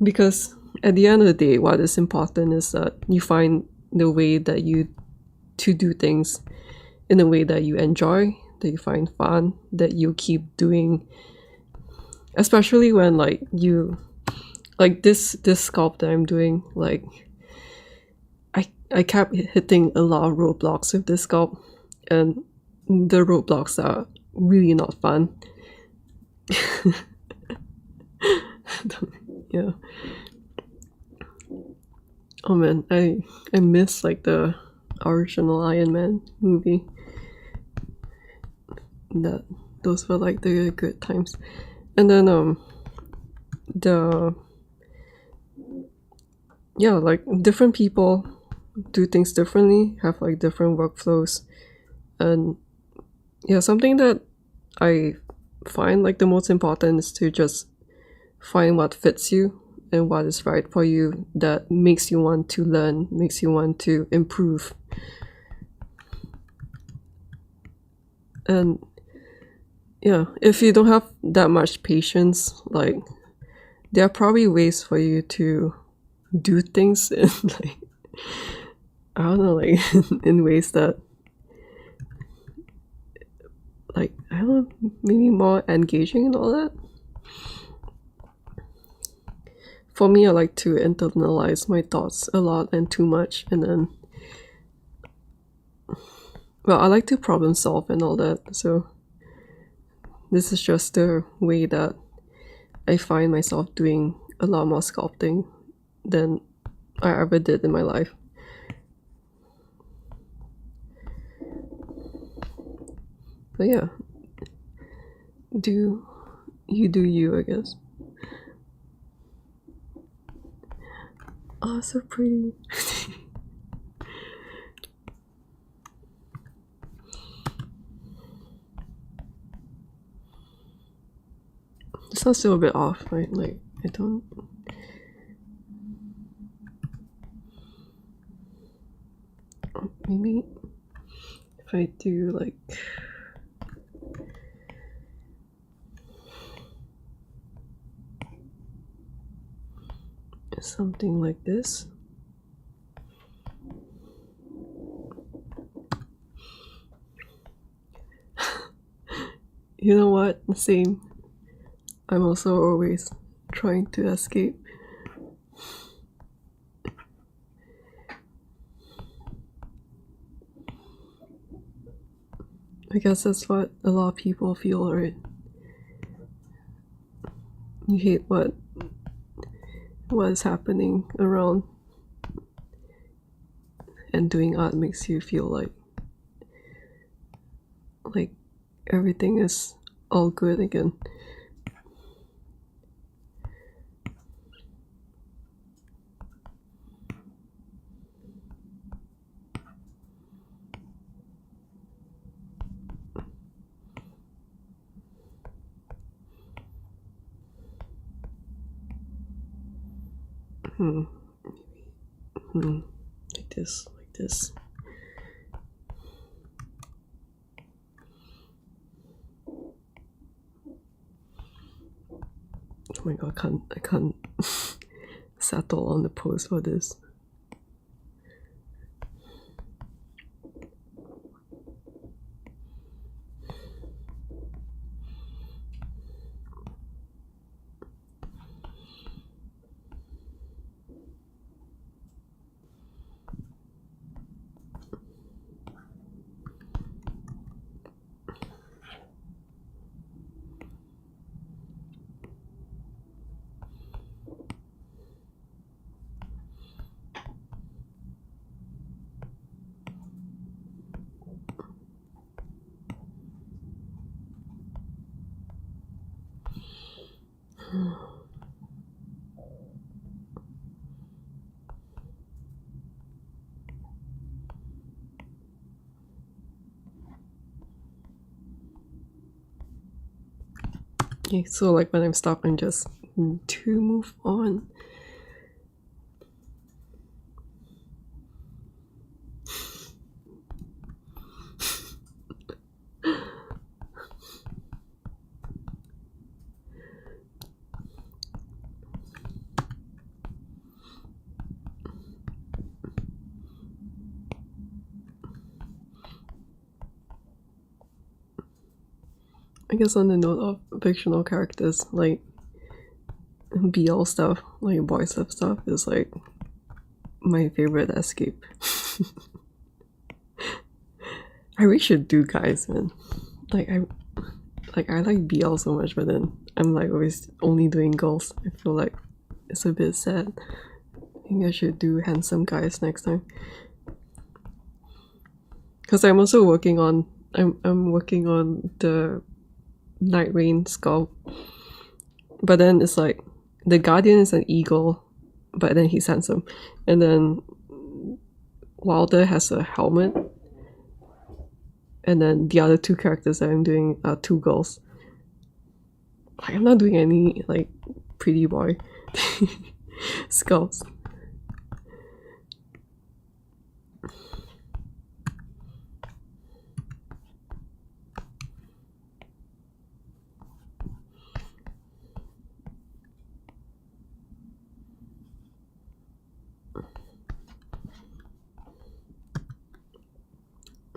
[SPEAKER 1] because at the end of the day, what is important is that you find the way that you to do things in a way that you enjoy, that you find fun, that you keep doing, especially when you this sculpt that I'm doing. I kept hitting a lot of roadblocks with this sculpt, and the roadblocks are really not fun. Yeah. Oh man, I miss the original Iron Man movie. Those were the good times. And then different people do things differently, have different workflows, and yeah, something that I find the most important is to just find what fits you and what is right for you, that makes you want to learn, makes you want to improve. And yeah, if you don't have that much patience, there are probably ways for you to do things in I don't know, in ways that I don't know, maybe more engaging and all that. For me, I like to internalize my thoughts a lot and too much, and then I like to problem solve and all that, so this is just the way that I find myself doing a lot more sculpting than I ever did in my life. But yeah, do you, I guess. Oh, so pretty. It sounds still a bit off, right? I don't. Maybe if I do like something like this. You know what? Same. I'm also always trying to escape. I guess that's what a lot of people feel, right? You hate what is happening around, and doing art makes you feel like everything is all good again. Like this, like this. Oh my god, I can't settle on the pose for this. Okay, so like when I'm stuck, I'm just to move on. I guess on the note of fictional characters, like BL stuff, like boy stuff is like my favorite escape. I really should do guys, man. I like BL so much, but then I'm like always only doing girls. I feel like it's a bit sad. I think I should do handsome guys next time. Because I'm also working on I'm working on the Night Rain sculpt. But then it's like the Guardian is an eagle, but then he's handsome. And then Wilder has a helmet. And then the other two characters that I'm doing are two girls. Like, I'm not doing any like pretty boy sculpts.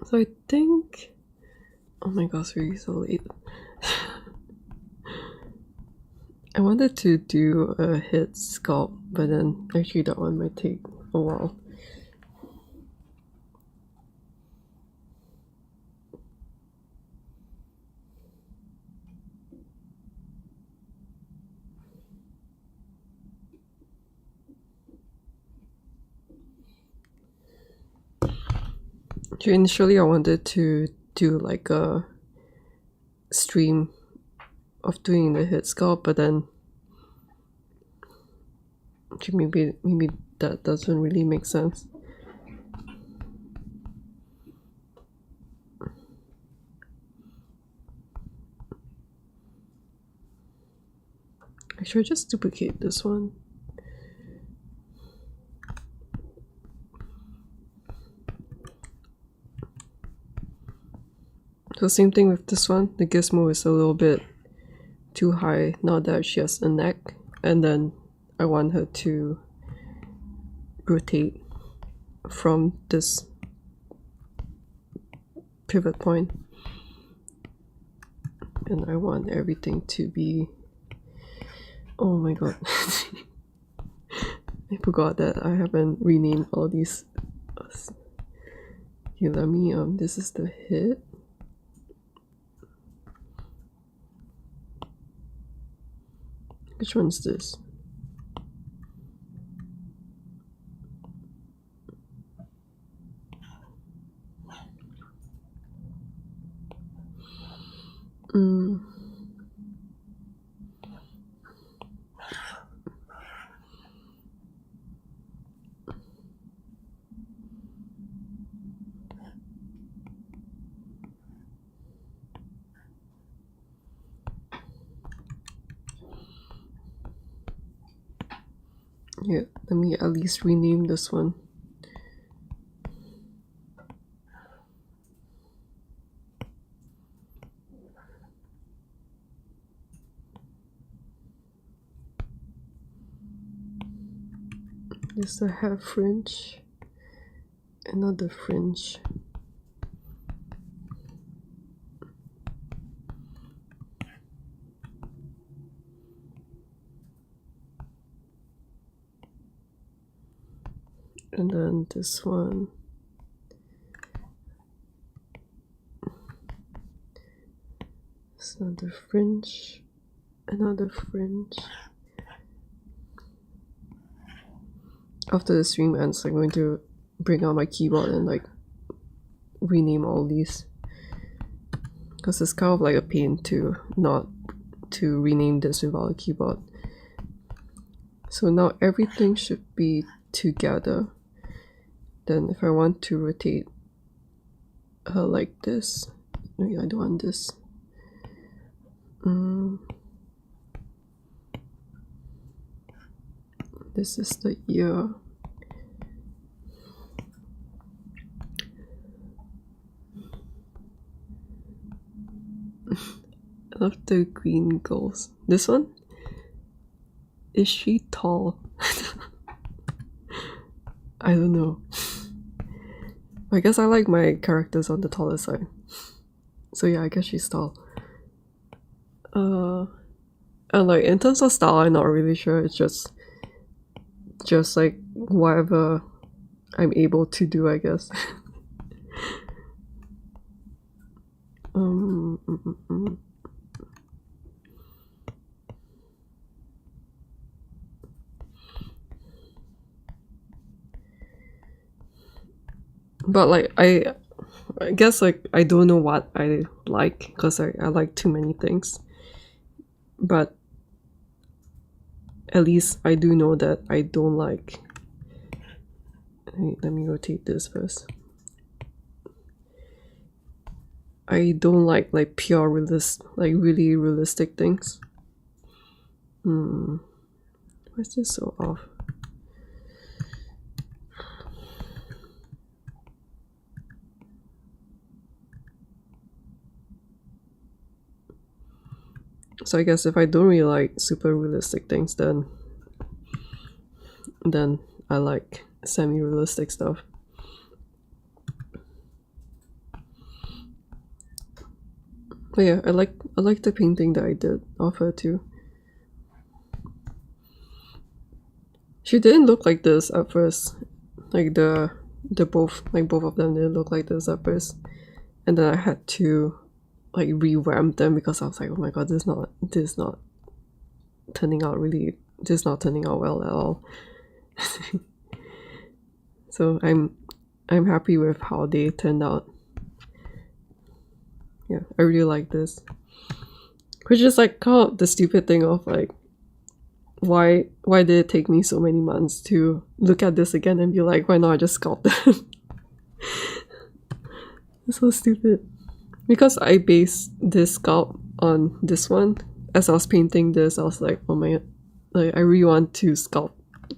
[SPEAKER 1] So I think, oh my gosh, really so late. I wanted to do a head sculpt, but then actually that one might take a while. Initially I wanted to do like a stream of doing the head sculpt, but then maybe that doesn't really make sense. I should just duplicate this one. So same thing with this one. The gizmo is a little bit too high now that she has a neck, and then I want her to rotate from this pivot point, and I want everything to be, oh my god, I forgot that I haven't renamed all these. Okay, let me this is the head. Which one's this? Yeah, let me at least rename this one. There's a half fringe, another fringe. And then this one. It's another fringe, another fringe. After the stream ends, I'm going to bring out my keyboard and like rename all these, because it's kind of like a pain to not to rename this without a keyboard. So now everything should be together. Then if I want to rotate her like this, no, I don't want this. This is the ear. I love the green girls. This one? Is she tall? I don't know. I guess I like my characters on the taller side. So yeah, I guess she's tall. And like in terms of style, I'm not really sure. It's just like whatever I'm able to do, I guess. But like I guess like I don't know what I like, because I like too many things. But at least I do know that I don't like. Let me rotate this first. I don't like pure really realistic things. Why is this so off? So I guess if I don't really like super realistic things, then I like semi-realistic stuff. But yeah, I like the painting that I did of her too. She didn't look like this at first. Like the both of them didn't look like this at first. And then I had to like revamp them, because I was like, oh my god, this is not turning out well at all. So I'm happy with how they turned out. Yeah, I really like this. Which is like kind of the stupid thing of like, why did it take me so many months to look at this again and be like, why not just sculpt them? It's so stupid. Because I based this sculpt on this one. As I was painting this, I was like, oh my god, like I really want to sculpt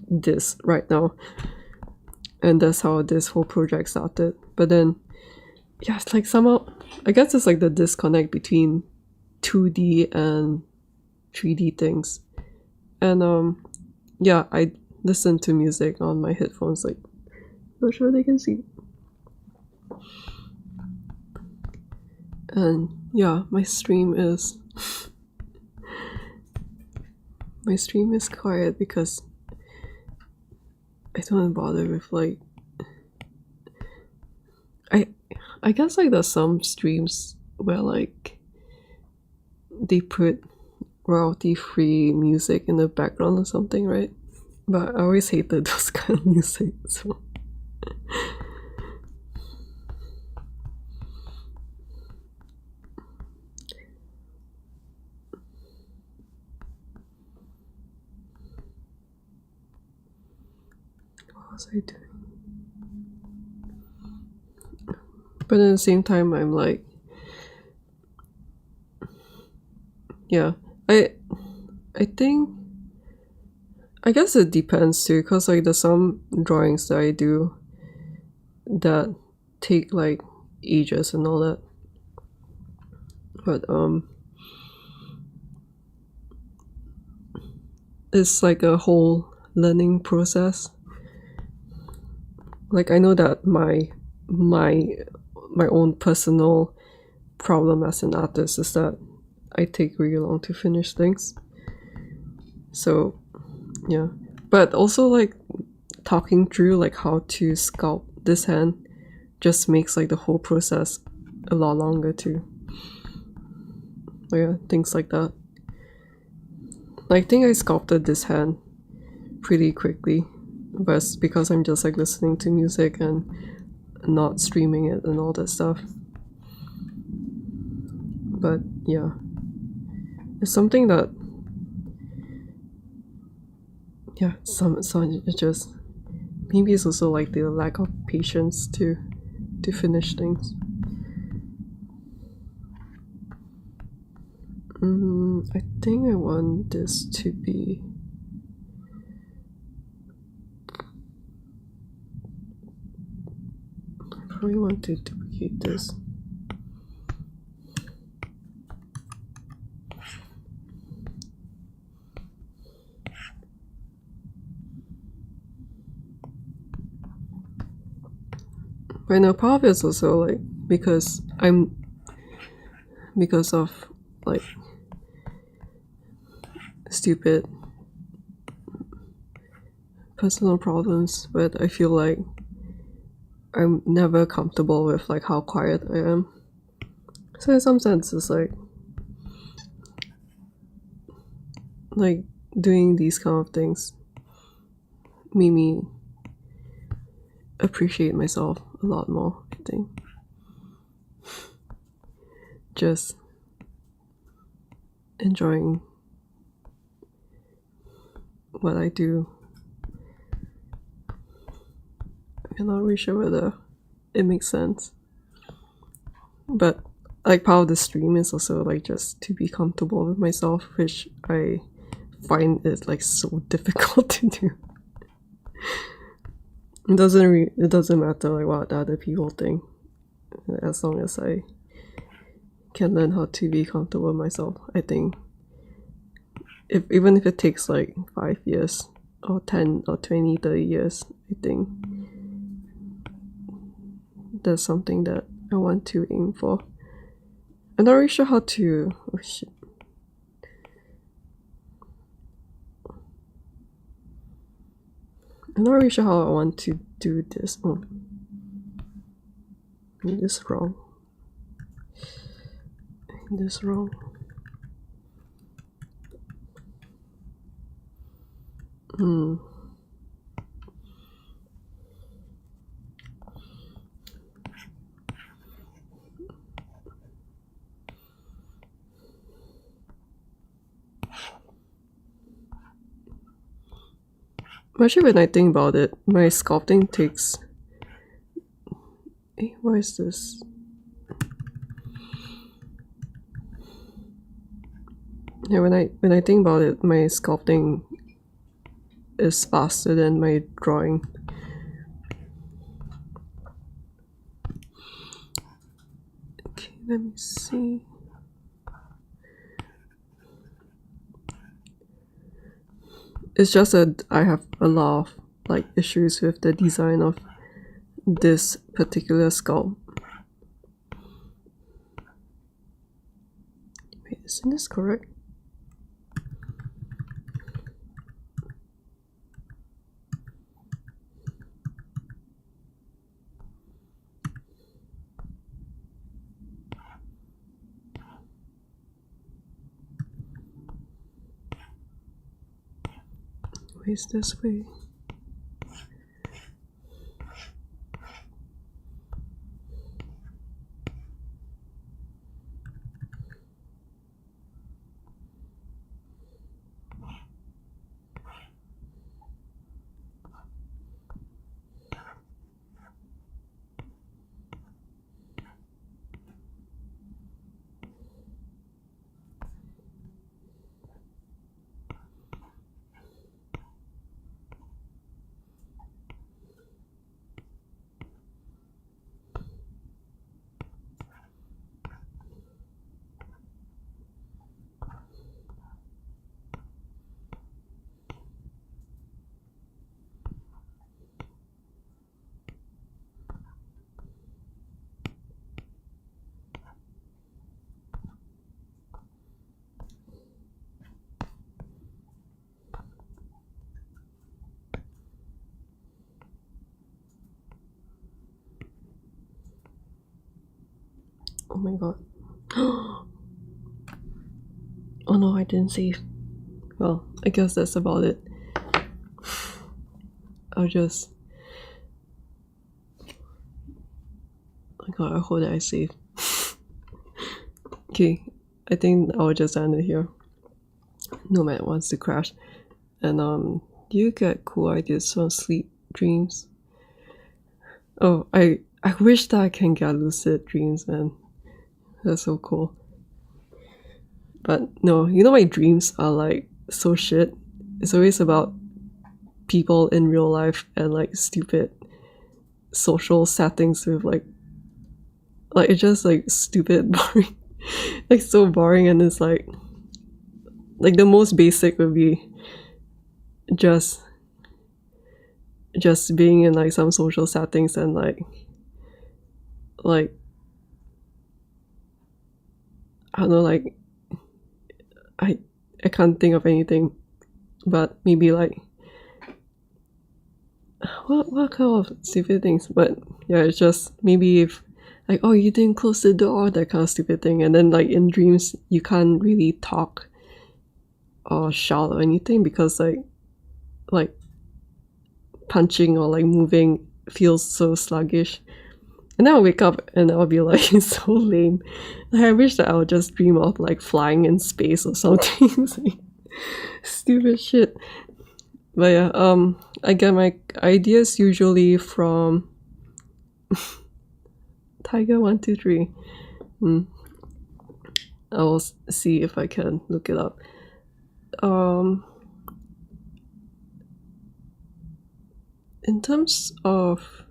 [SPEAKER 1] this right now. And that's how this whole project started. But then yeah, it's like somehow, I guess it's like the disconnect between 2D and 3D things. And yeah, I listen to music on my headphones, like, not sure they can see. And yeah, my stream is quiet because I don't bother with like, I guess like there's some streams where like they put royalty free music in the background or something, right? But I always hated those kind of music, so what was I doing? But at the same time, I'm like, yeah, I think, I guess it depends too, because like there's some drawings that I do that take like ages and all that. But it's like a whole learning process. Like I know that my own personal problem as an artist is that I take really long to finish things. So yeah, but also like talking through like how to sculpt this hand just makes like the whole process a lot longer too. So yeah, things like that. I think I sculpted this hand pretty quickly, but it's because I'm just like listening to music and not streaming it and all that stuff. But yeah, it's something that, yeah, it's just, maybe it's also like the lack of patience to finish things. I think I want this to be, I probably want to duplicate this. Right now, part of it's also like because of like stupid personal problems, but I feel like I'm never comfortable with like how quiet I am. So in some sense, it's like doing these kind of things made me appreciate myself a lot more, I think. Just enjoying what I do. I'm not really sure whether it makes sense. But like part of the stream is also like just to be comfortable with myself, which I find it like so difficult to do. It doesn't matter like what other people think, as long as I can learn how to be comfortable with myself. I think even if it takes like 5 years or 10 or 20, 30 years, I think that's something that I want to aim for. I'm not really sure how to, oh shit. I'm not really sure how I want to do this. Oh, I made this wrong. Actually, when I think about it, my sculpting takes... Hey, what is this? Yeah, when I think about it, my sculpting is faster than my drawing. let me see. It's just that I have a lot of like issues with the design of this particular sculpt. Wait, isn't this correct? Where's this way? Oh my god. Oh no, I didn't save. Well, I guess that's about it. I'll just... Oh my god, I hope that I save. Okay, I think I'll just end it here. Nomad wants to crash. And do you get cool ideas from sleep dreams? Oh, I wish that I can get lucid dreams, man. That's so cool. But no, you know, my dreams are like so shit. It's always about people in real life and like stupid social settings with like it's just like stupid, boring, like so boring. And it's like the most basic would be just being in like some social settings and like I don't know, like I can't think of anything, but maybe like what kind of stupid things. But yeah, it's just maybe if like, oh, you didn't close the door, that kind of stupid thing. And then like in dreams you can't really talk or shout or anything because like punching or like moving feels so sluggish. And then I'll wake up and I'll be like, it's so lame. Like, I wish that I would just dream of like flying in space or something. Like, stupid shit. But yeah, I get my ideas usually from Tiger123. I will see if I can look it up. In terms of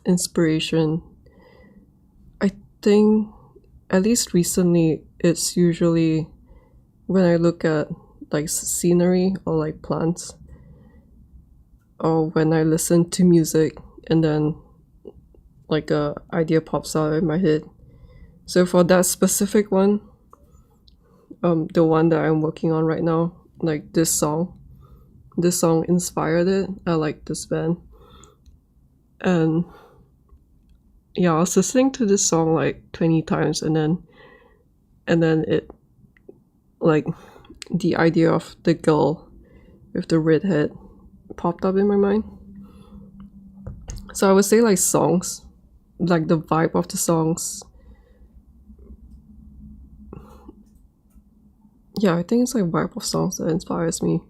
[SPEAKER 1] inspiration, I think at least recently it's usually when I look at like scenery or like plants, or when I listen to music and then like a idea pops out in my head. So for that specific one, the one that I'm working on right now, like this song inspired it. I like this band, and yeah, I was listening to this song like 20 times, and then it, like, the idea of the girl with the red head popped up in my mind. So I would say like songs, like the vibe of the songs. Yeah, I think it's like vibe of songs that inspires me.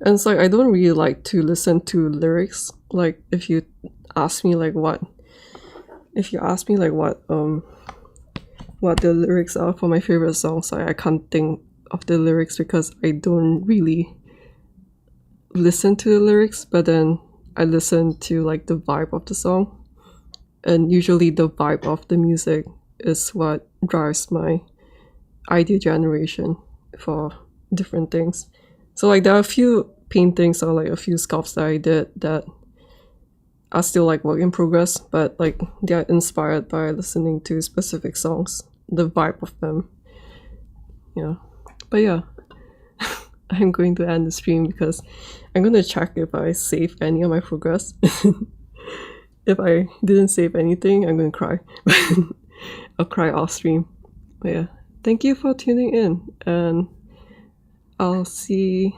[SPEAKER 1] And it's like I don't really like to listen to lyrics. Like if you ask me like what what the lyrics are for my favorite songs, I can't think of the lyrics because I don't really listen to the lyrics, but then I listen to like the vibe of the song. And usually the vibe of the music is what drives my idea generation for different things. So like there are a few paintings or like a few sculpts that I did that are still like work in progress, but like they are inspired by listening to specific songs, the vibe of them. Yeah. But yeah, I'm going to end the stream because I'm going to check if I save any of my progress. If I didn't save anything, I'm going to cry. I'll cry off stream. But yeah, thank you for tuning in, and I'll see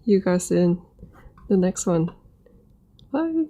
[SPEAKER 1] you guys in the next one. Bye.